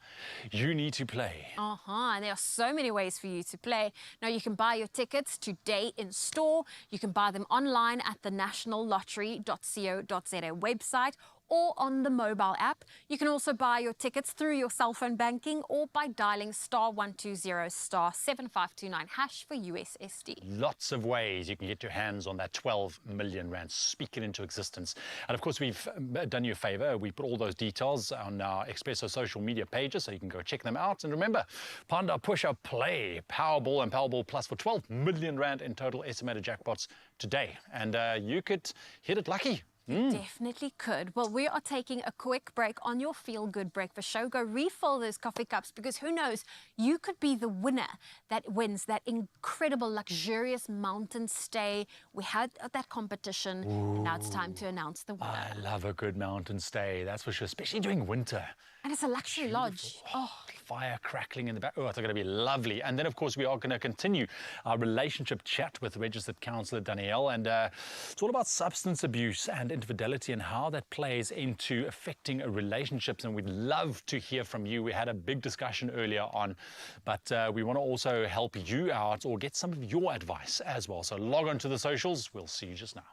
you need to play. And there are so many ways for you to play. Now, you can buy your tickets today in store. You can buy them online at the nationallottery.co.za website or on the mobile app. You can also buy your tickets through your cell phone banking or by dialing *120 *7529# for USSD. Lots of ways you can get your hands on that 12 million rand. Speak it into existence. And of course, we've done you a favor. We put all those details on our Expresso social media pages, so you can go check them out. And remember, Panda Pusher Play Powerball and Powerball Plus for 12 million rand in total estimated jackpots today. And you could hit it lucky. You definitely could. Well, we are taking a quick break on your Feel Good Breakfast show. Go refill those coffee cups because who knows, you could be the winner that wins that incredible, luxurious mountain stay. We had that competition, and now it's time to announce the winner. I love a good mountain stay, that's for sure, especially during winter. And it's a luxury lodge. Oh. Fire crackling in the back. Oh, it's going to be lovely. And then, of course, we are going to continue our relationship chat with registered counsellor Danielle. And it's all about substance abuse and infidelity and how that plays into affecting relationships. And we'd love to hear from you. We had a big discussion earlier on, but we want to also help you out or get some of your advice as well. So log on to the socials. We'll see you just now.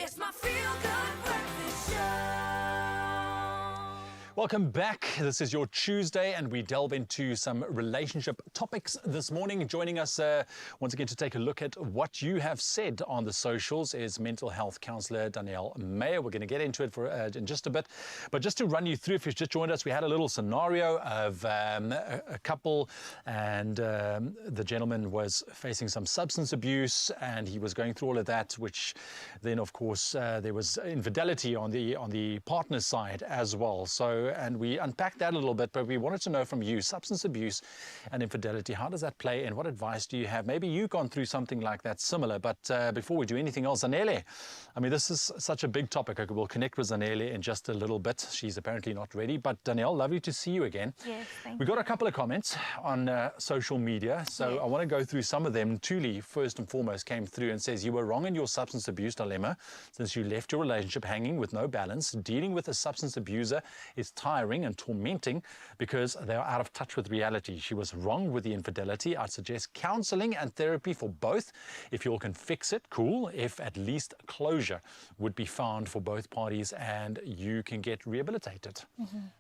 It's my Feel Good Breakfast Show. Welcome back. This is your Tuesday, and we delve into some relationship topics this morning. Joining us once again to take a look at what you have said on the socials is mental health counsellor Danielle Mayer. We're going to get into it in just a bit. But just to run you through, if you've just joined us, we had a little scenario of a couple, and the gentleman was facing some substance abuse, and he was going through all of that, which then, of course, there was infidelity on the partner's side as well. So, and we unpacked that a little bit, but we wanted to know from you, substance abuse and infidelity, how does that play, and what advice do you have? Maybe you've gone through something like that similar, but before we do anything else, Zanele, I mean, this is such a big topic. We'll connect with Zanele in just a little bit. She's apparently not ready, but Danielle, lovely to see you again. Yes, thank We got a couple of comments on social media, so I want to go through some of them. Tuli, first and foremost, came through and says, you were wrong in your substance abuse dilemma since you left your relationship hanging with no balance. Dealing with a substance abuser is tiring and tormenting because they are out of touch with reality. She was wrong with the infidelity. I'd suggest counseling and therapy for both. If you all can fix it, cool. If at least closure would be found for both parties and you can get rehabilitated.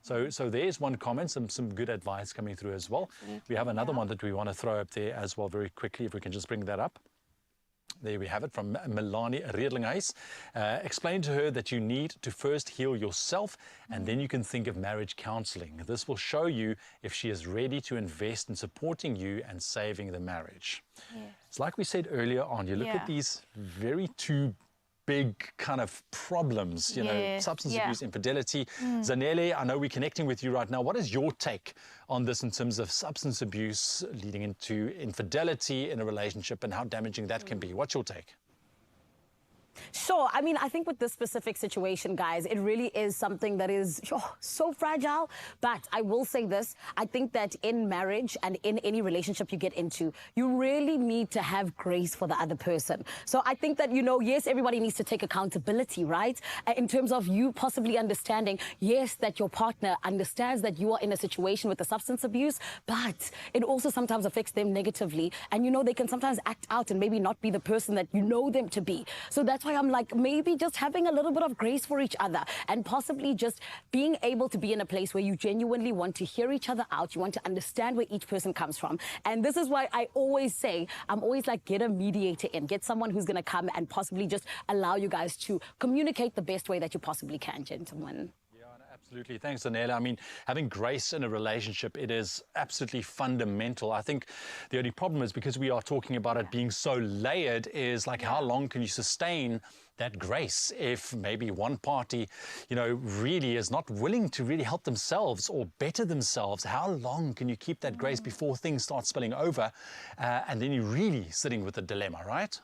So there's one comment, some good advice coming through as well. We have another one that we want to throw up there as well very quickly, if we can just bring that up. There we have it from Melanie Redlinghuis. Explain to her that you need to first heal yourself and then you can think of marriage counseling. This will show you if she is ready to invest in supporting you and saving the marriage. It's like we said earlier on, you look at these very two big kind of problems, you know, Yes, substance yeah. abuse, infidelity. Mm. Zanele, I know we're connecting with you right now. What is your take on this in terms of substance abuse leading into infidelity in a relationship and how damaging that can be? What's your take? Sure. I mean, I think with this specific situation, guys, it really is something that is so fragile. But I will say this. I think that in marriage and in any relationship you get into, you really need to have grace for the other person. So I think that, you know, yes, everybody needs to take accountability, right? In terms of you possibly understanding, yes, that your partner understands that you are in a situation with the substance abuse, but it also sometimes affects them negatively. And, you know, they can sometimes act out and maybe not be the person that you know them to be. So that's why I'm like, maybe just having a little bit of grace for each other and possibly just being able to be in a place where you genuinely want to hear each other out. You want to understand where each person comes from. And this is why I always say, I'm always like, get a mediator in, get someone who's going to come and possibly just allow you guys to communicate the best way that you possibly can, gentlemen. Absolutely. Thanks, Anela. I mean, having grace in a relationship, it is absolutely fundamental. I think the only problem is because we are talking about it being so layered is like, how long can you sustain that grace if maybe one party, you know, really is not willing to really help themselves or better themselves? How long can you keep that grace before things start spilling over and then you're really sitting with a dilemma, right?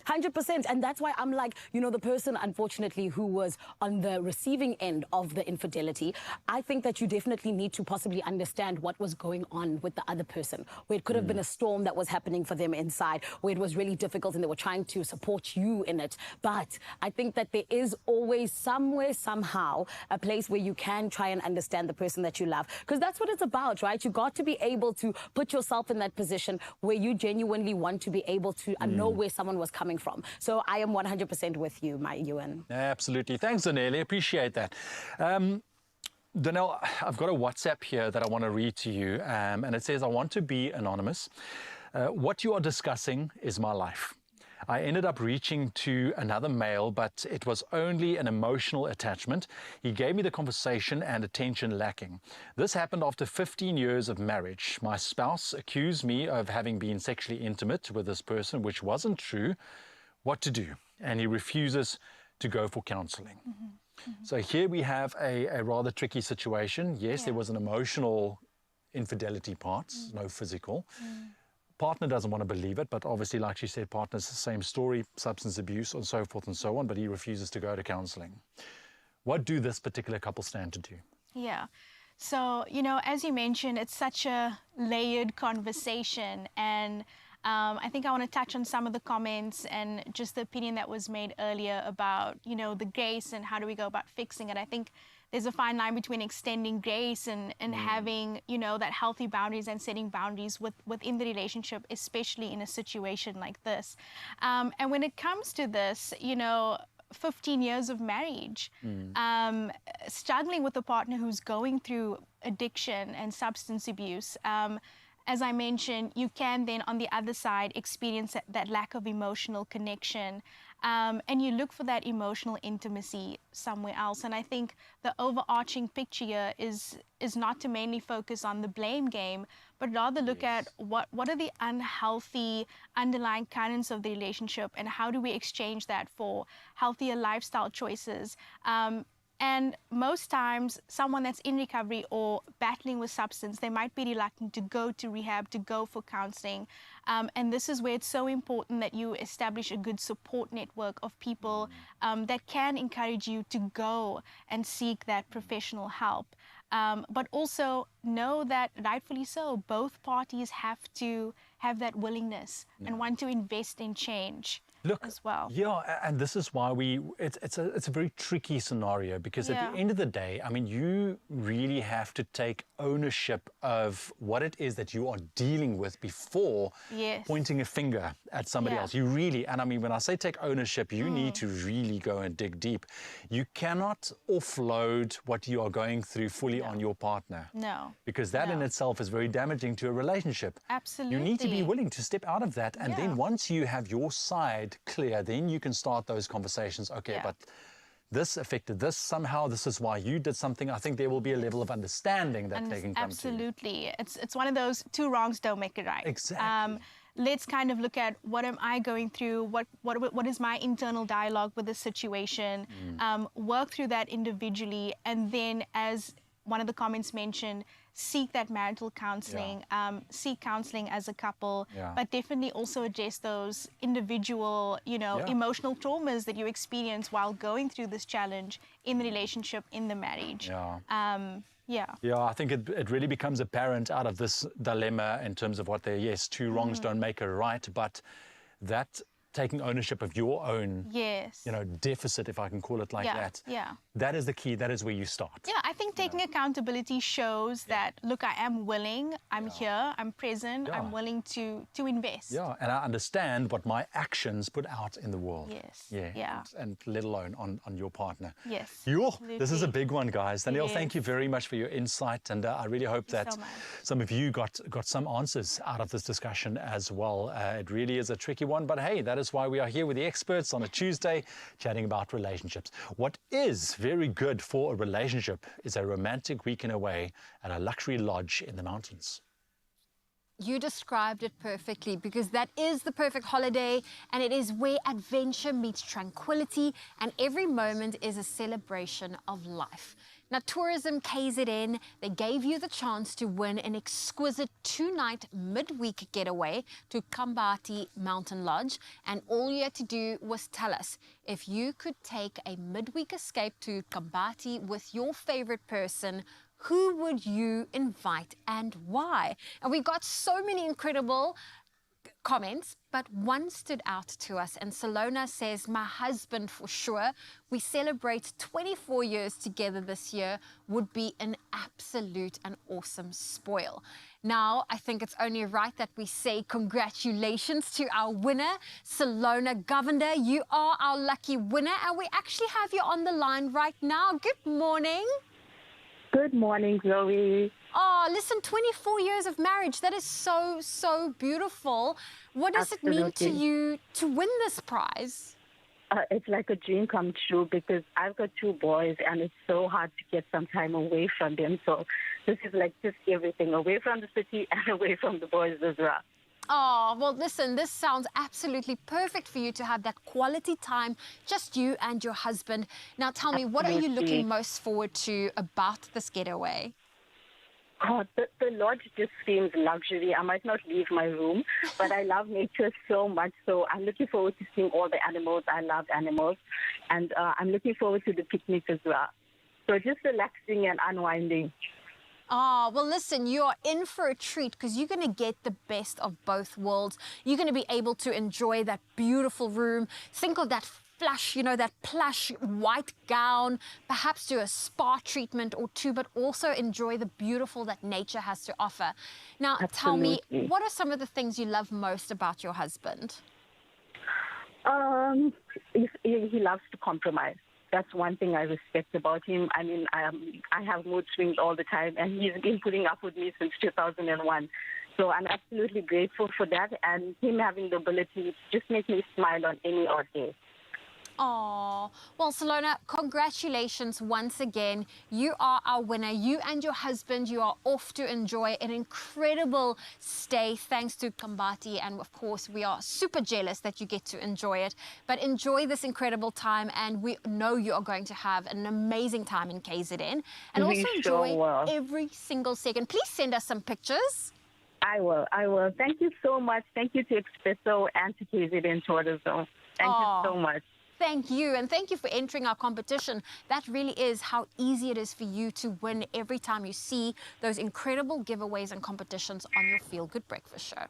100%. And that's why I'm like, you know, the person, unfortunately, who was on the receiving end of the infidelity, I think that you definitely need to possibly understand what was going on with the other person, where it could have been a storm that was happening for them inside, where it was really difficult and they were trying to support you in it. But I think that there is always somewhere, somehow, a place where you can try and understand the person that you love. Because that's what it's about, right? You got to be able to put yourself in that position where you genuinely want to be able to know where someone was coming from. So I am 100% with you, my Ewan. Absolutely. Thanks, Zanele. Appreciate that. Danelle, I've got a WhatsApp here that I want to read to you, and it says, I want to be anonymous. What you are discussing is my life. I ended up reaching to another male, but it was only an emotional attachment. He gave me the conversation and attention lacking. This happened after 15 years of marriage. My spouse accused me of having been sexually intimate with this person, which wasn't true. What to do? And he refuses to go for counseling. So here we have a rather tricky situation. Yes, there was an emotional infidelity part, no physical. Partner doesn't want to believe it, but obviously, like she said, partner's the same story, substance abuse and so forth and so on, but he refuses to go to counseling. What do this particular couple stand to do? Yeah. So, you know, as you mentioned, it's such a layered conversation, and I think I want to touch on some of the comments and just the opinion that was made earlier about, you know, the grace and how do we go about fixing it. I think there's a fine line between extending grace and having, you know, that healthy boundaries and setting boundaries within the relationship, especially in a situation like this. And when it comes to this, you know, 15 years of marriage, struggling with a partner who's going through addiction and substance abuse, as I mentioned, you can then on the other side experience that lack of emotional connection, and you look for that emotional intimacy somewhere else. And I think the overarching picture here is not to mainly focus on the blame game, but rather look at what are the unhealthy underlying currents of the relationship and how do we exchange that for healthier lifestyle choices. And most times, someone that's in recovery or battling with substance, they might be reluctant to go to rehab, to go for counseling. And this is where it's so important that you establish a good support network of people that can encourage you to go and seek that professional help. But also know that, rightfully so, both parties have to have that willingness and want to invest in change. Look, as well. Yeah, and this is why it's a very tricky scenario, because at the end of the day, I mean, you really have to take ownership of what it is that you are dealing with before pointing a finger at somebody else. You really, and I mean, when I say take ownership, you need to really go and dig deep. You cannot offload what you are going through fully on your partner. No. Because that in itself is very damaging to a relationship. Absolutely. You need to be willing to step out of that, and then once you have your side clear, then you can start those conversations. Okay, but this affected this somehow. This is why you did something. I think there will be a level of understanding that they can come to. Absolutely. It's one of those two wrongs don't make it right. Exactly. let's kind of look at what am I going through, what is my internal dialogue with this situation, work through that individually, and then, as one of the comments mentioned, seek that marital counseling, seek counseling as a couple, but definitely also address those individual, emotional traumas that you experience while going through this challenge in the relationship, in the marriage. Yeah, I think it really becomes apparent out of this dilemma in terms of what two wrongs don't make a right, but that taking ownership of your own, deficit, if I can call it like that. That is the key. That is where you start. Yeah, I think taking accountability shows that, look, I am willing, I'm here, I'm present, I'm willing to invest. Yeah, and I understand what my actions put out in the world. Yes. And let alone on your partner. Yes. This is a big one, guys. Danielle, thank you very much for your insight, and I really hope that some of you got some answers out of this discussion as well. It really is a tricky one, but hey, that is why we are here with the experts on a Tuesday chatting about relationships. What is very good for a relationship is a romantic weekend away at a luxury lodge in the mountains. You described it perfectly, because that is the perfect holiday, and it is where adventure meets tranquility, and every moment is a celebration of life. Now, Tourism KZN, they gave you the chance to win an exquisite 2-night midweek getaway to Kambati Mountain Lodge, and all you had to do was tell us if you could take a midweek escape to Kambati with your favorite person, who would you invite and why? And we got so many incredible comments, but one stood out to us, and Salona says, my husband for sure. We celebrate 24 years together this year, would be an absolute and awesome spoil. Now, I think it's only right that we say congratulations to our winner, Salona Govender. You are our lucky winner, and we actually have you on the line right now. Good morning. Good morning, Zoe. Oh, listen, 24 years of marriage. That is so, so beautiful. What does it mean to you to win this prize? It's like a dream come true, because I've got 2 boys and it's so hard to get some time away from them. So this is like just everything, away from the city and away from the boys as well. Oh, well, listen, this sounds absolutely perfect for you to have that quality time, just you and your husband. Now, tell me, what are you looking most forward to about this getaway? Oh, the lodge just seems luxury. I might not leave my room, but I love nature so much. So I'm looking forward to seeing all the animals. I love animals. And I'm looking forward to the picnic as well. So just relaxing and unwinding. Oh, well, listen, you are in for a treat, because you're going to get the best of both worlds. You're going to be able to enjoy that beautiful room. Think of that flush, that plush white gown, perhaps do a spa treatment or 2, but also enjoy the beautiful that nature has to offer. Now, tell me, what are some of the things you love most about your husband? He loves to compromise. That's one thing I respect about him. I mean, I have mood swings all the time, and he's been putting up with me since 2001. So I'm absolutely grateful for that, and him having the ability to just make me smile on any odd day. Oh, well, Salona, congratulations once again. You are our winner. You and your husband, you are off to enjoy an incredible stay thanks to Kambati. And of course, we are super jealous that you get to enjoy it. But enjoy this incredible time. And we know you are going to have an amazing time in KZN. And also enjoy every single second. Please send us some pictures. I will. Thank you so much. Thank you to Expresso and to KZN Tourism. Thank you so much. Thank you, and thank you for entering our competition. That really is how easy it is for you to win every time you see those incredible giveaways and competitions on your Feel Good Breakfast show.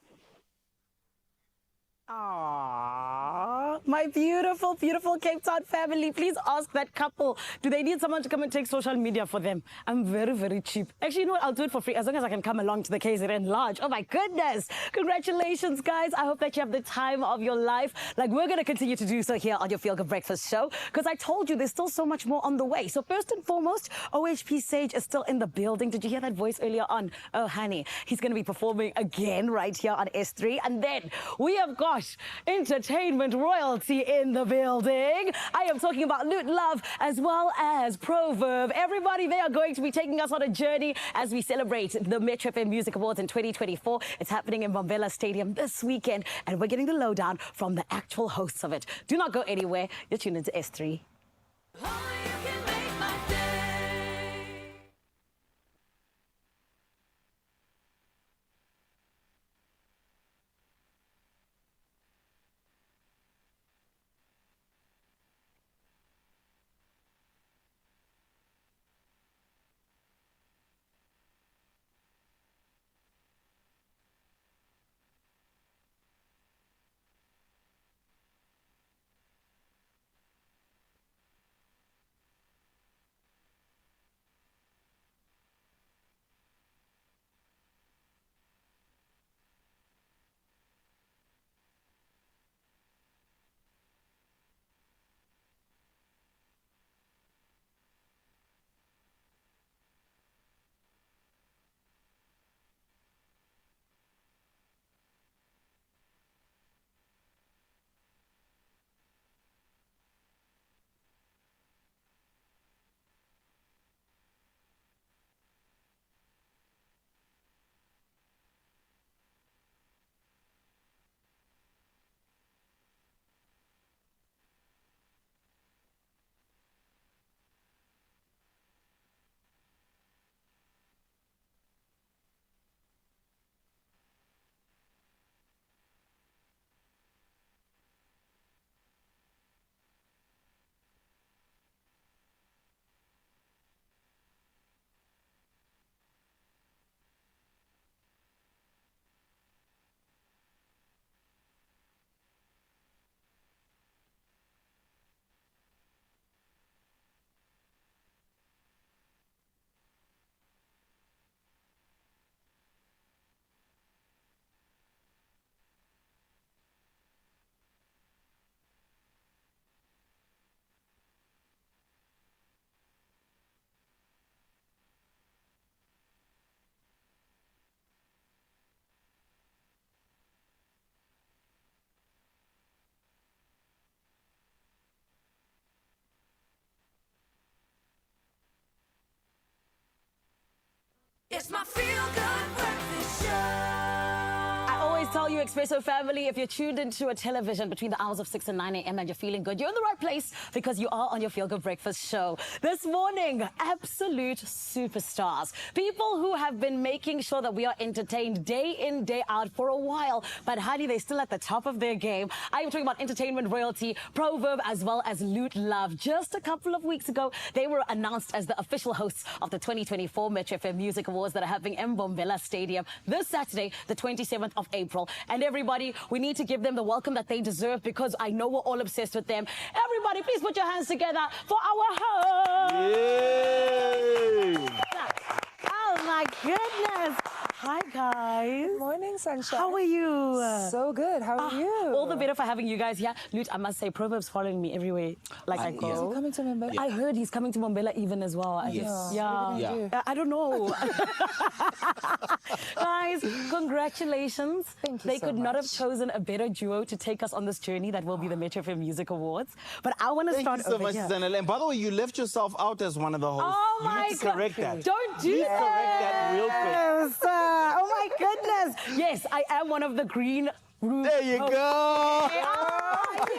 Aww, my beautiful, beautiful Cape Town family. Please ask that couple, do they need someone to come and take social media for them? I'm very, very cheap. Actually, you know what? I'll do it for free as long as I can come along to the KZN Lodge. Oh my goodness. Congratulations, guys. I hope that you have the time of your life. Like, we're going to continue to do so here on your Feel Good Breakfast show, because I told you there's still so much more on the way. So first and foremost, OHP Sage is still in the building. Did you hear that voice earlier on? Oh, honey, he's going to be performing again right here on S3. And then we have got gosh, entertainment royalty in the building. I am talking about Loot Love as well as Proverb. Everybody, they are going to be taking us on a journey as we celebrate the Metro FM Music Awards in 2024. It's happening in Mbombela Stadium this weekend, and we're getting the lowdown from the actual hosts of it. Do not go anywhere. You're tuned into S3. It's my feel-good breakfast show. I always tell you, Expresso family, if you're tuned into a television between the hours of 6 and 9 a.m. and you're feeling good, you're in the right place because you are on your Feel Good Breakfast show. This morning, absolute superstars. People who have been making sure that we are entertained day in, day out for a while. But honey, they're still at the top of their game. I am talking about entertainment royalty, Proverb, as well as Loot Love. Just a couple of weeks ago, they were announced as the official hosts of the 2024 Metro FM Music Awards that are happening in Mbombela Stadium this Saturday, the 27th of April. And everybody, we need to give them the welcome that they deserve because I know we're all obsessed with them. Everybody, please put your hands together for our host. Yay! Oh my goodness. Hi guys. Good morning, Sunshine. How are you? So good. How are you? All the better for having you guys here. Loot, I must say, Proverb's following me everywhere. Like I go. Is he coming to Mbombela? I heard he's coming to Mbombela even as well. I don't know. Guys, congratulations. Thank you They so could not have much. chosen a better duo to take us on this journey that will be the Metro FM Music Awards. But I want to Thank start you so over much, here. Zanele. And by the way, you left yourself out as one of the hosts. Oh you my need to correct God. that. Don't do Please that. correct that real quick. Oh my goodness. Yes, I am one of the green room. There you go. Oh, yay.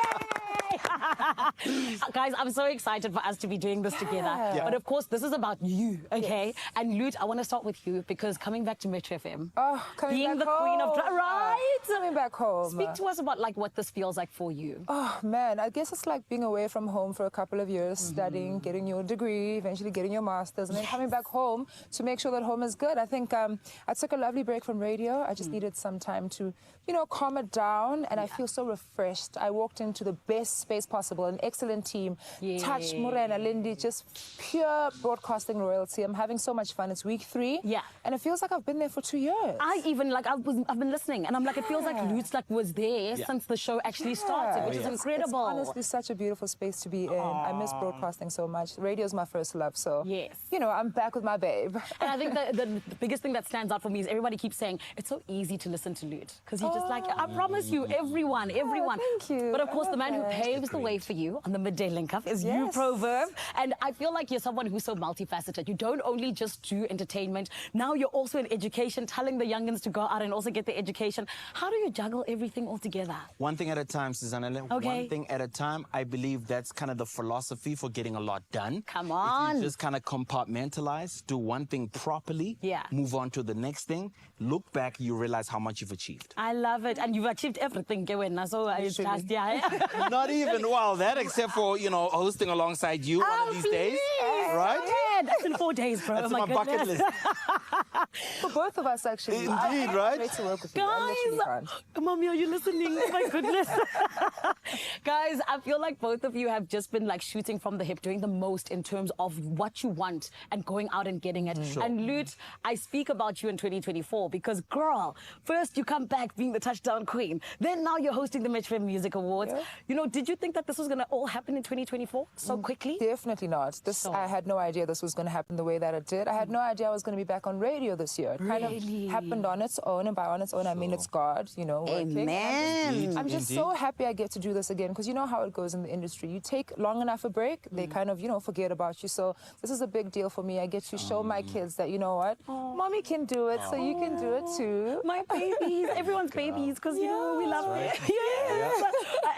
Guys, I'm so excited for us to be doing this together. Yeah. But of course, this is about you, okay? And Loot, I want to start with you because coming back to Metro FM, being back the queen of home. right? Coming back home. Speak to us about like what this feels like for you. Oh man, I guess it's like being away from home for a couple of years, studying, getting your degree, eventually getting your master's, and then coming back home to make sure that home is good. I think I took a lovely break from radio. I just needed some time to, calm it down, and I feel so refreshed. I walked into the best space possible possible. An excellent team. Touch, Morena, Lindy, just pure broadcasting royalty. I'm having so much fun. It's week 3. Yeah. And it feels like I've been there for 2 years. I've been listening, and I'm like, it feels like Lutz was there since the show actually started, which is incredible. It's honestly such a beautiful space to be in. I miss broadcasting so much. Radio is my first love, so you know, I'm back with my babe. And I think the biggest thing that stands out for me is everybody keeps saying it's so easy to listen to Lutz because he's just like, I promise you, everyone. Thank you. But of course, the man who paves the way for you on the midday link-up is you, Proverb. And I feel like you're someone who's so multifaceted. You don't only just do entertainment. Now you're also in education, telling the youngins to go out and also get their education. How do you juggle everything all together? One thing at a time, Susanna. Okay. One thing at a time. I believe that's kind of the philosophy for getting a lot done. Come on. If you just kind of compartmentalize, do one thing properly, move on to the next thing, look back, you realize how much you've achieved. I love it. And you've achieved everything, Kewena. So it's just, Not even, that, except for, you know, hosting alongside you one of these days. Right? Yeah, that's in 4 days, bro. That's my bucket list. For both of us, actually. Indeed, right? Great to work with you. Guys, Mommy, are you listening? My goodness. Guys, I feel like both of you have just been like shooting from the hip, doing the most in terms of what you want and going out and getting it. Sure. And Lutz, I speak about you in 2024 because, girl, first you come back being the touchdown queen. Then now you're hosting the Metro Music Awards. You know, did you think that this was going to all happen in 2024 so quickly? Definitely not. I had no idea this was going to happen the way that it did. I had no idea I was going to be back on radio this year. It kind of happened on its own, and by on its own, I mean it's God, you know, working. Amen. I'm just so happy I get to do this again, because you know how it goes in the industry. You take long enough a break, they kind of, you know, forget about you. So this is a big deal for me. I get to show my kids that, you know what, Mommy can do it, so you can do it too. My babies, everyone's babies, because, you know, we love it.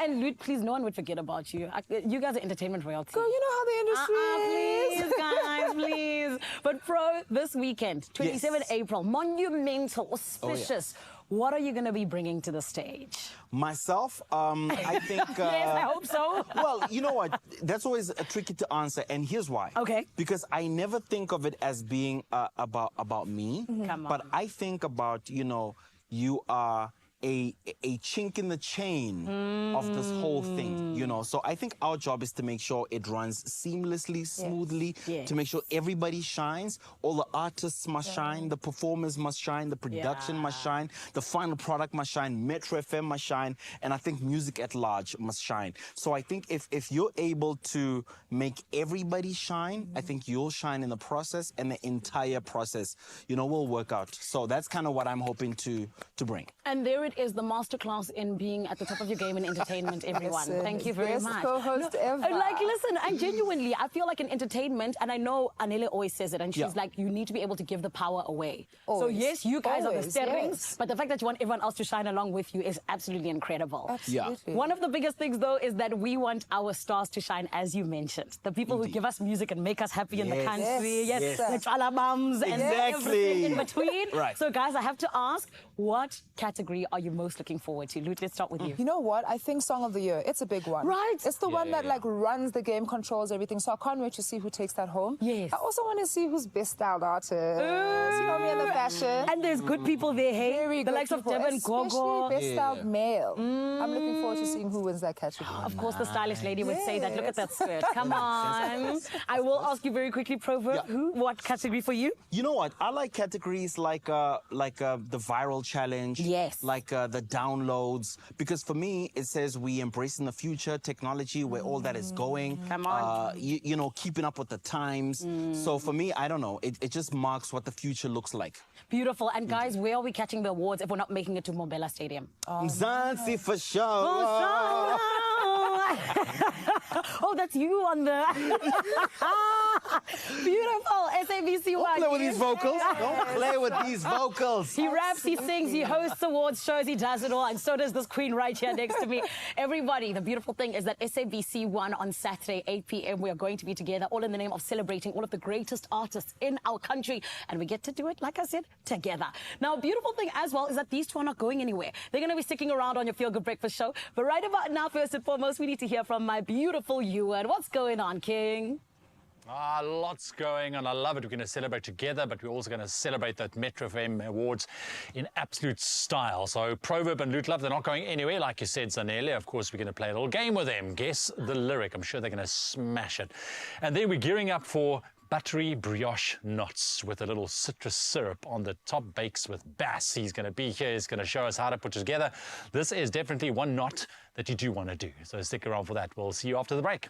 And Lutz, please, no one would forget about you. You guys are entertainment royalty. Girl, you know how the industry is. Please, guys, please. But, Pro, this weekend, 27 April, monumental, auspicious. What are you going to be bringing to the stage? Myself, I think... yes, I hope so. Well, you know what? That's always tricky to answer, and here's why. Okay. Because I never think of it as being about me. Come on. But I think about, you know, you are a chink in the chain of this whole thing, you know. So I think our job is to make sure it runs seamlessly, smoothly, to make sure everybody shines. All the artists must shine, the performers must shine, the production must shine, the final product must shine, Metro FM must shine, and I think music at large must shine. So I think if you're able to make everybody shine, I think you'll shine in the process, and the entire process, you know, will work out. So that's kind of what I'm hoping to bring. And there it is, the masterclass in being at the top of your game in entertainment, everyone. Thank you very much. Co-host ever. Like, listen, and genuinely, I feel like in entertainment, and I know Anele always says it, and she's like, you need to be able to give the power away. So yes, you guys are the steerings, but the fact that you want everyone else to shine along with you is absolutely incredible. Absolutely. One of the biggest things, though, is that we want our stars to shine, as you mentioned. The people who give us music and make us happy in the country. Yes. The Chalabams and everything in between. Right. So, guys, I have to ask, what category are you most looking forward to? Lutz, let's start with you. You know what? I think Song of the Year, it's a big one. Right. It's the one that like runs the game, controls everything. So I can't wait to see who takes that home. Yes. I also want to see who's best styled artist. You know me in the fashion. And there's good people there, hey? Very the good likes people, of Devin Gogo. especially best styled male. I'm looking forward to seeing who wins that category. Of course, the stylish lady would say that. Look at that skirt. Come on. I will ask you very quickly, Proverb, what category for you? You know what? I like categories like the viral challenge. Yes. Like the downloads. Because for me, it says we embracing the future, technology, where all that is going. Come on. You know, keeping up with the times. So for me, I don't know. It just marks what the future looks like. Beautiful. And guys, where are we catching the awards if we're not making it to Mobela Stadium? Mzansi for sure. Oh, that's you on the... Beautiful. SABC Don't play with these vocals. Don't play with these vocals. He raps, he sings, he hosts awards shows, he does it all. And so does this queen right here next to me. Everybody, the beautiful thing is that SABC 1 on Saturday, 8 p.m. We are going to be together, all in the name of celebrating all of the greatest artists in our country. And we get to do it, like I said, together. Now, beautiful thing as well is that these two are not going anywhere. They're going to be sticking around on your Feel Good Breakfast show. But right about now, first and foremost, we need to hear from my beautiful Ewan. What's going on, King? Lots going on. I love it. We're going to celebrate together, but we're also going to celebrate that Metro FM Awards in absolute style. So Proverb and Loot Love, they're not going anywhere. Like you said, Zanele, of course, we're going to play a little game with them. Guess the lyric. I'm sure they're going to smash it. And then we're gearing up for buttery brioche knots with a little citrus syrup on the top. Bakes with Bass. He's going to be here. He's going to show us how to put it together. This is definitely one knot that you do want to do. So stick around for that. We'll see you after the break.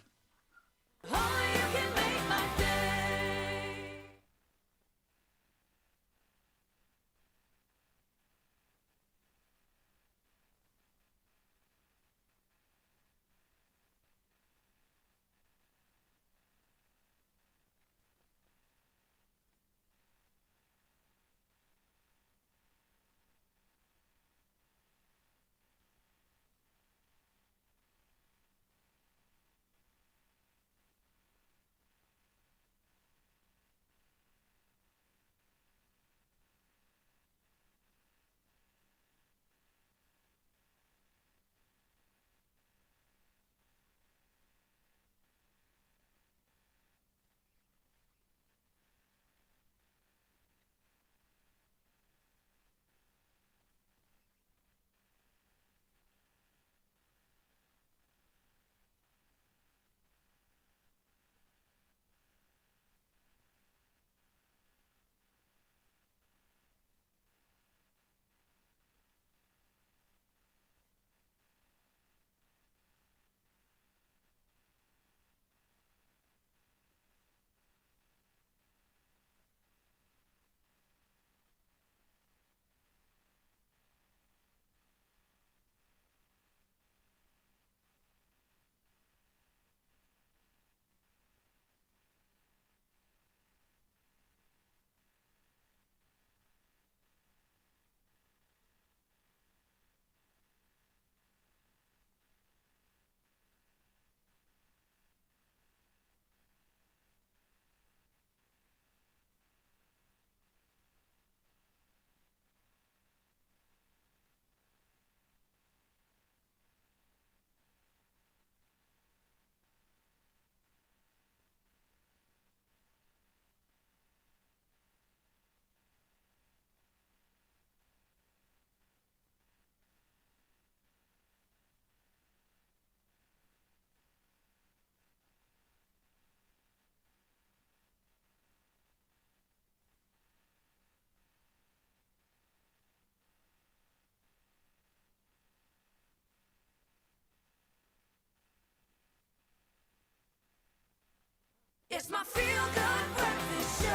It's my feel-good breakfast show.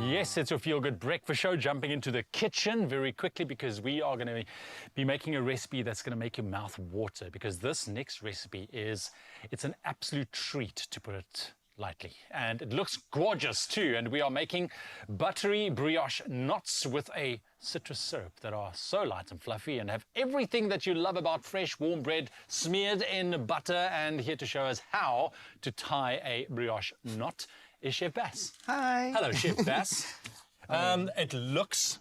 Yes, it's your Feel Good Breakfast Show, jumping into the kitchen very quickly because we are going to be making a recipe that's going to make your mouth water, because this next recipe it's an absolute treat, to put it lightly. And it looks gorgeous too. And we are making buttery brioche knots with a citrus syrup that are so light and fluffy and have everything that you love about fresh warm bread smeared in butter. And here to show us how to tie a brioche knot is Chef Bass. Hi. Hello, Chef Bass. It looks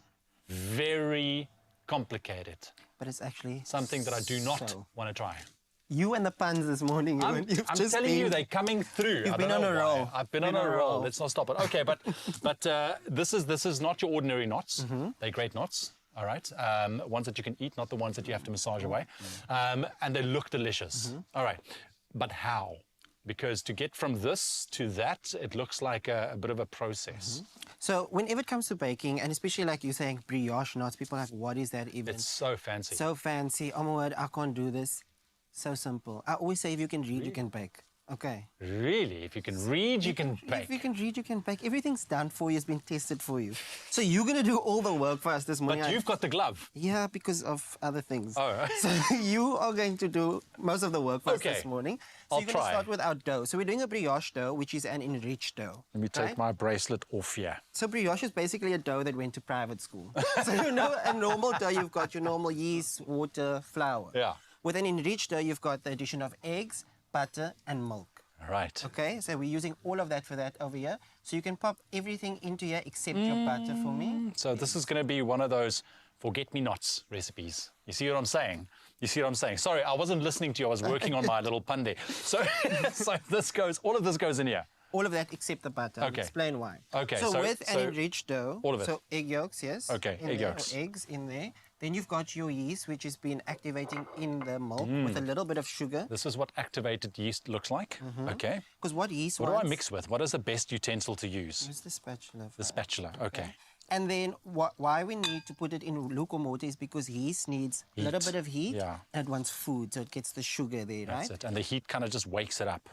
very complicated. But it's actually something that I do not want to try. You and the puns this morning. I'm telling you, they're coming through. You've been on a roll. I've been on a roll. Let's not stop it. Okay, but this is not your ordinary knots. They're great knots. All right, ones that you can eat, not the ones that you have to massage away, and they look delicious. All right, but how? Because to get from this to that, it looks like a bit of a process. So whenever it comes to baking, and especially like you're saying brioche knots, people are like, what is that even? It's so fancy. So fancy. Oh my word, I can't do this. So simple. I always say if you can read, you can bake. Okay. Really? If you can read, you can bake? If you can read, you can bake. Everything's done for you, it's been tested for you. So you're going to do all the work for us this morning. But you've got the glove. Yeah, because of other things. Oh, right. So you are going to do most of the work for us this morning. So you're going to start with our dough. So we're doing a brioche dough, which is an enriched dough. Let me take my bracelet off here. So brioche is basically a dough that went to private school. So you know, a normal dough, you've got your normal yeast, water, flour. Yeah. With an enriched dough, you've got the addition of eggs, butter, and milk. Right. Okay, so we're using all of that for that over here. So you can pop everything into here except your butter for me. So this is going to be one of those forget-me-nots recipes. You see what I'm saying? You see what I'm saying? Sorry, I wasn't listening to you. I was working on my little pun there. So, all of this goes in here. All of that except the butter. I'll explain why. Okay. So with an enriched dough, all of it. So egg yolks, yes. Okay, egg yolks. Eggs in there. Then you've got your yeast, which has been activating in the milk with a little bit of sugar. This is what activated yeast looks like. Okay. Because what yeast What do I mix with? What is the best utensil to use? Use the spatula. The spatula, okay. And then why we need to put it in lukewarm water is because yeast needs a little bit of heat and it wants food, so it gets the sugar there, right? That's it. And the heat kind of just wakes it up.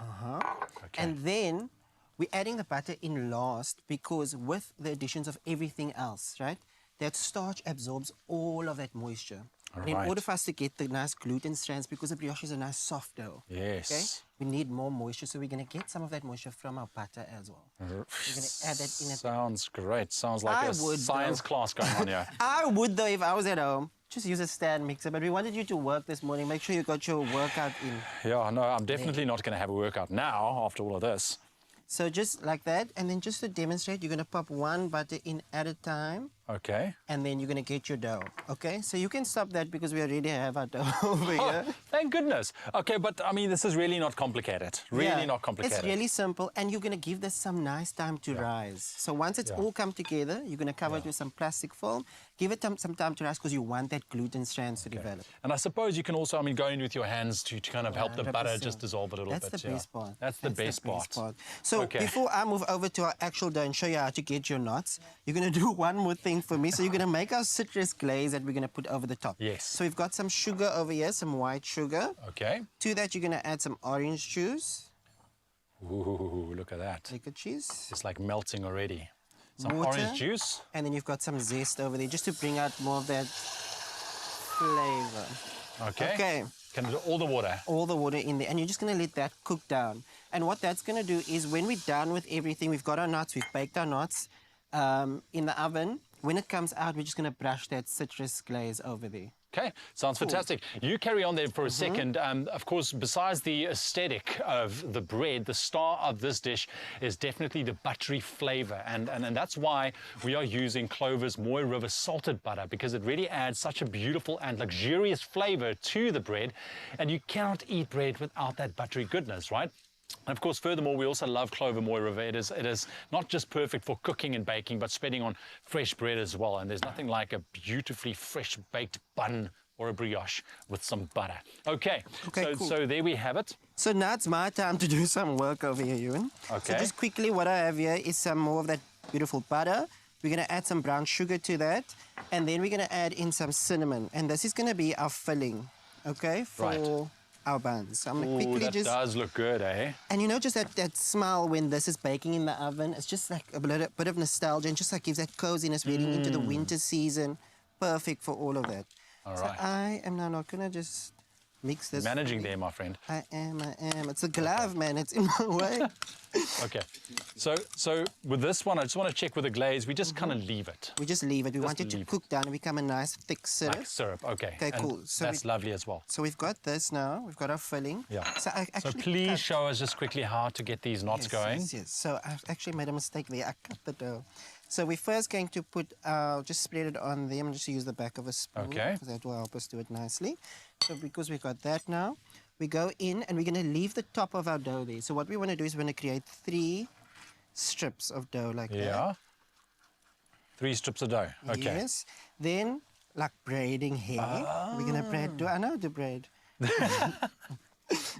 Okay. And then we're adding the butter in last because with the additions of everything else, right, that starch absorbs all of that moisture. And in order for us to get the nice gluten strands, because the brioche is a nice soft dough, yes, we need more moisture, so we're going to get some of that moisture from our butter as well. We're going to add that in. Sounds great. Sounds like a science class going on here. I would, though, if I was at home. Just use a stand mixer, but we wanted you to work this morning. Make sure you got your workout in. Yeah, no, I'm definitely not going to have a workout now after all of this. So just like that, and then just to demonstrate, you're going to pop one butter in at a time. Okay. And then you're going to get your dough, okay? So you can stop that because we already have our dough over here. Thank goodness. Okay, but I mean, this is really not complicated. Really not complicated. It's really simple, and you're going to give this some nice time to rise. So once it's all come together, you're going to cover it with some plastic foam. Give it some time to rise because you want that gluten strands to develop. And I suppose you can also, I mean, go in with your hands to kind of help the butter just dissolve a little bit. That's the best part. That's the best part. So before I move over to our actual dough and show you how to get your knots, you're going to do one more thing for me. So you're going to make our citrus glaze that we're going to put over the top. Yes. So we've got some sugar over here, some white sugar. Okay. To that, you're going to add some orange juice. Ooh, look at that. Liquid cheese. It's like melting already. Some Water, orange juice. And then you've got some zest over there just to bring out more of that flavor. Okay. Okay. Can do all the water? All the water in there. And you're just going to let that cook down. And what that's going to do is when we're done with everything, we've got our nuts, we've baked our nuts in the oven. When it comes out, we're just going to brush that citrus glaze over there. Okay, sounds fantastic. You carry on there for a second. Of course, besides the aesthetic of the bread, the star of this dish is definitely the buttery flavor. And that's why we are using Clover's Mooi River salted butter, because it really adds such a beautiful and luxurious flavor to the bread. And you cannot eat bread without that buttery goodness, right? And of course, furthermore, we also love Clover Mooi River. It is not just perfect for cooking and baking, but spreading on fresh bread as well. And there's nothing like a beautifully fresh baked bun or a brioche with some butter. Okay, cool. So there we have it. So now it's my time to do some work over here, Ewan. Okay. So just quickly, what I have here is some more of that beautiful butter. We're going to add some brown sugar to that. And then we're going to add in some cinnamon. And this is going to be our filling, okay, for our buns. So I'm going to quickly that does look good, eh? And you know, just that smell when this is baking in the oven, it's just like a bit of nostalgia and just like gives that coziness really into the winter season. Perfect for all of that. All so right. I am now not going to just mix this. Managing there, my friend. I am. It's a glove, man. It's in my way. Okay. So with this one, I just want to check with the glaze. We just kind of leave it. We just leave it. We want it to cook down and become a nice thick syrup. Like syrup, okay. Okay, and cool. So that's lovely as well. So we've got this now. We've got our filling. Yeah. So I actually please show us just quickly how to get these knots going. Yes. So I've actually made a mistake there. I cut the dough. So we're first going to put, just spread it on there. I'm just use the back of a spoon. Okay. Because that will help us do it nicely. So because we've got that now, we go in and we're going to leave the top of our dough there. So what we want to do is we're going to create 3 strips of dough like that. Yeah. 3 strips of dough. Okay. Yes. Then, like braiding hair, we're going to braid. I know the braid.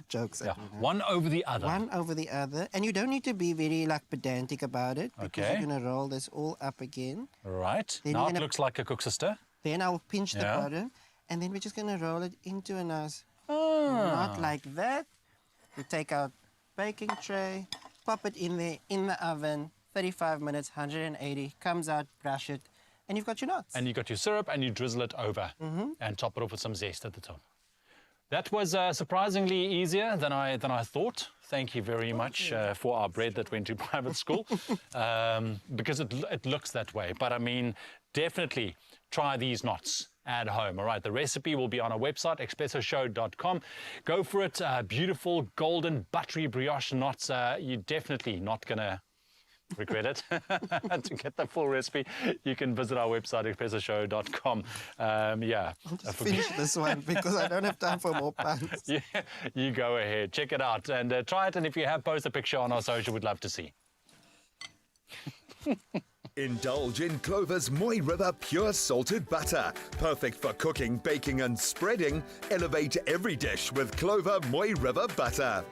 Jokes. Yeah. One over the other. One over the other. And you don't need to be very like pedantic about it. Because Okay. you're going to roll this all up again. Right. Then Now you're it looks like a cook sister. Then I'll pinch the bottom. And then we're just going to roll it into a nice knot like that. We take our baking tray, pop it in there in the oven, 35 minutes, 180, comes out, brush it, and you've got your knots. And you got your syrup and you drizzle it over and top it off with some zest at the top. That was surprisingly easier than I thought. Thank you very much for our bread that went to private school, because it looks that way. But I mean, definitely try these knots at home. All right, the recipe will be on our website, expressoshow.com. Go for it. Beautiful golden buttery brioche knots. You're definitely not gonna regret it. To get the full recipe, you can visit our website, expressoshow.com. Yeah. Just finish this one because I don't have time for more puns. Yeah, you go ahead, check it out and try it. And if you have, post a picture on our social, we'd love to see. Indulge in Clover's Moy River Pure Salted Butter. Perfect for cooking, baking and spreading. Elevate every dish with Clover Moy River Butter.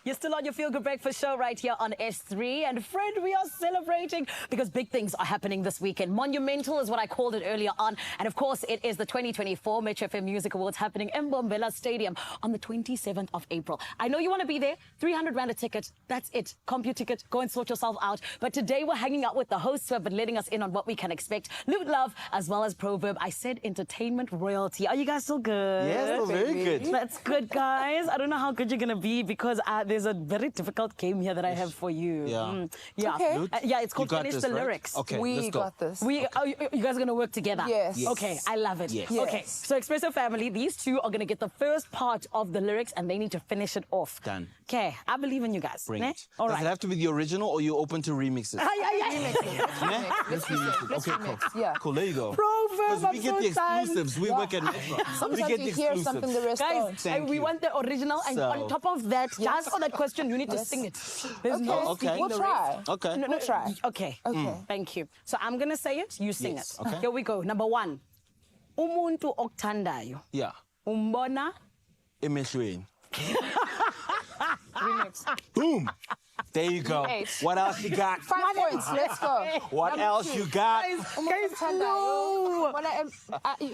You're still on your Feel Good Breakfast show right here on S3. And friend, we are celebrating because big things are happening this weekend. Monumental is what I called it earlier on. And of course, it is the 2024 Metro FM Music Awards happening in Mbombela Stadium on the 27th of April. I know you want to be there. 300 Rand a ticket. That's it. Compu ticket. Go and sort yourself out. But today we're hanging out with the hosts who have been letting us in on what we can expect. Loot Love as well as Proverb. I said entertainment royalty. Are you guys still good? Yes, still very good. That's good, guys. I don't know how good you're going to be because there's a very difficult game here that I have for you. Yeah. Yeah. Okay. Yeah, it's called You got Finish this, the right? Lyrics. Okay, We let's go. got this. You guys are going to work together? Yes. Yes. Okay, I love it. Yes. Okay, Yes. so Expresso family, these two are going to get the first part of the lyrics and they need to finish it off. Done. Okay, I believe in you guys. Bring ne? it. All Does right. it have to be the original or you open to remixes? Yeah. Ne? Let's remix it. Okay, cool. Yeah. Cool, there you go. Proverb, Because we get the exclusives. We Yeah. work at Metro. We Sometimes get you the hear exclusives. something the rest don't. Guys, Thank we you. want the original and So- on top of that, just for that question, you need to Yes. sing it. There's Okay. no Okay. speaking We'll the try. rest. Okay. No, We'll try. Okay. Okay. Thank you. So I'm going to say it, you sing Yes, it. okay. Here we go. Number 1. Umuntu okuthandayo Yeah. umbona Emehlweni. Remix. Boom. There you go. Eight. What else you got? 5 points. Let's go. What Number else 2. you got? Guys, No.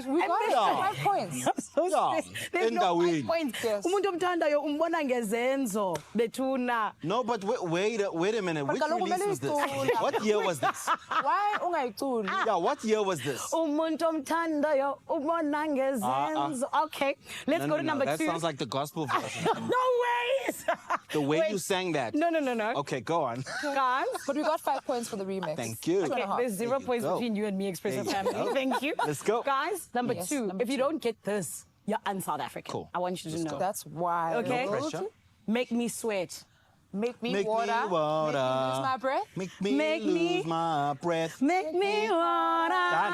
We got it. No. 5 points. No. There's no 5 Endaweni. points. Yes. Umuntu omthandayo umbona ngezenzo bethuna. No, but wait a minute. Which kaloku release kumele was this? uyicule. What year was this? Why ungayiculi? Yeah, what year was this? Umuntu omthandayo ubona ngezenzo. Okay, let's go to number that 2. sounds like the gospel version. No ways. The way Wait. you sang that. No. Okay, go on. Guys. But we got 5 points for the remix. Thank you. Okay, there's 0 you points go. between you and me, Expresso There you family. go. Thank you. Let's go. Guys, number Yes, 2. number If you 2. don't get this, you're un-South African. Cool. I want you to Let's know. go. That's wild. Okay? No pressure. Make me sweat. Make me Make me water. water. Make me lose my breath. Make me Make lose me- my breath. Make me water. Done.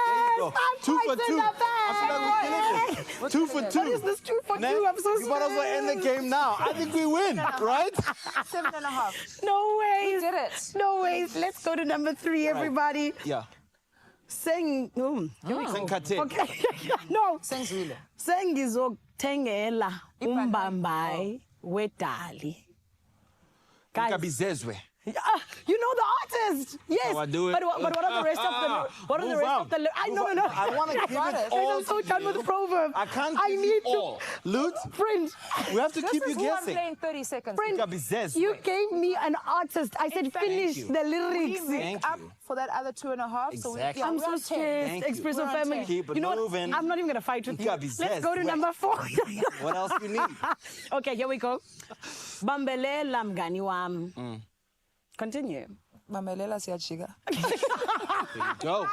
There you go. 2 for 2. I feel like we're killing it. 2 for 2. What is this 2 for 2? Ne? I'm so You might as well end the scared. game now. I think we win, right? 7.5. No ways. did it. No ways. Let's go to number 3, everybody. Yeah. Sing. Sing Kate. Okay. No. Sengizwile. Sengizokuthengela umbambayi wedali. Guys, Nkabizezwe. you know the artist. Yes. Oh, I do it. But what are the rest of the? What are the Move rest on. of the? I Move no. on. I want to give it all I'm so to done you. with the proverb. I can't I give need you all. Loot, Friend, we have to This keep is you who I'm guessing. playing 30 seconds. Friend, Nkabizezwe. you gave me an artist. I said finish you. the lyrics. We make Thank up you. for that other 2.5. So Exactly. I'm we're so on 10. stressed. Thank you. Expresso We're on family. 10. Keep it You know what? moving. I'm not even gonna fight with you. Nkabizezwe. Let's go to number 4. What else you need? Okay, here we go. Bambelela mngani wami. Continue. Mamelela siyajika. There you go.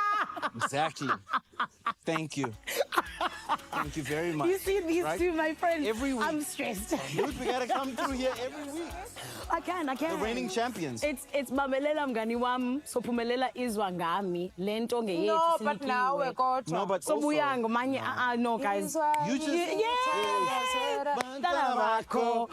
Exactly. Thank you. Thank you very much. You see these Right? two, my friends. Every week. I'm stressed. Dude, we gotta come through here every week. I can. The reigning champions. It's Mamelela mngani wami sophumelela izwa ngami lento ngeyethu No, but now we're got No, but so also, buya ngomanye no guys. you just Dala bakho.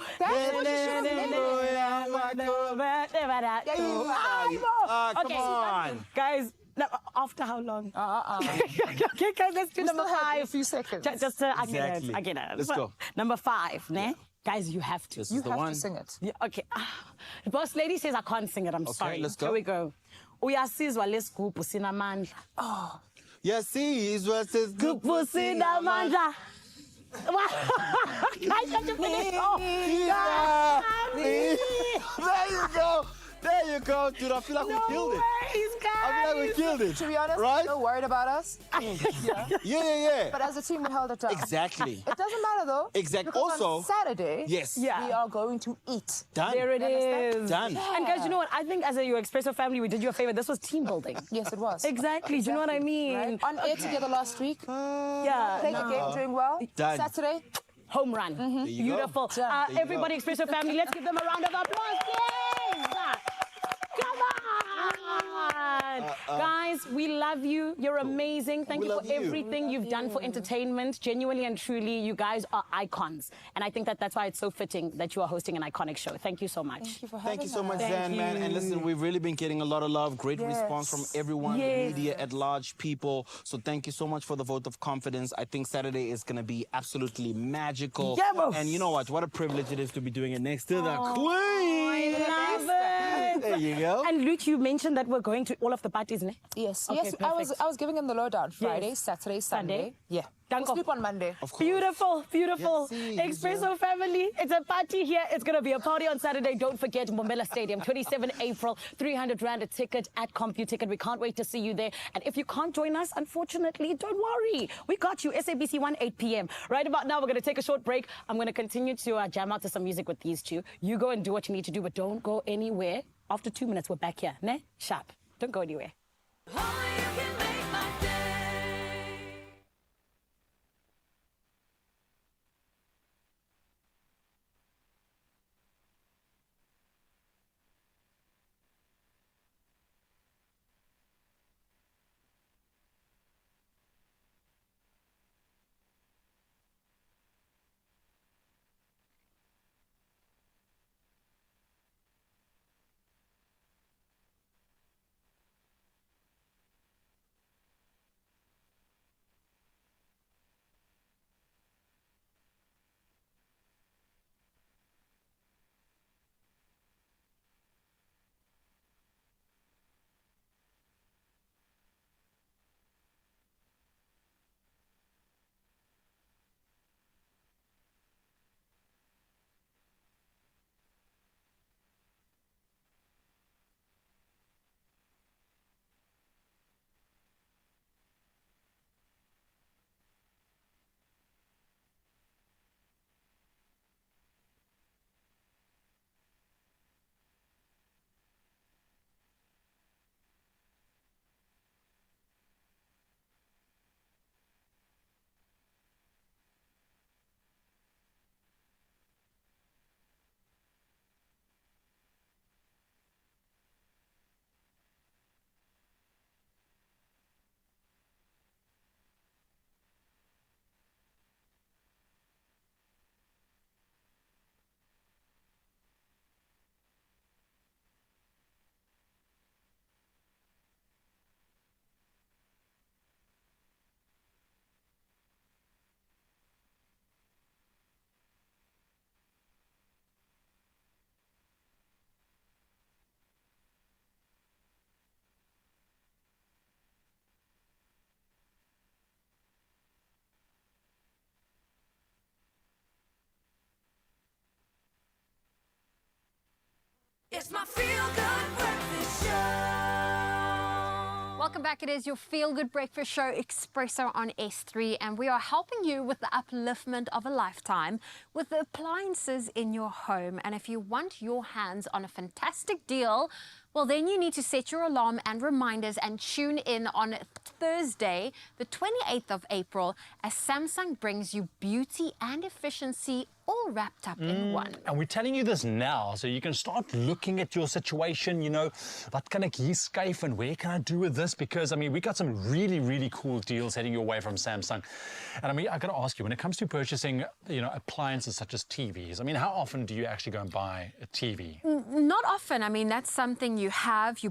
come Okay. on. Guys, now, after how long? Okay, guys, let's do number 5. A few seconds. Just I get Exactly. it. I get it. Let's go. Number 5, ne? Guys, you have to. This You is the have one. to sing it. Yeah, okay. The boss lady says I can't sing it. I'm sorry. let's go. Here we go. Uyasizwa lesigubhu sinamandla. Oh. Yes, see, is what says Gubhu sinamandla. I got to finish. Oh, There you go. There you go, dude. I feel like we killed it. I feel like we killed it. To be honest, right? no worried about us. Yeah. But as a team, we held it down. Exactly. It doesn't matter though. Exactly. Because Also, on Saturday, yes. we are going to eat. Done. There it is. Done. And guys, you know what? I think as your Expresso family, we did you a favor. This was team building. Yes, it was. Exactly. Do you know what I mean? Right? On air together last week. Yeah. Played the game, doing well. Done. Saturday, home run. There you Beautiful. go. There you Everybody, go. Expresso family, let's give them a round of applause. Yes! Come on! Guys, we love you. You're amazing. Thank We you for love you. everything you've done for entertainment. Genuinely and truly, you guys are icons. And I think that that's why it's so fitting that you are hosting an iconic show. Thank you so much. Thank you for having Thank you so much, us. Zan, man. And listen, we've really been getting a lot of love, great Yes. response from everyone, the Yes. media at large, people. So thank you so much for the vote of confidence. I think Saturday is going to be absolutely magical. Yeah, boss. And you know what a privilege it is to be doing it next to the I Queen. love it. There you go. And Luke, you mentioned that we're going to all of the parties, ne? Yes, Okay, yes. perfect. I was giving them the lowdown. Friday, Yes. Saturday, Sunday. Sunday. Yeah. Danko. We'll sleep on Monday. Of course. Beautiful, beautiful. Yes, Expresso family, it's a party here. It's going to be a party on Saturday. Don't forget, Mbombela Stadium, 27 April, 300 Rand a ticket at CompuTicket. We can't wait to see you there. And if you can't join us, unfortunately, don't worry. We got you, SABC 1, 8 p.m. Right about now, we're going to take a short break. I'm going to continue to jam out to some music with these two. You go and do what you need to do, but don't go anywhere. After 2 minutes, we're back here. Ne? Sharp. Don't go anywhere. It's my feel-good breakfast show. Welcome back. It is your feel-good breakfast show, Expresso on S3, and we are helping you with the upliftment of a lifetime with the appliances in your home. And if you want your hands on a fantastic deal, well, then you need to set your alarm and reminders and tune in on Thursday, the 28th of April, as Samsung brings you beauty and efficiency all wrapped up in one. And we're telling you this now so you can start looking at your situation, you know, what can I skyf and where can I do with this? Because, I mean, we got some really, really cool deals heading your way from Samsung. And I mean, I got to ask you, when it comes to purchasing, you know, appliances such as TVs, I mean, how often do you actually go and buy a TV? Not often. I mean, that's something you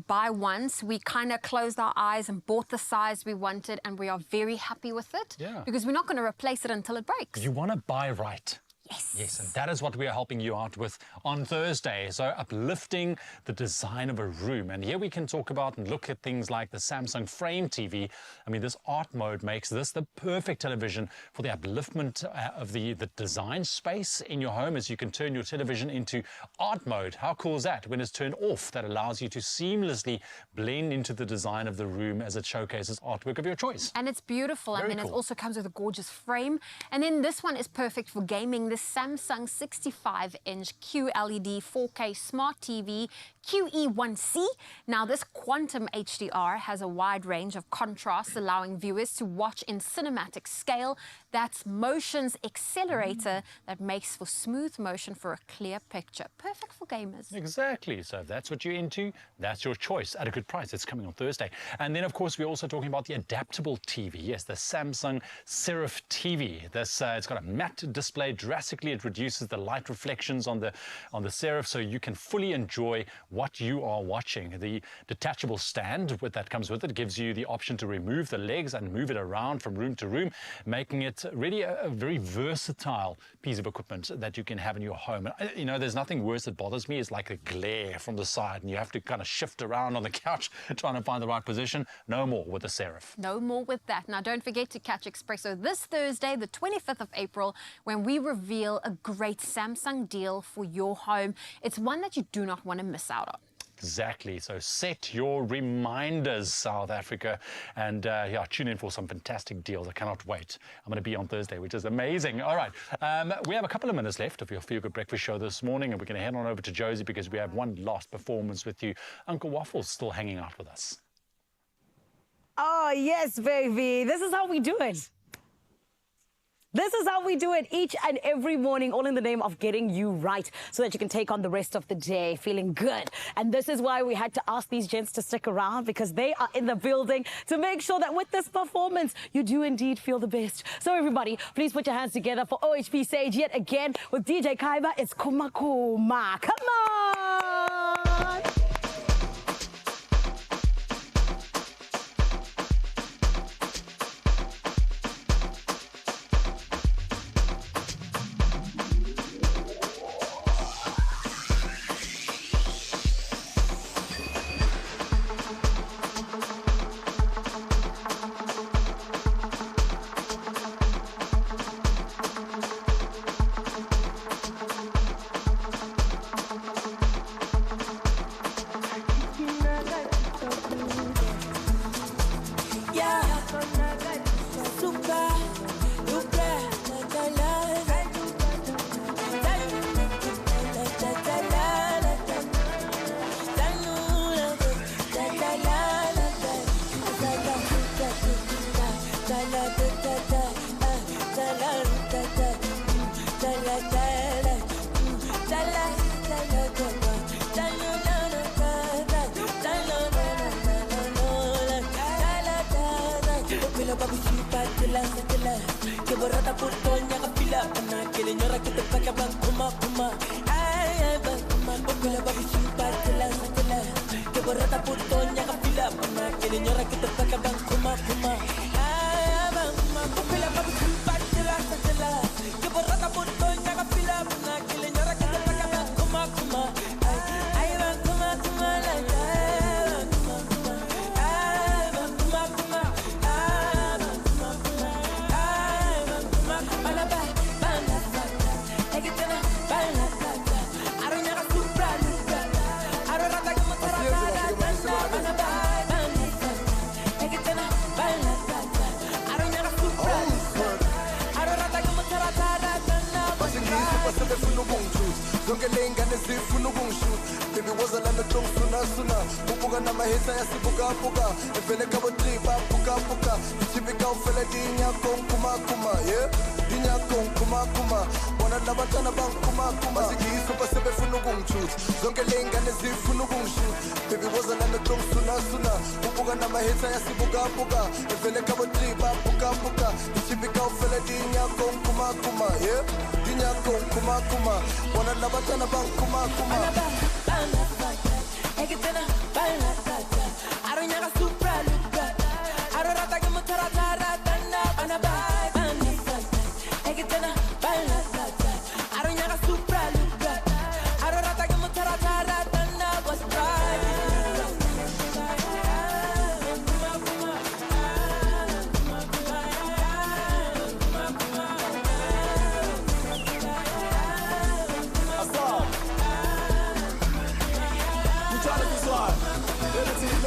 buy once. We kind of closed our eyes and bought the size we wanted, and we are very happy with it. Yeah. Because we're not going to replace it until it breaks. You want to buy right. Yes. Yes, and that is what we are helping you out with on Thursday. So uplifting the design of a room. And here we can talk about and look at things like the Samsung Frame TV. I mean, this art mode makes this the perfect television for the upliftment of the design space in your home, as you can turn your television into art mode. How cool is that? When it's turned off, that allows you to seamlessly blend into the design of the room as it showcases artwork of your choice. And it's beautiful. Very and then cool. It also comes with a gorgeous frame. And then this one is perfect for gaming. This Samsung 65-inch QLED 4K Smart TV QE1C. Now, this Quantum HDR has a wide range of contrast, allowing viewers to watch in cinematic scale. That's motion's accelerator that makes for smooth motion for a clear picture. Perfect for gamers. Exactly. So if that's what you're into, that's your choice at a good price. It's coming on Thursday. And then, of course, we're also talking about the adaptable TV. Yes, the Samsung Serif TV. This it's got a matte display. Drastically, it reduces the light reflections on the Serif, so you can fully enjoy what you are watching. The detachable stand that comes with it gives you the option to remove the legs and move it around from room to room, making it really a very versatile piece of equipment that you can have in your home. And, you know, there's nothing worse that bothers me is like a glare from the side and you have to kind of shift around on the couch trying to find the right position. No more with the Serif. No more with that. Now, don't forget to catch Expresso this Thursday, the 25th of April, when we reveal a great Samsung deal for your home. It's one that you do not want to miss out on. Exactly. So set your reminders, South Africa, and yeah, tune in for some fantastic deals. I cannot wait. I'm going to be on Thursday, which is amazing. All right. We have a couple of minutes left of your Feel Good Breakfast show this morning, and we're going to head on over to Josie because we have one last performance with you. Uncle Waffle's still hanging out with us. Oh, yes, baby. This is how we do it. This is how we do it each and every morning, all in the name of getting you right so that you can take on the rest of the day feeling good. And this is why we had to ask these gents to stick around, because they are in the building to make sure that with this performance, you do indeed feel the best. So everybody, please put your hands together for OHP Sage yet again with DJ Kaiba. It's Kuma Kuma. Come on!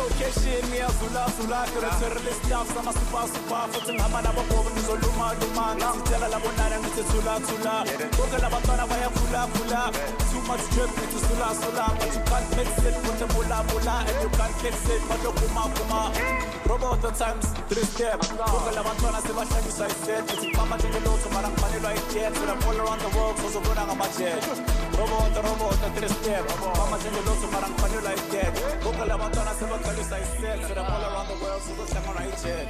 location ngiyazulazula terrorist stuff sama super futhi ngihamba nabogogo ngizoluma ngizitshela labonana ngithi thula bonke labantwana bayakhula too much drip ngithi sula but you can't mix it with the mula and you can't fix it but kuma robot times 3 step bonke labantwana sebahlangisa iset ngithi mama njengelotho mara ngifanelwa ijet so I'm all around the world sozobona ngamajet robot 3 step mama njengelotho mara ngifanelwa ijet bonke labantwana sebahlangisa iset so I'm all around the world sozobona ijet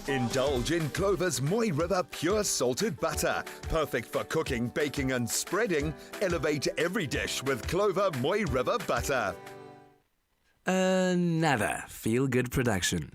Indulge in Clover's Moy River Pure Salted Butter. Perfect for cooking, baking and spreading. Elevate every dish with Clover Moy River Butter. Another feel-good production.